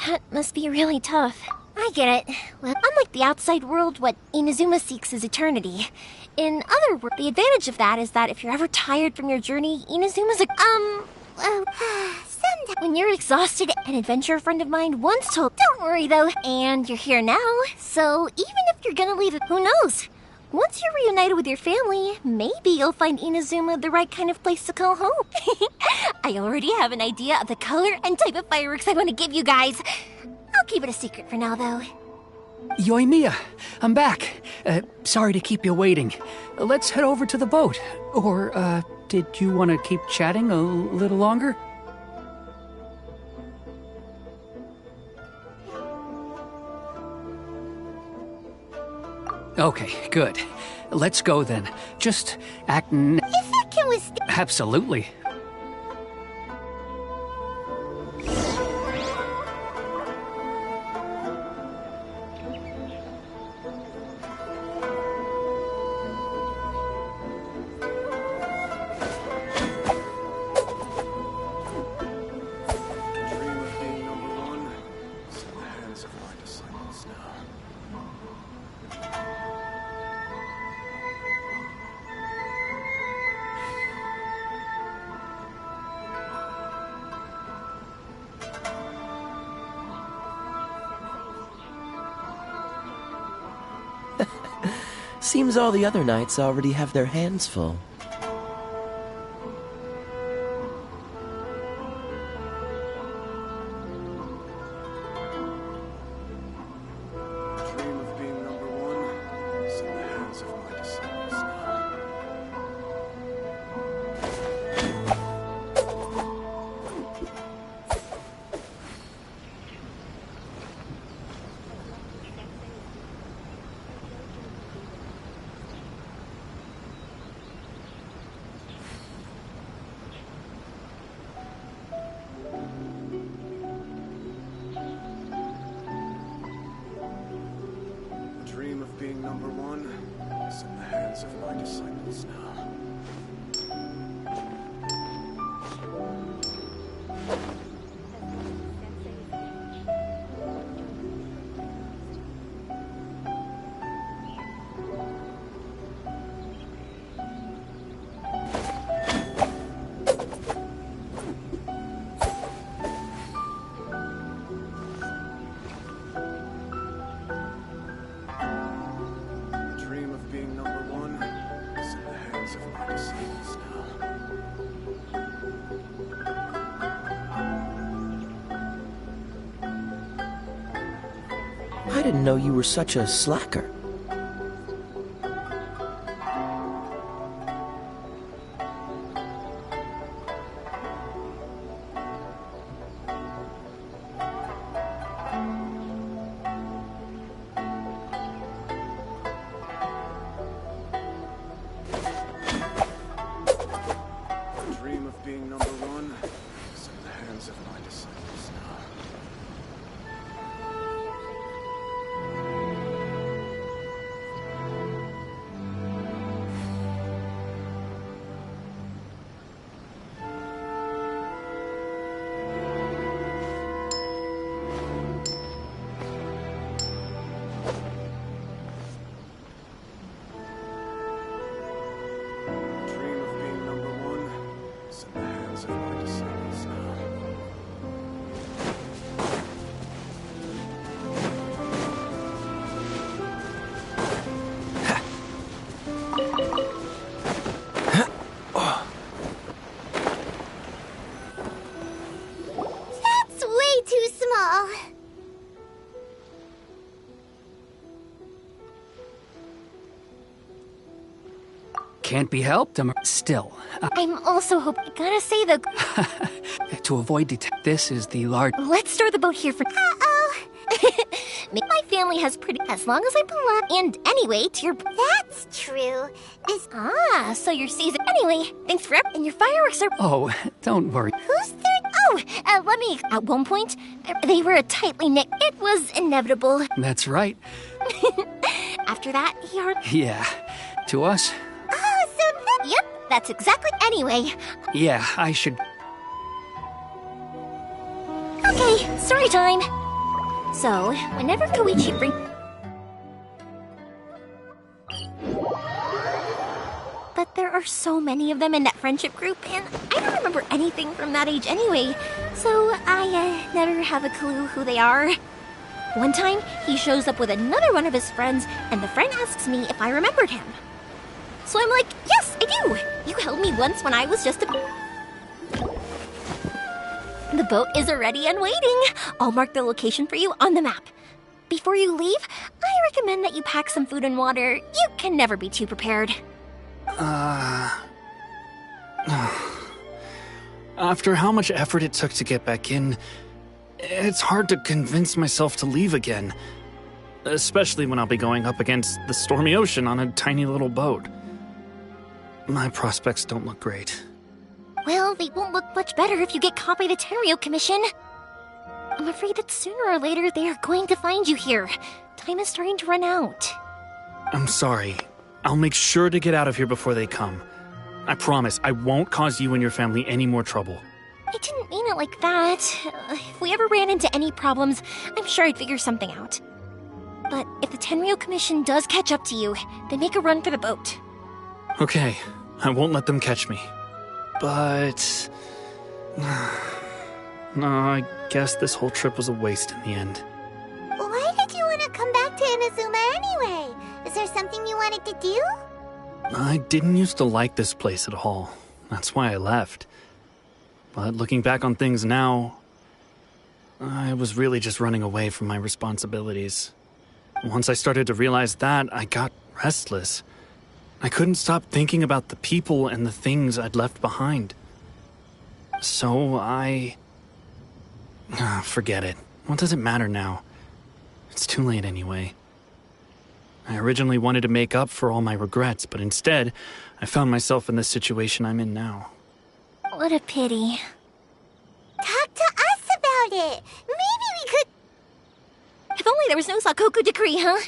that must be really tough. I get it. Well, unlike the outside world, what Inazuma seeks is eternity. In other words, the advantage of that is that if you're ever tired from your journey, Inazuma's a... Sometime when you're exhausted, an adventurer friend of mine once told, don't worry though, and you're here now, so even if you're gonna leave it, who knows? Once you're reunited with your family, maybe you'll find Inazuma the right kind of place to call home. I already have an idea of the color and type of fireworks I want to give you guys. I'll keep it a secret for now though. Yoimiya, I'm back. Sorry to keep you waiting. Let's head over to the boat. Or, did you want to keep chatting a little longer? Okay, good. Let's go then. Just act Can we Absolutely. Seems all the other knights already have their hands full. Dream of being number one. It's in the hands of my disciples now. The dream of being number one is in the hands of my disciples now. The dream of being number one is in the hands of my disciples now. I didn't know you were such a slacker. dream of being number one is in the hands of my disciples now. Dream of being number one is in the hands of my disciples now. That's way too small. Can't be helped. Still, I'm also hoping. Gotta say though, to avoid this is the large. let's store the boat here for. Uh-oh. My family has pretty. As long as I belong. And anyway, to your. That's true. So your season. Anyway, thanks for. And your fireworks are. Oh, don't worry. Who's third? Oh, let me. At one point, they were a tightly knit. It was inevitable. That's right. After that, he heard. Yeah. To us? Oh, so that... Yep, that's exactly. Anyway. Yeah, I should. Okay, story time. So, whenever Koichi bring. But there are so many of them in that friendship group, and I don't remember anything from that age anyway, so I never have a clue who they are. One time, he shows up with another one of his friends, and the friend asks me if I remembered him. So I'm like, yes, I do! You held me once when I was just a... The boat is ready and waiting. I'll mark the location for you on the map. Before you leave, I recommend that you pack some food and water. You can never be too prepared. After how much effort it took to get back in, it's hard to convince myself to leave again. Especially when I'll be going up against the stormy ocean on a tiny little boat. My prospects don't look great. Well, they won't look much better if you get caught by the Tenryo Commission. I'm afraid that sooner or later they are going to find you here. Time is starting to run out. I'm sorry. I'll make sure to get out of here before they come. I promise I won't cause you and your family any more trouble. I didn't mean it like that. If we ever ran into any problems, I'm sure I'd figure something out. But if the Tenryo Commission does catch up to you, they make a run for the boat. Okay, I won't let them catch me. But... no, I guess this whole trip was a waste in the end. Why did you want to come back to Inazuma anyway? Is there something you wanted to do? I didn't used to like this place at all. That's why I left. But looking back on things now, I was really just running away from my responsibilities. Once I started to realize that, I got restless. I couldn't stop thinking about the people and the things I'd left behind. So I... forget it. What does it matter now? It's too late anyway. I originally wanted to make up for all my regrets, but instead, I found myself in the situation I'm in now. What a pity. Talk to us about it. Maybe we could... If only there was no Sakoku decree, huh?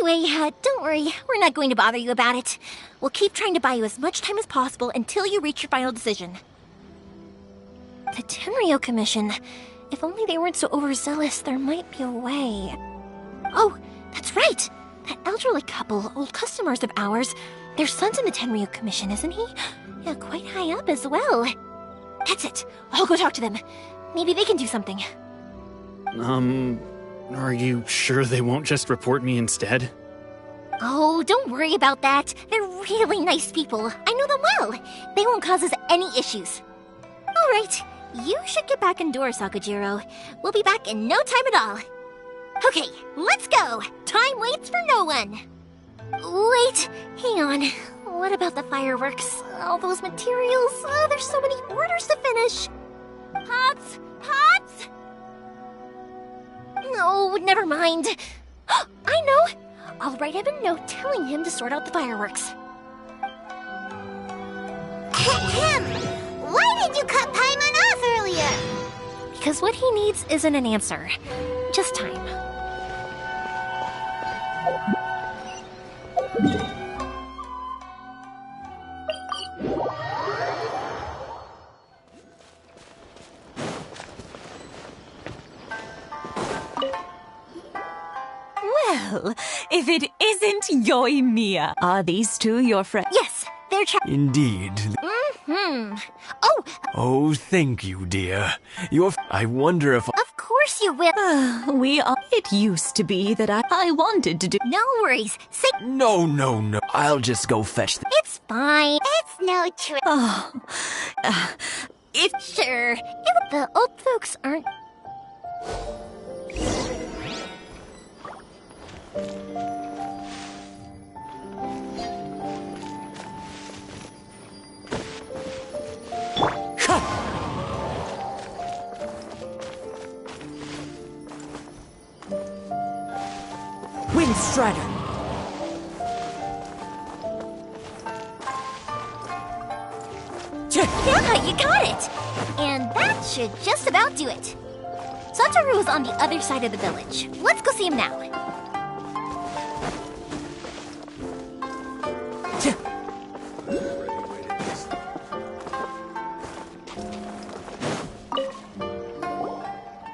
Anyway, don't worry. We're not going to bother you about it. We'll keep trying to buy you as much time as possible until you reach your final decision. The Tenryo Commission. If only they weren't so overzealous, there might be a way. Oh, that's right! That elderly couple, old customers of ours, their son's in the Tenryo Commission, isn't he? Yeah, quite high up as well. That's it. I'll go talk to them. Maybe they can do something. Are you sure they won't just report me instead? Oh, don't worry about that. They're really nice people. I know them well. They won't cause us any issues. All right, you should get back indoors, Sakujiro. We'll be back in no time at all. Okay, let's go. Time waits for no one. Wait, hang on. What about the fireworks? All those materials? Oh, there's so many orders to finish. Pots! Pots! No, never mind. I know. I'll write him a note telling him to sort out the fireworks. did you cut Paimon off earlier? Because what he needs isn't an answer, just time. Well, if it isn't Yoimiya, are these two your friends? Yes, they're Indeed. Mm-hmm. Oh! Oh, thank you, dear. I wonder if... Of course you will! We are... It used to be that I wanted to do... No worries. Say... No. I'll just go fetch them. It's fine. It's no trick. Oh. Sure. If the old folks aren't... Windstrider! Yeah, you got it! And that should just about do it. Satoru is on the other side of the village. Let's go see him now.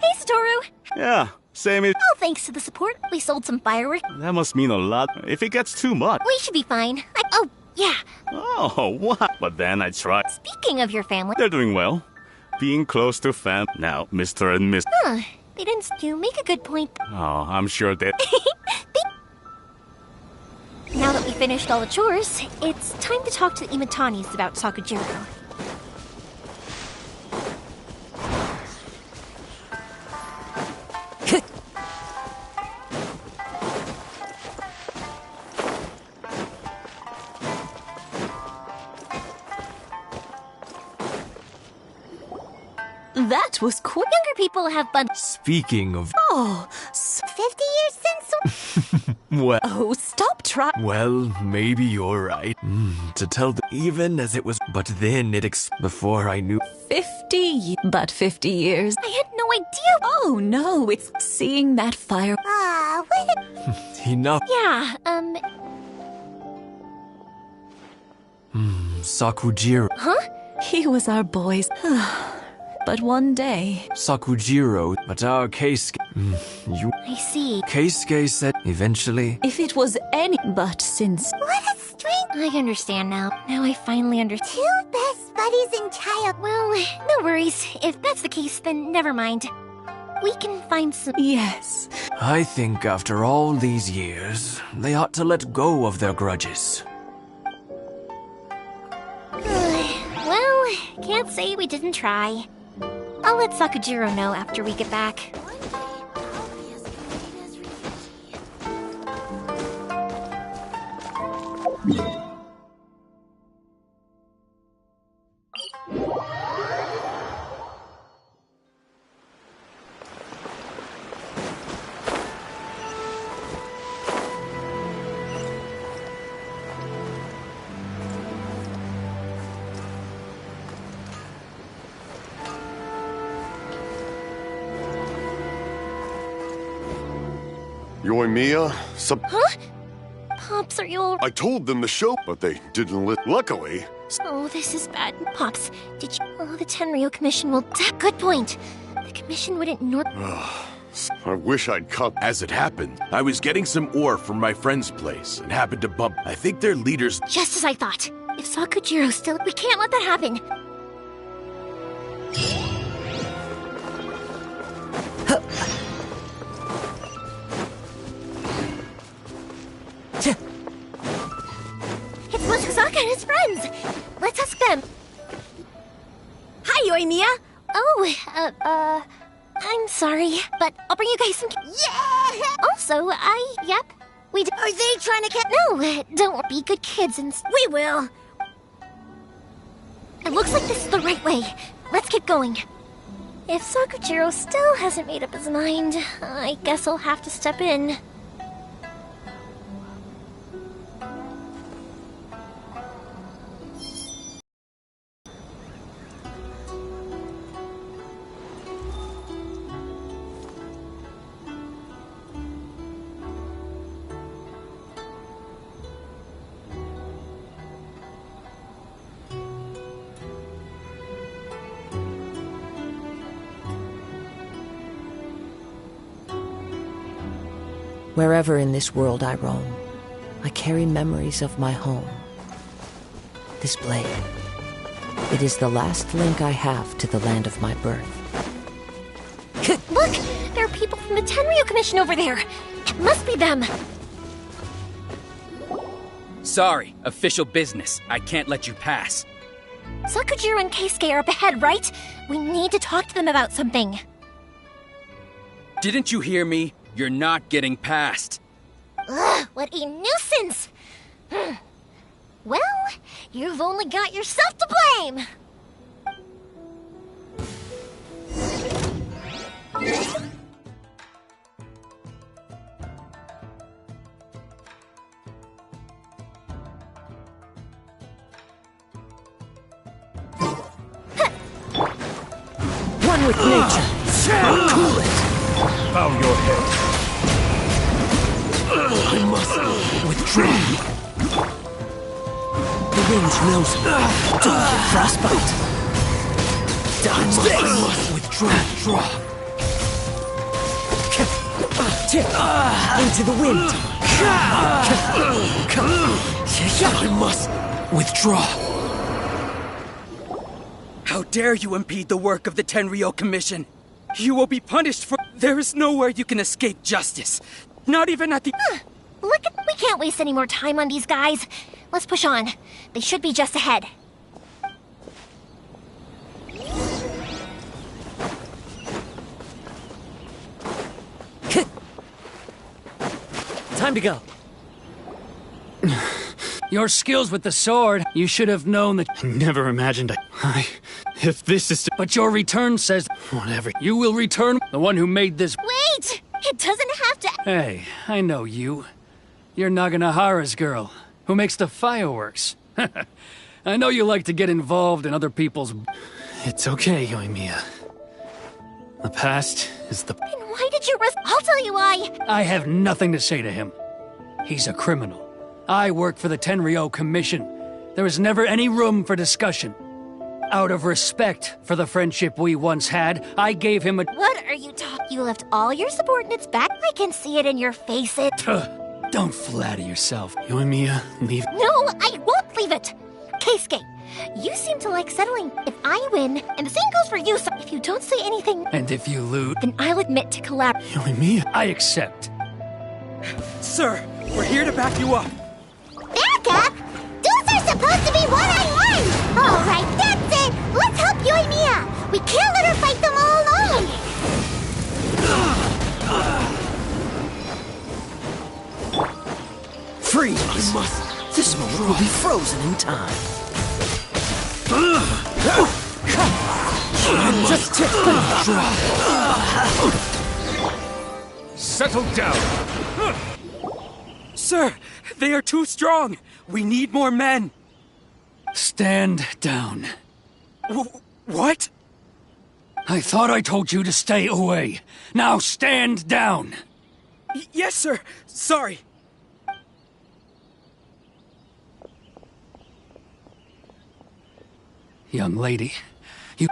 Hey, Satoru! Yeah, same as... Oh, thanks to the support, we sold some fireworks. That must mean a lot. If it gets too much... We should be fine. Oh, yeah. Oh, what? But then I try. Speaking of your family... They're doing well. Being close to fam... Now, Mr. and Miss... Huh. They didn't... You make a good point. Oh, I'm sure that... Now that we finished all the chores, it's time to talk to the Imatanis about Sakujiro. That was quick. Younger people have fun. Speaking of... Oh, 50 years since... Well... Oh, stop trying. Well, maybe you're right. To tell the... Even as it was... But then before I knew... 50 but 50 years. I had no idea. Oh, no, it's seeing that fire. what? Enough. Yeah, Sakujiro. Huh? He was our boys. But one day... Sakujiro, but our Keisuke... You... I see. Keisuke said eventually... If it was any... But since... What a strange... I understand now. Now I finally understand. Two best buddies in child... Well, no worries. If that's the case, then never mind. We can find some... Yes. I think after all these years, they ought to let go of their grudges. Well, can't say we didn't try. I'll let Sakujiro know after we get back. Yoimiya, Huh? Pops, are you all... I told them to show, but they didn't Luckily... Oh, this is bad. Pops, did you... Oh, the Tenryo Commission will... Good point. The Commission wouldn't I wish I'd come. As it happened, I was getting some ore from my friend's place and happened to bump... I think their leaders... Just as I thought. If Sakujiro's still... We can't let that happen. It's Mochizaka and his friends! Let's ask them. Hi, Yoimiya! Oh, I'm sorry, but I'll bring you guys some... Yeah! Also, yep, we do... Are they trying to catch... No, don't be good kids and... We will! It looks like this is the right way. Let's keep going. If Sakujiro still hasn't made up his mind, I guess I'll have to step in. Wherever in this world I roam, I carry memories of my home. This blade, it is the last link I have to the land of my birth. Look! There are people from the Tenryu Commission over there! It must be them! Sorry, official business. I can't let you pass. Sakujiro and Keisuke are up ahead, right? We need to talk to them about something. Didn't you hear me? You're not getting past. Ugh, what a nuisance! Well, you've only got yourself to blame! One with nature. Cool it. Bow your head. I must withdraw. The wind knows me. Frostbite. I must withdraw. Tip into the wind. I must withdraw. How dare you impede the work of the Tenryu Commission? You will be punished for— There is nowhere you can escape justice. Not even at the— Look, we can't waste any more time on these guys. Let's push on. They should be just ahead. Time to go. Your skills with the sword, you should have known that— I never imagined if this is to— But your return says— Whatever. You will return the one who made this— Wait! It doesn't have to— Hey, I know you. You're Naganahara's girl, who makes the fireworks. I know you like to get involved in other people's— It's okay, Yoimiya. The past is the— Then why did you risk— I'll tell you why! I have nothing to say to him. He's a criminal. I work for the Tenryu Commission. There is never any room for discussion. Out of respect for the friendship we once had, I gave him a— What are you talking— You left all your subordinates back? I can see it in your face, Don't flatter yourself. Yoimiya, leave— No, I won't leave it! Keisuke, you seem to like settling. If I win, and the same goes for you, so if you don't say anything— And if you lose— Then I'll admit to collaborate. Yoimiya. I accept. Sir, we're here to back you up. Back up? Those are supposed to be one-on-one! Alright, that's it! Let's help Yoimiya! We can't let her fight them all alone! Freeze! This moment will be frozen in time. Just tip. Settle down. Sir, they are too strong. We need more men. Stand down. What? I thought I told you to stay away. Now stand down. Yes, sir. Sorry. Young lady,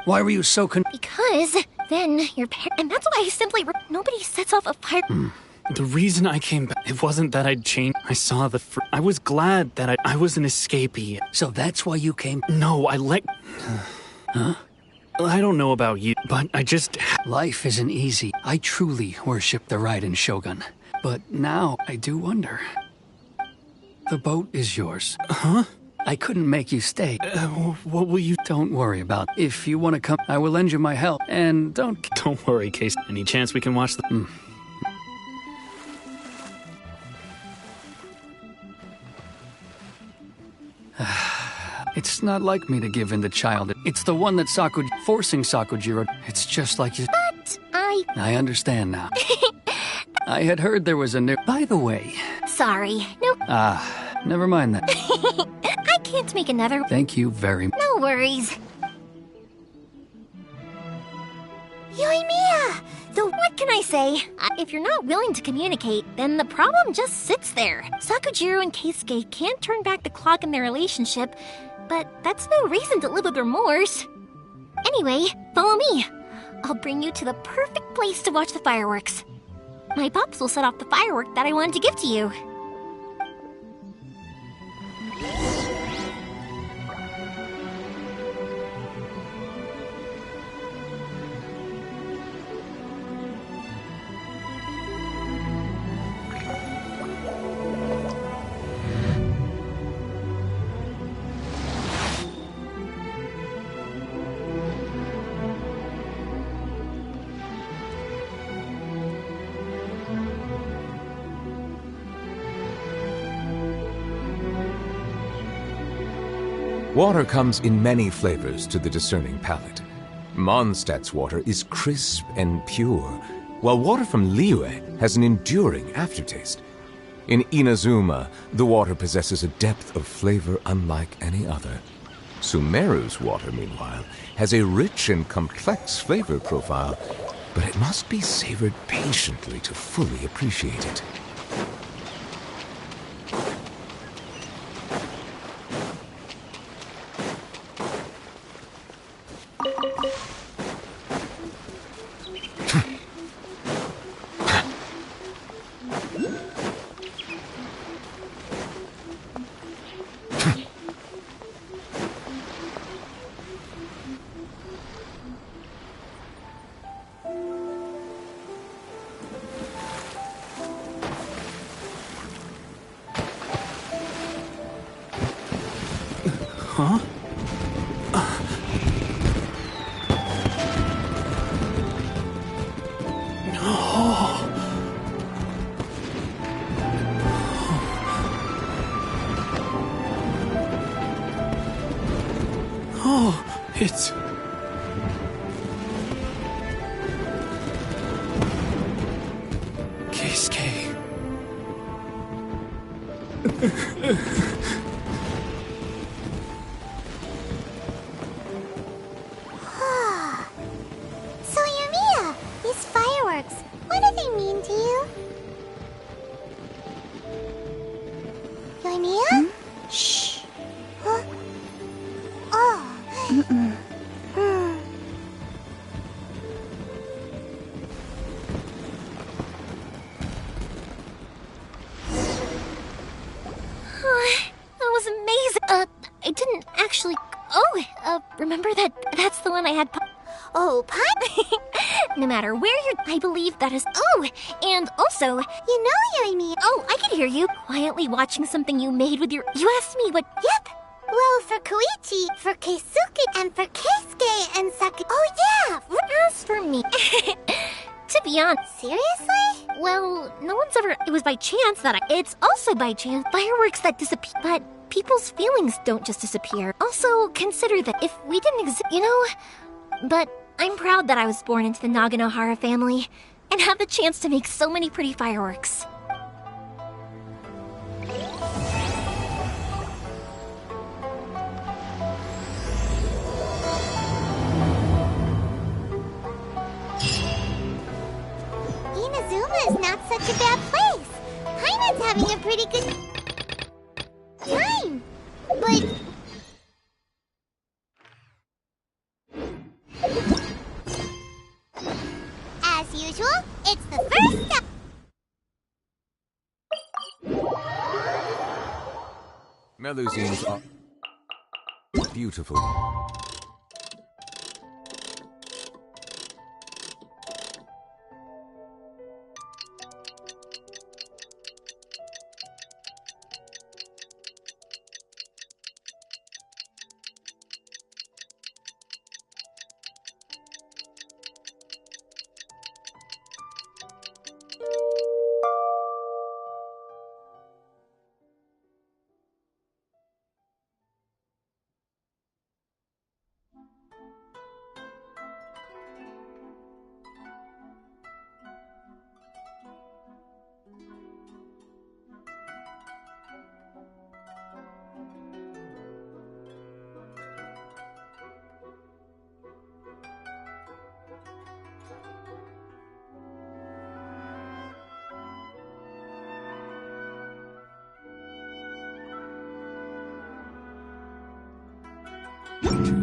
why were you so Because then your parents— And that's why I simply— Nobody sets off a fire— The reason I came back, it wasn't that I'd changed. I saw the I was glad that I was an escapee. So that's why you came— No, I let— Huh? I don't know about you, but I just— Life isn't easy. I truly worship the Raiden Shogun. But now I do wonder. The boat is yours. Huh? I couldn't make you stay. What will you— Don't worry about it. If you want to come, I will lend you my help. And don't worry, Case. Any chance we can watch the— It's not like me to give in to child. It's the one that forcing Sakujiro. It's just like you— But I understand now. I had heard there was a new— By the way— Sorry. No. Never mind that. I can't make another— Thank you very much. No worries. Yoimiya! What can I say? If you're not willing to communicate, then the problem just sits there. Sakujiro and Keisuke can't turn back the clock in their relationship, but that's no reason to live with remorse. Anyway, follow me. I'll bring you to the perfect place to watch the fireworks. My pops will set off the firework that I wanted to give to you. Water comes in many flavors to the discerning palate. Mondstadt's water is crisp and pure, while water from Liyue has an enduring aftertaste. In Inazuma, the water possesses a depth of flavor unlike any other. Sumeru's water, meanwhile, has a rich and complex flavor profile, but it must be savored patiently to fully appreciate it. Huh? Oh, it's... Keisuke. So, Yoimiya, these fireworks, what do they mean to you? Yoimiya? Shh. Huh? Oh. That was amazing. I didn't actually... remember that's the one I had... Oh, Pot? No matter where you're... I believe that is... Oh, and also... You know, Yoimiya. Oh, I could hear you quietly watching something you made with your... You asked me what... Yep. Well, for Koichi, for Keisuke, and for Keisuke and Saki... Oh, yeah! As for me... To be honest... Seriously? Well, no one's ever... It was by chance that It's also by chance fireworks that disappear. But people's feelings don't just disappear. Also, consider that if we didn't exist... You know... But I'm proud that I was born into the Naganohara family and have the chance to make so many pretty fireworks. Inazuma is not such a bad place. Heine's having a pretty good time. But... As usual, it's the first step. Melusines are beautiful.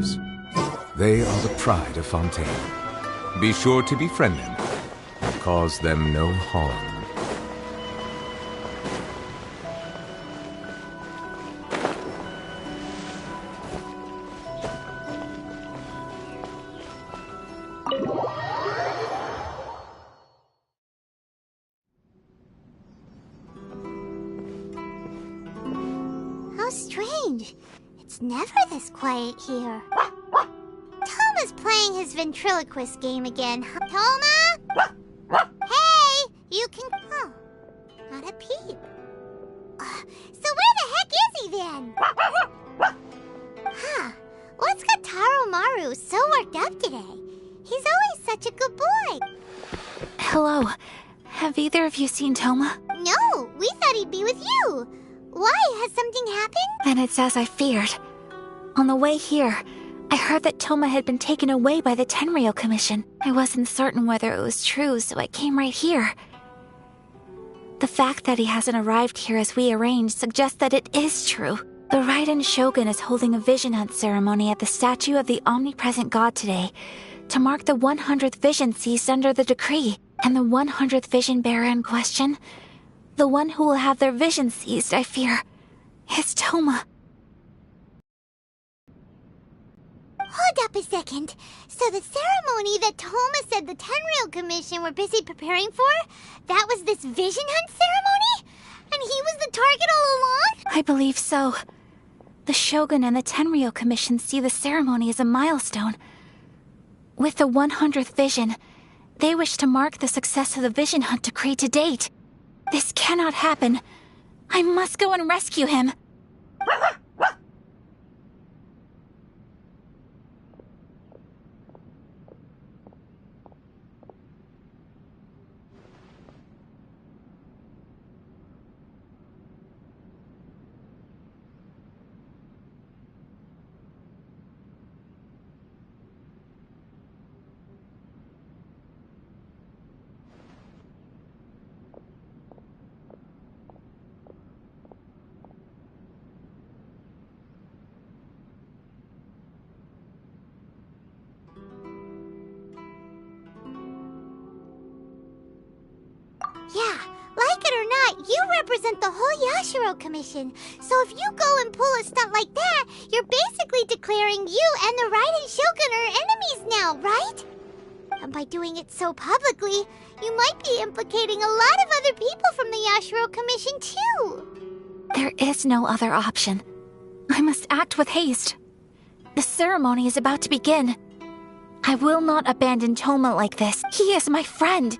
creatures. They are the pride of Fontaine. Be sure to befriend them. Cause them no harm. How strange. It's never this quiet here. Toma's playing his ventriloquist game again. Toma? Hey, you can... Oh, not a peep. So where the heck is he then? Huh, what's got Taro Maru so worked up today? He's always such a good boy. Hello. Have either of you seen Toma? No, we thought he'd be with you. Why? Has something happened? Then it's as I feared. On the way here, I heard that Toma had been taken away by the Tenryou Commission. I wasn't certain whether it was true, so I came right here. The fact that he hasn't arrived here as we arranged suggests that it is true. The Raiden Shogun is holding a vision hunt ceremony at the statue of the omnipresent god today to mark the 100th vision seized under the decree. And the 100th vision bearer in question, the one who will have their vision seized, I fear, is Toma. Hold up a second. So the ceremony that Toma said the Tenryou Commission were busy preparing for, that was this vision hunt ceremony? And he was the target all along? I believe so. The Shogun and the Tenryou Commission see the ceremony as a milestone. With the 100th vision, they wish to mark the success of the vision hunt decree to date. This cannot happen. I must go and rescue him. Yeah, like it or not, you represent the whole Yashiro Commission. So if you go and pull a stunt like that, you're basically declaring you and the Raiden Shogun are enemies now, right? And by doing it so publicly, you might be implicating a lot of other people from the Yashiro Commission too. There is no other option. I must act with haste. The ceremony is about to begin. I will not abandon Toma like this. He is my friend.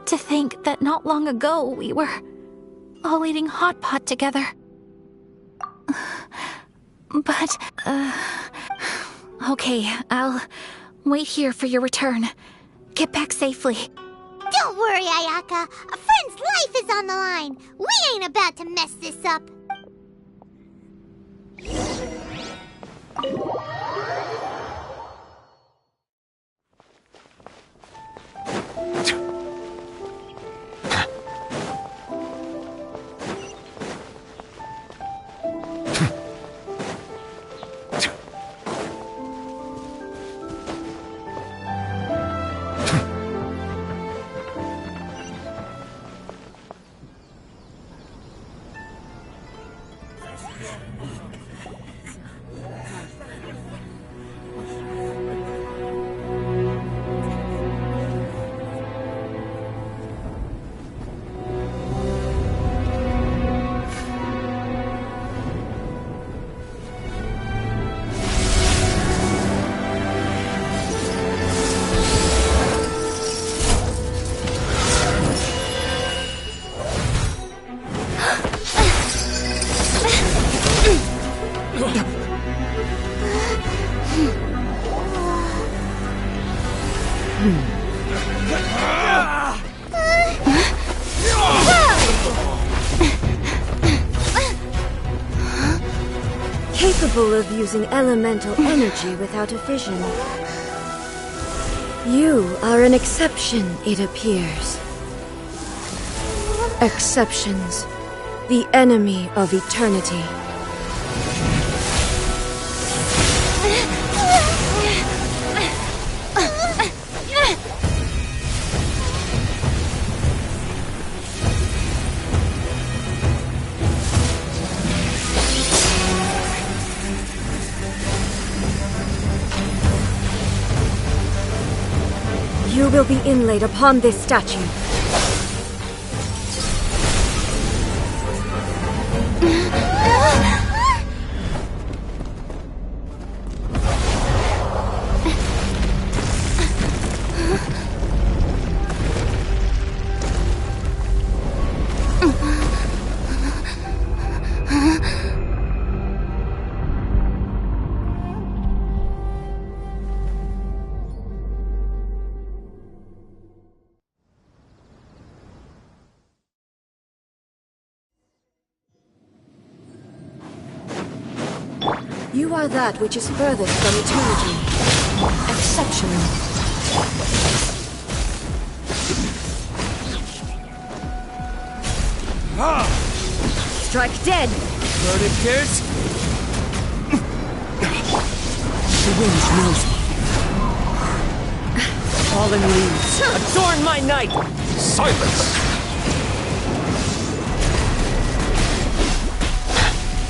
To think that not long ago we were all eating hot pot together. But, okay, I'll wait here for your return. Get back safely. Don't worry, Ayaka. A friend's life is on the line. We ain't about to mess this up. Capable of using elemental energy without a vision. You are an exception, it appears. Exceptions, the enemy of eternity. You will be inlaid upon this statue. You are that which is furthest from eternity. Exceptional. Strike dead! Burning Pierce? The wind knows me. Fallen leaves, adorn my night! Silence!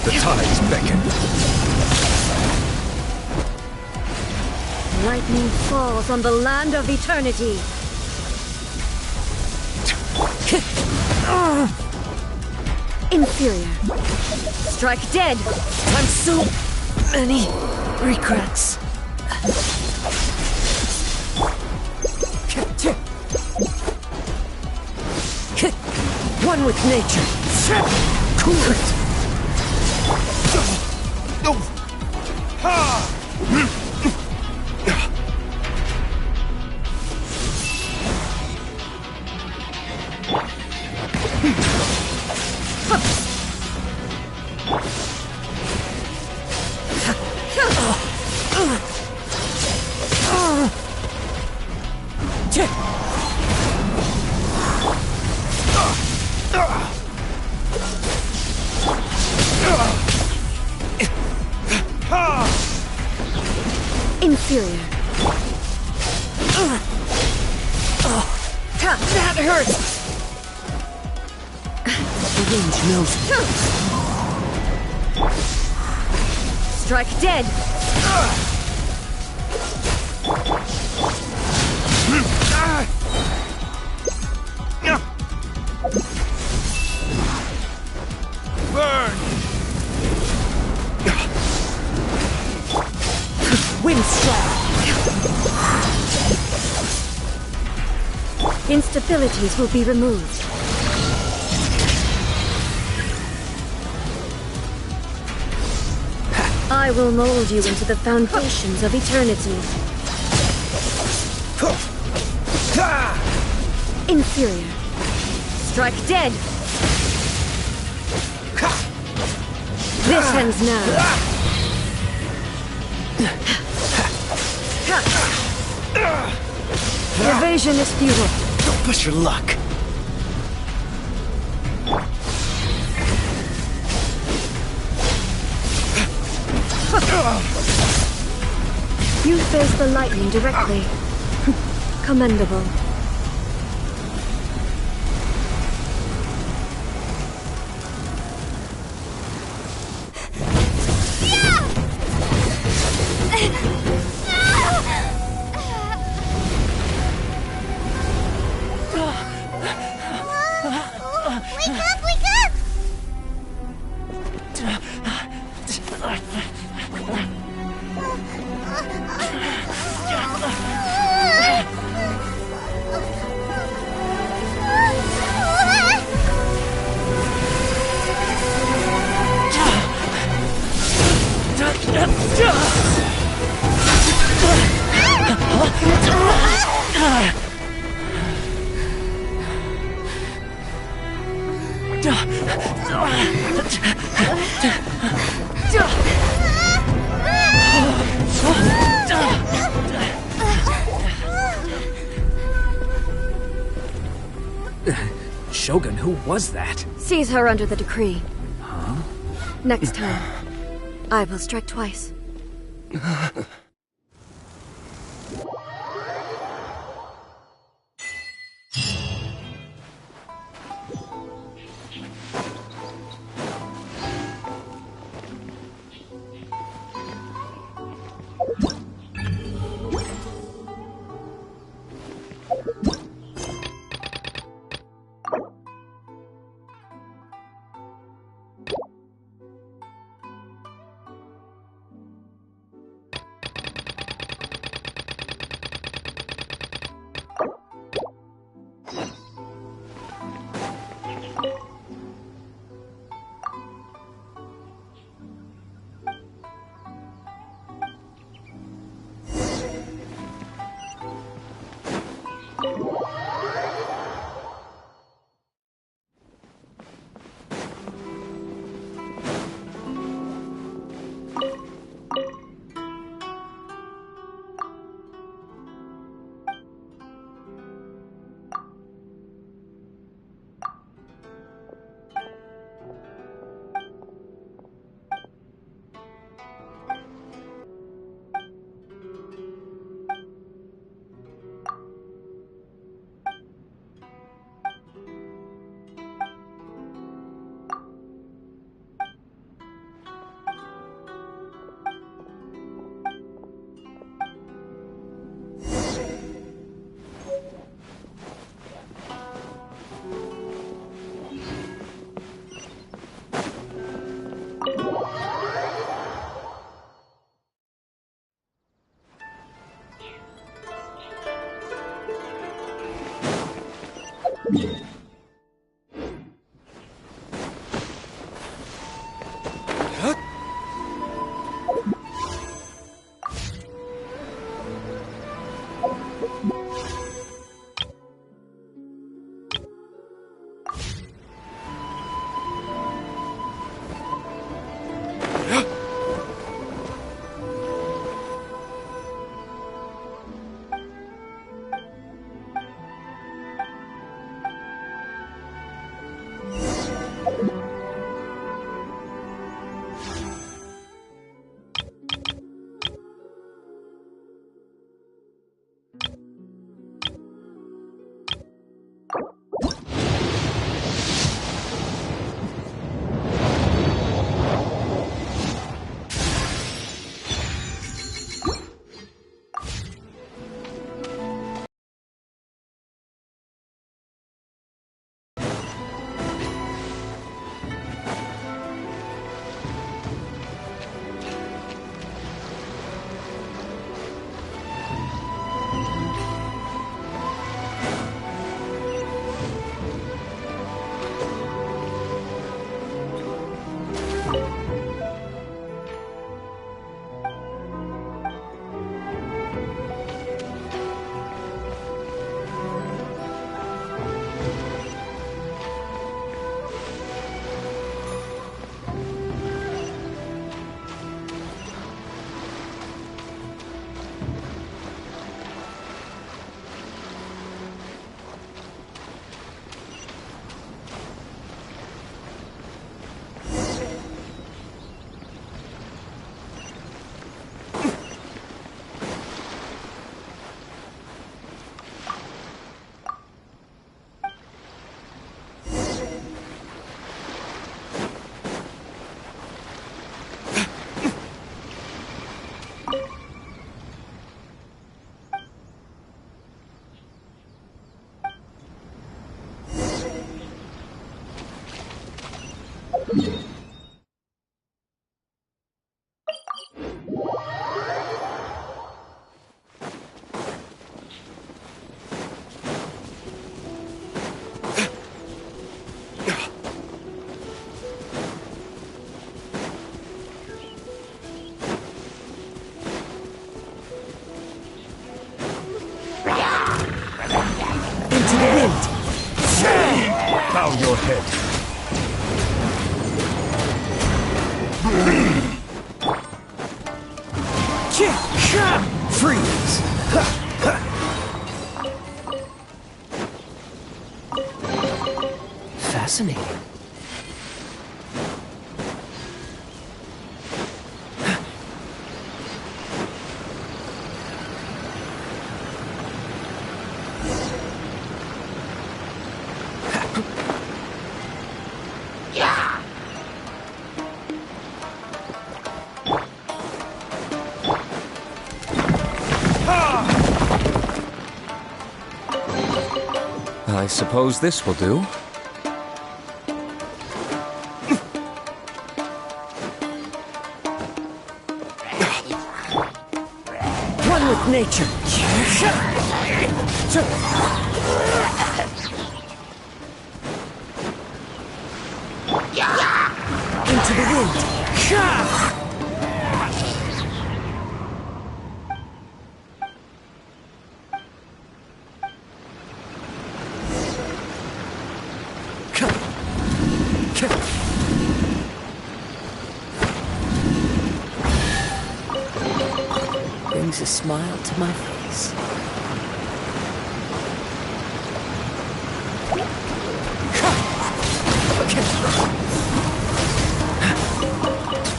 The tides beckon. Lightning falls on the land of eternity. Inferior. Strike dead! I'm so many regrets. One with nature. Cool it. Inferior. That hurts! The wind knows me. Strike dead! Burn! Windstrike! Instabilities will be removed. I will mold you into the foundations of eternity. Inferior. Strike dead! This ends now. Evasion is futile. Don't push your luck. You face the lightning directly. Commendable. Shogun, who was that? Seize her under the decree. Huh? Next time, I will strike twice. Bow your head. Freeze! Fascinating. I suppose this will do. One with nature. Into the wind. Brings a smile to my face.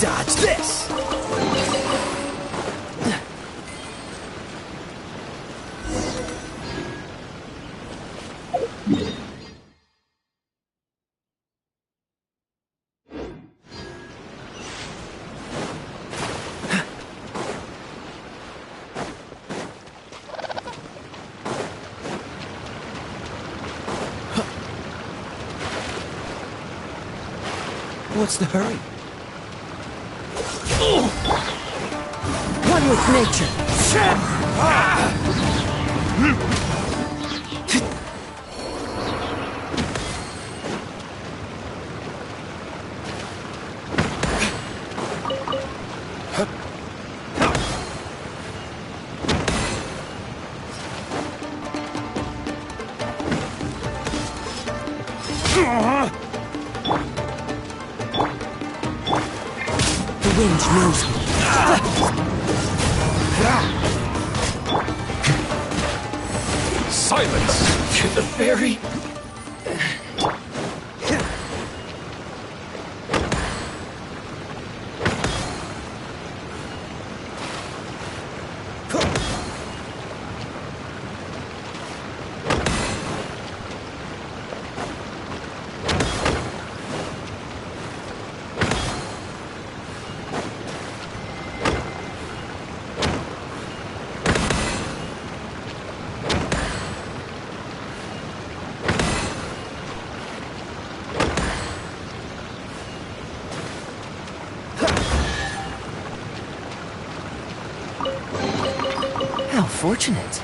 Dodge this! What's the hurry? One with nature. The wind knows me. Silence! The fairy? How fortunate.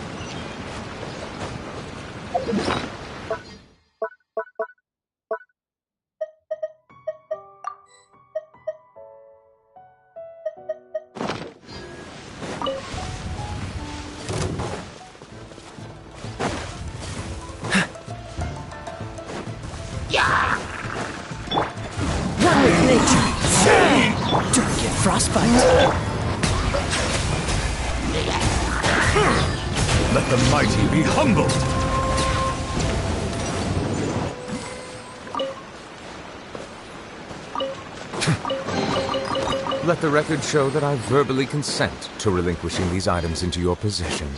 One with nature. Don't get frostbite. Let the mighty be humbled! Let the record show that I verbally consent to relinquishing these items into your possession.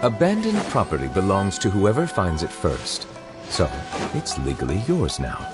Abandoned property belongs to whoever finds it first. So, it's legally yours now.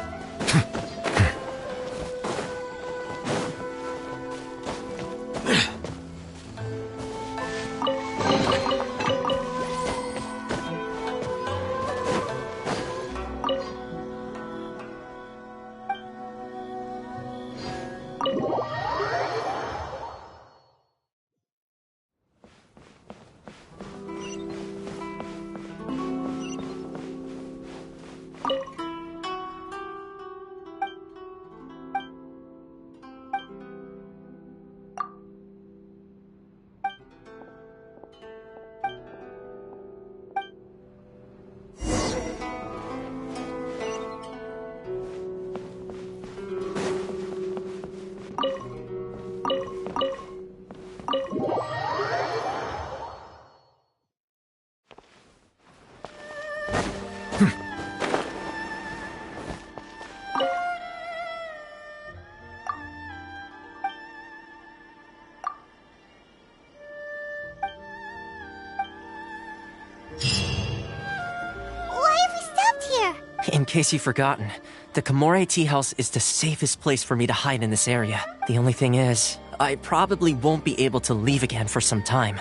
case you've forgotten, the Komore Tea House is the safest place for me to hide in this area. The only thing is, I probably won't be able to leave again for some time.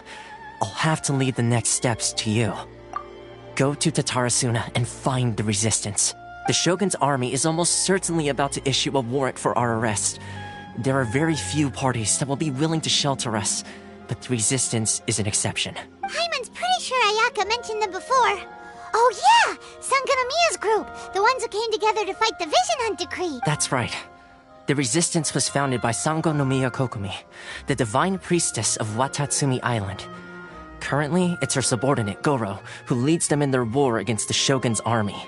I'll have to leave the next steps to you. Go to Tatarasuna and find the Resistance. The Shogun's army is almost certainly about to issue a warrant for our arrest. There are very few parties that will be willing to shelter us, but the Resistance is an exception. Hyman's pretty sure Ayaka mentioned them before. Oh yeah! Sangonomiya's group! The ones who came together to fight the Vision Hunt Decree! That's right. The Resistance was founded by Sangonomiya Kokumi, the divine priestess of Watatsumi Island. Currently, it's her subordinate, Goro, who leads them in their war against the Shogun's army.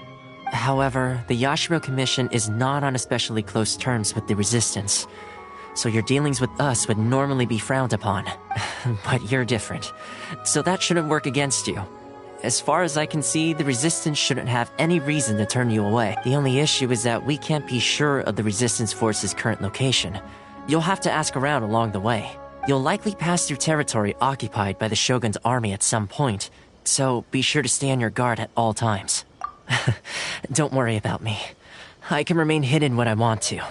However, the Yashiro Commission is not on especially close terms with the Resistance, so your dealings with us would normally be frowned upon. But you're different, so that shouldn't work against you. As far as I can see, the Resistance shouldn't have any reason to turn you away. The only issue is that we can't be sure of the Resistance Force's current location. You'll have to ask around along the way. You'll likely pass through territory occupied by the Shogun's army at some point, so be sure to stay on your guard at all times. Don't worry about me. I can remain hidden when I want to.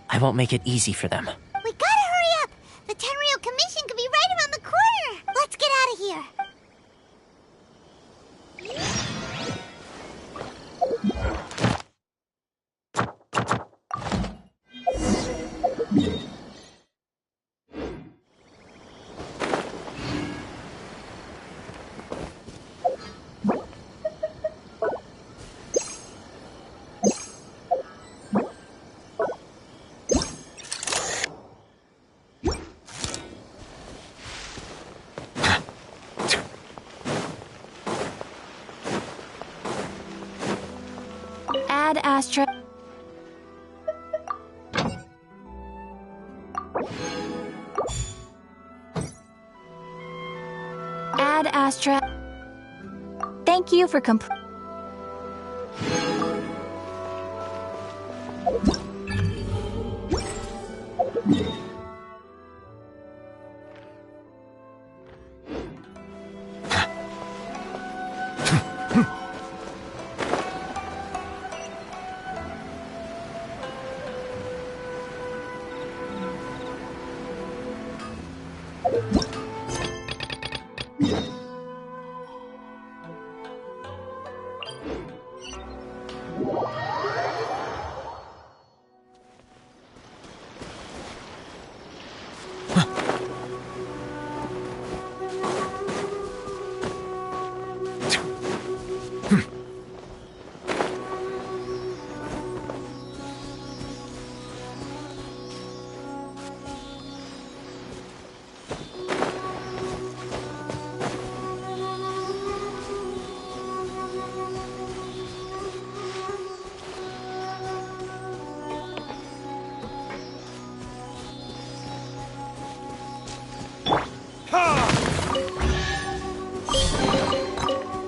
I won't make it easy for them. We gotta hurry up! The Tenryou Commission could be right around the corner! Let's get out of here! Ad Astra. Ad Astra. Thank you for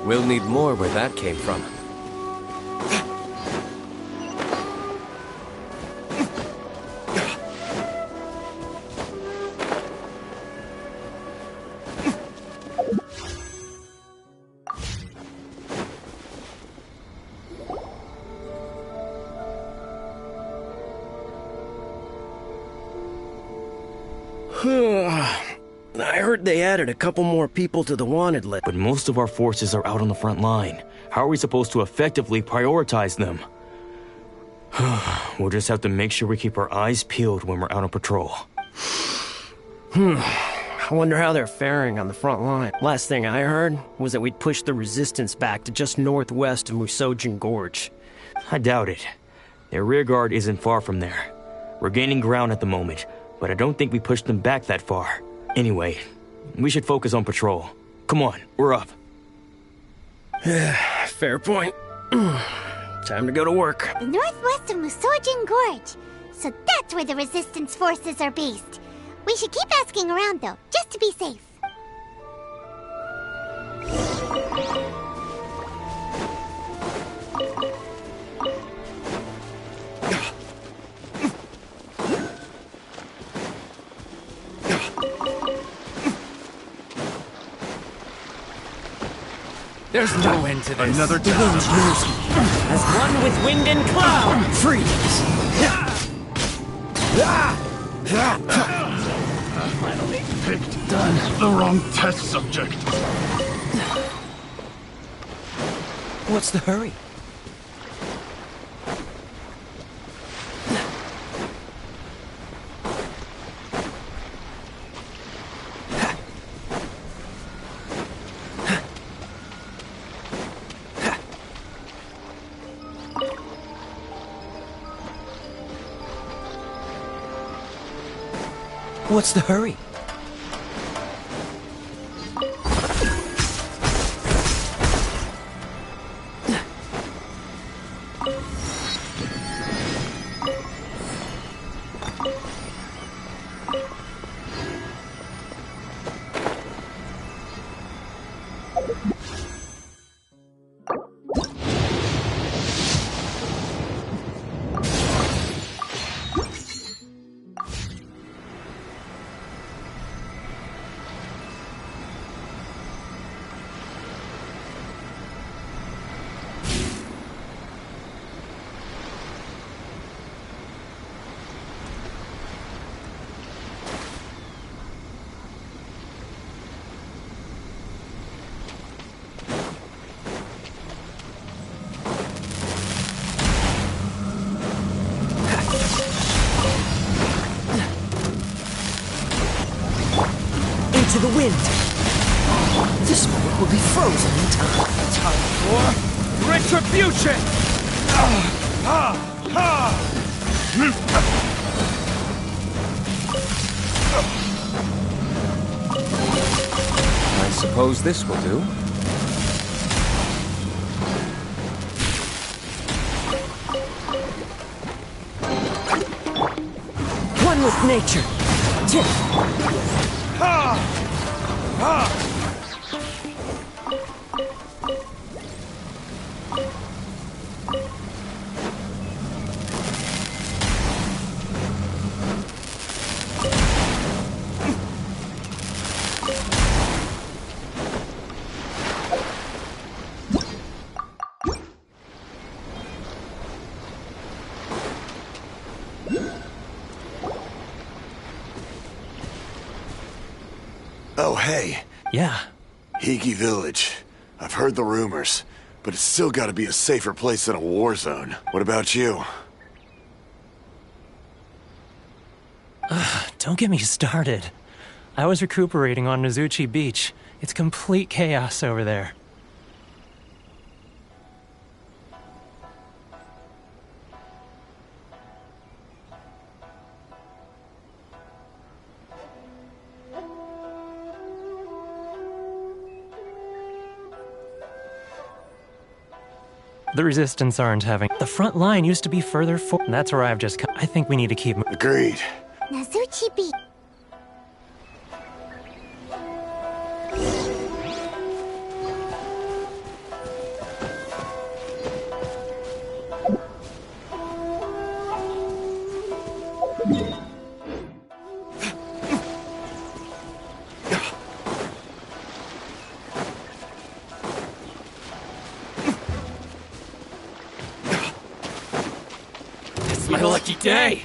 We'll need more where that came from. I heard they added a couple more people to the wanted list. But most of our forces are out on the front line. How are we supposed to effectively prioritize them? We'll just have to make sure we keep our eyes peeled when we're out on patrol. I wonder how they're faring on the front line. Last thing I heard was that we'd pushed the resistance back to just northwest of Musojin Gorge. I doubt it. Their rear guard isn't far from there. We're gaining ground at the moment, but I don't think we pushed them back that far. Anyway, we should focus on patrol. Come on, we're up. Fair point. Time to go to work. The northwest of Musojin Gorge. So that's where the resistance forces are based. We should keep asking around though, just to be safe. There's no end to this. Another task. As one with wind and cloud! Freeze! Finally picked the wrong test subject. What's the hurry? What's the hurry? To the wind. This moment will be frozen in time. Time for retribution! I suppose this will do. One with nature. Oh, hey. Yeah. Higi Village. I've heard the rumors, but it's still gotta be a safer place than a war zone. What about you? Don't get me started. I was recuperating on Nozuchi Beach. It's complete chaos over there. The Resistance aren't having... The front line used to be further forward. That's where I've just come. I think we need to keep... Agreed. Nozuchi Beach. It's my lucky day!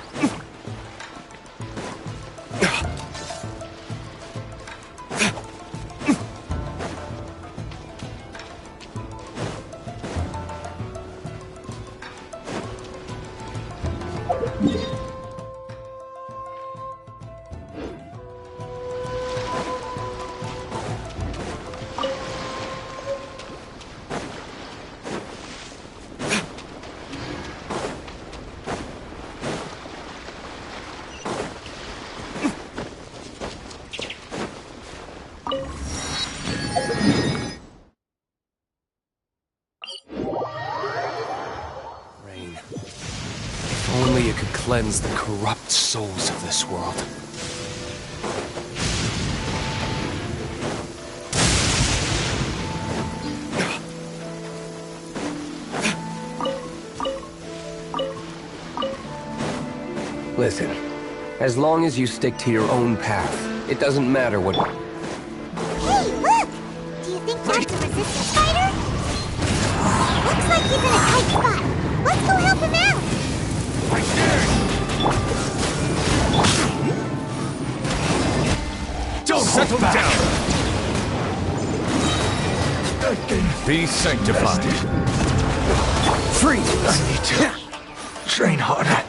Rain. If only it could cleanse the corrupt souls of this world. Listen, as long as you stick to your own path, it doesn't matter what... Hey, look! Do you think that's a resistance fighter? Looks like he's in a tight spot. Let's go help him out. Don't settle down! Be sanctified. Freeze! I need to train harder.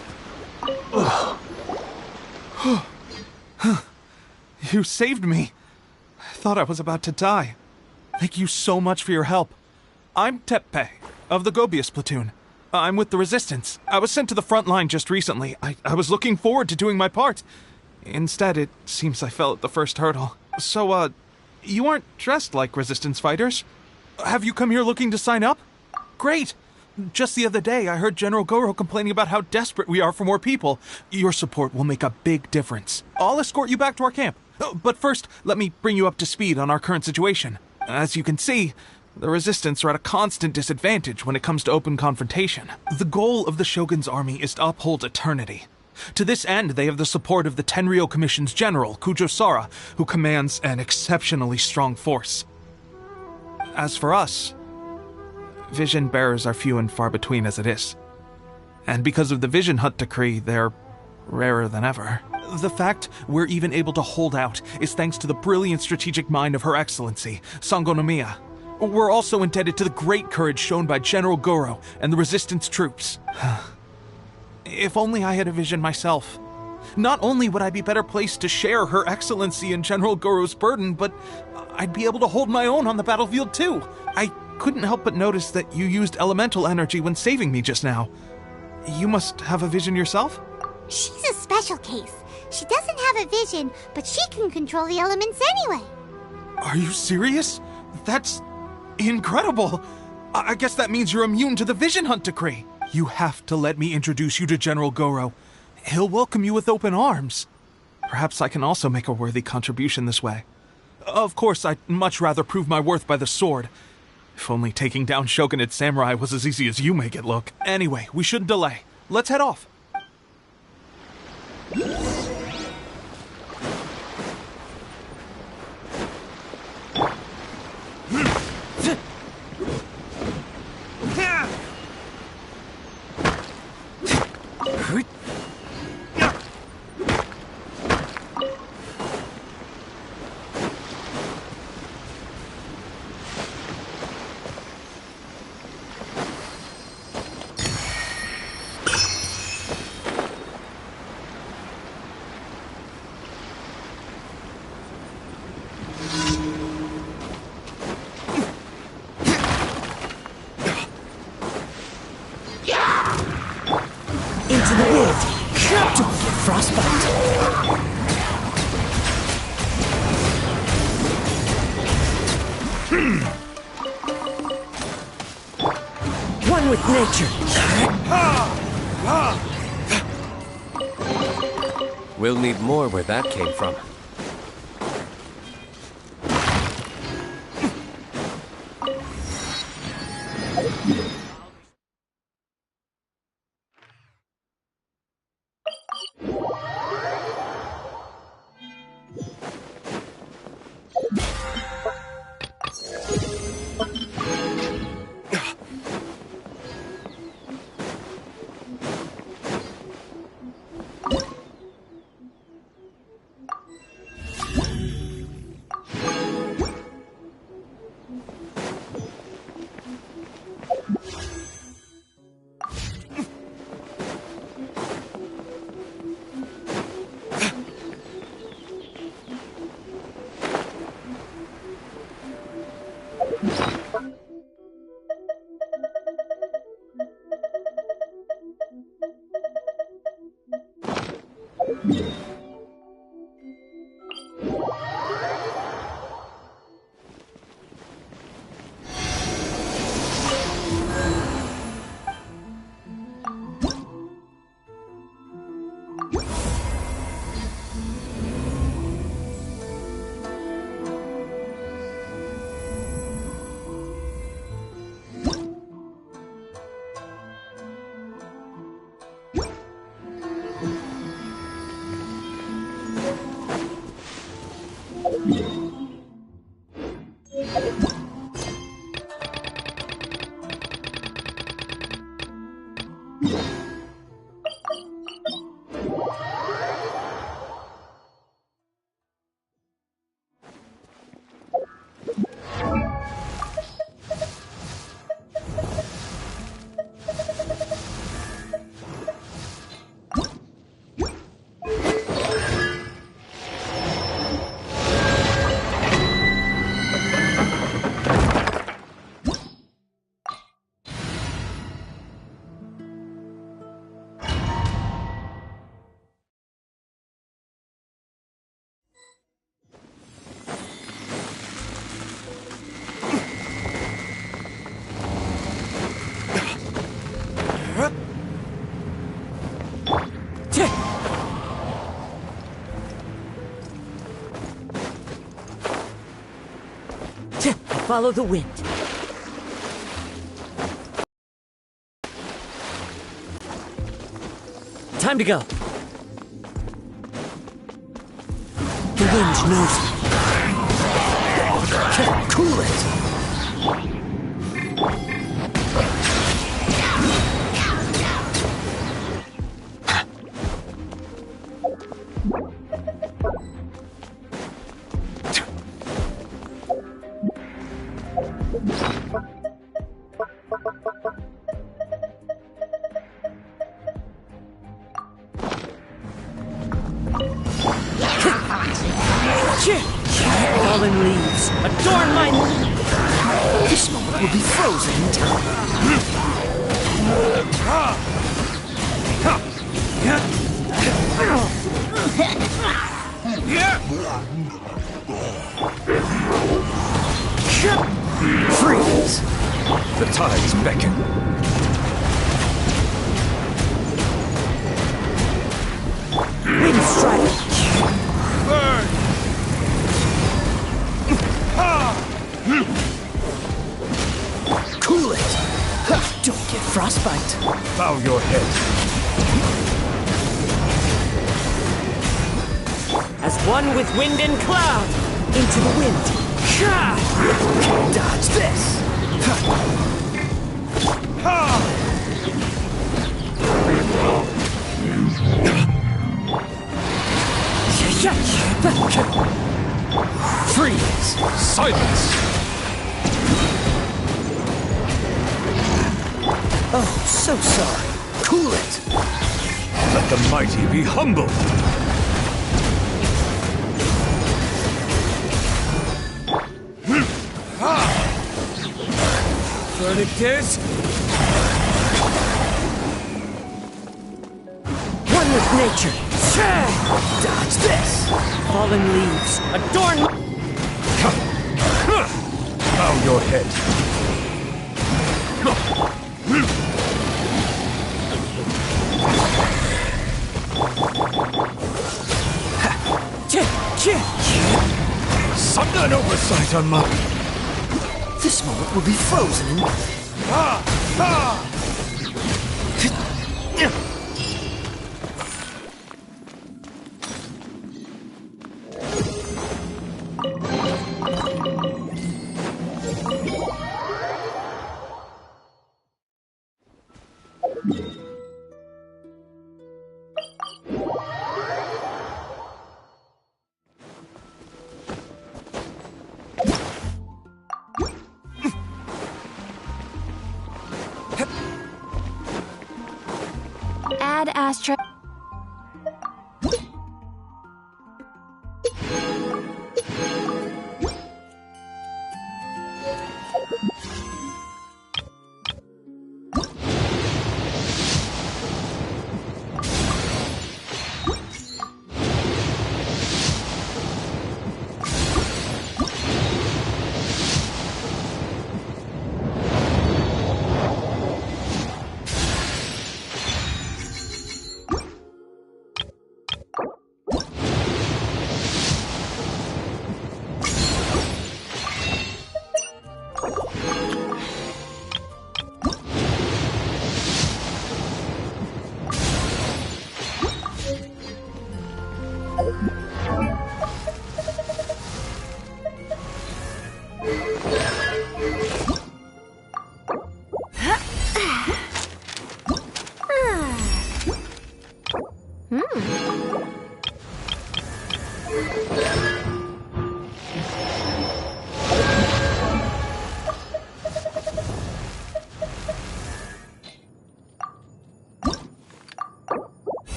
You saved me. I thought I was about to die. Thank you so much for your help. I'm Teppe, of the Gobius platoon. I'm with the Resistance. I was sent to the front line just recently. I was looking forward to doing my part. Instead, it seems I fell at the first hurdle. So, you aren't dressed like Resistance fighters? Have you come here looking to sign up? Great! Just the other day, I heard General Goro complaining about how desperate we are for more people. Your support will make a big difference. I'll escort you back to our camp. But first, let me bring you up to speed on our current situation. As you can see, the Resistance are at a constant disadvantage when it comes to open confrontation. The goal of the Shogun's army is to uphold eternity. To this end, they have the support of the Tenryou Commission's general, Kujo Sara, who commands an exceptionally strong force. As for us, vision bearers are few and far between as it is. And because of the Vision Hut decree, they're rarer than ever. The fact we're even able to hold out is thanks to the brilliant strategic mind of Her Excellency, Sango Nomiya. We're also indebted to the great courage shown by General Goro and the Resistance troops. If only I had a vision myself. Not only would I be better placed to share Her Excellency and General Goro's burden, but I'd be able to hold my own on the battlefield too. I couldn't help but notice that you used elemental energy when saving me just now. You must have a vision yourself? She's a special case. She doesn't have a vision, but she can control the elements anyway. Are you serious? That's incredible. I guess that means you're immune to the Vision Hunt decree. You have to let me introduce you to General Goro. He'll welcome you with open arms. Perhaps I can also make a worthy contribution this way. Of course, I'd much rather prove my worth by the sword. If only taking down Shogunate samurai was as easy as you make it look. Anyway, we shouldn't delay. Let's head off. Into the wind. Don't get frostbite. One with nature. We'll need more where that came from. Follow the wind. Time to go. The wind knows me. Cool it. Fallen leaves, adorn my... This moment will be frozen in time. Freeze! The tides beckon. Wind strike! Burn! Cool it! Don't get frostbite. Bow your head. As one with wind and cloud, into the wind. Dodge this! Freeze! Silence! Oh, so sorry. Cool it! Let the mighty be humble! Verdict is... one with nature. Dodge this! Fallen leaves, adorn... Bow your head. An oversight on my... This moment will be frozen in... Add Astra.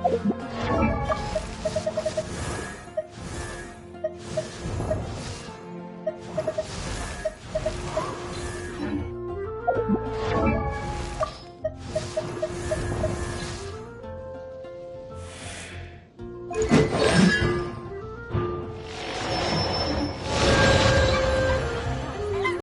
Huh?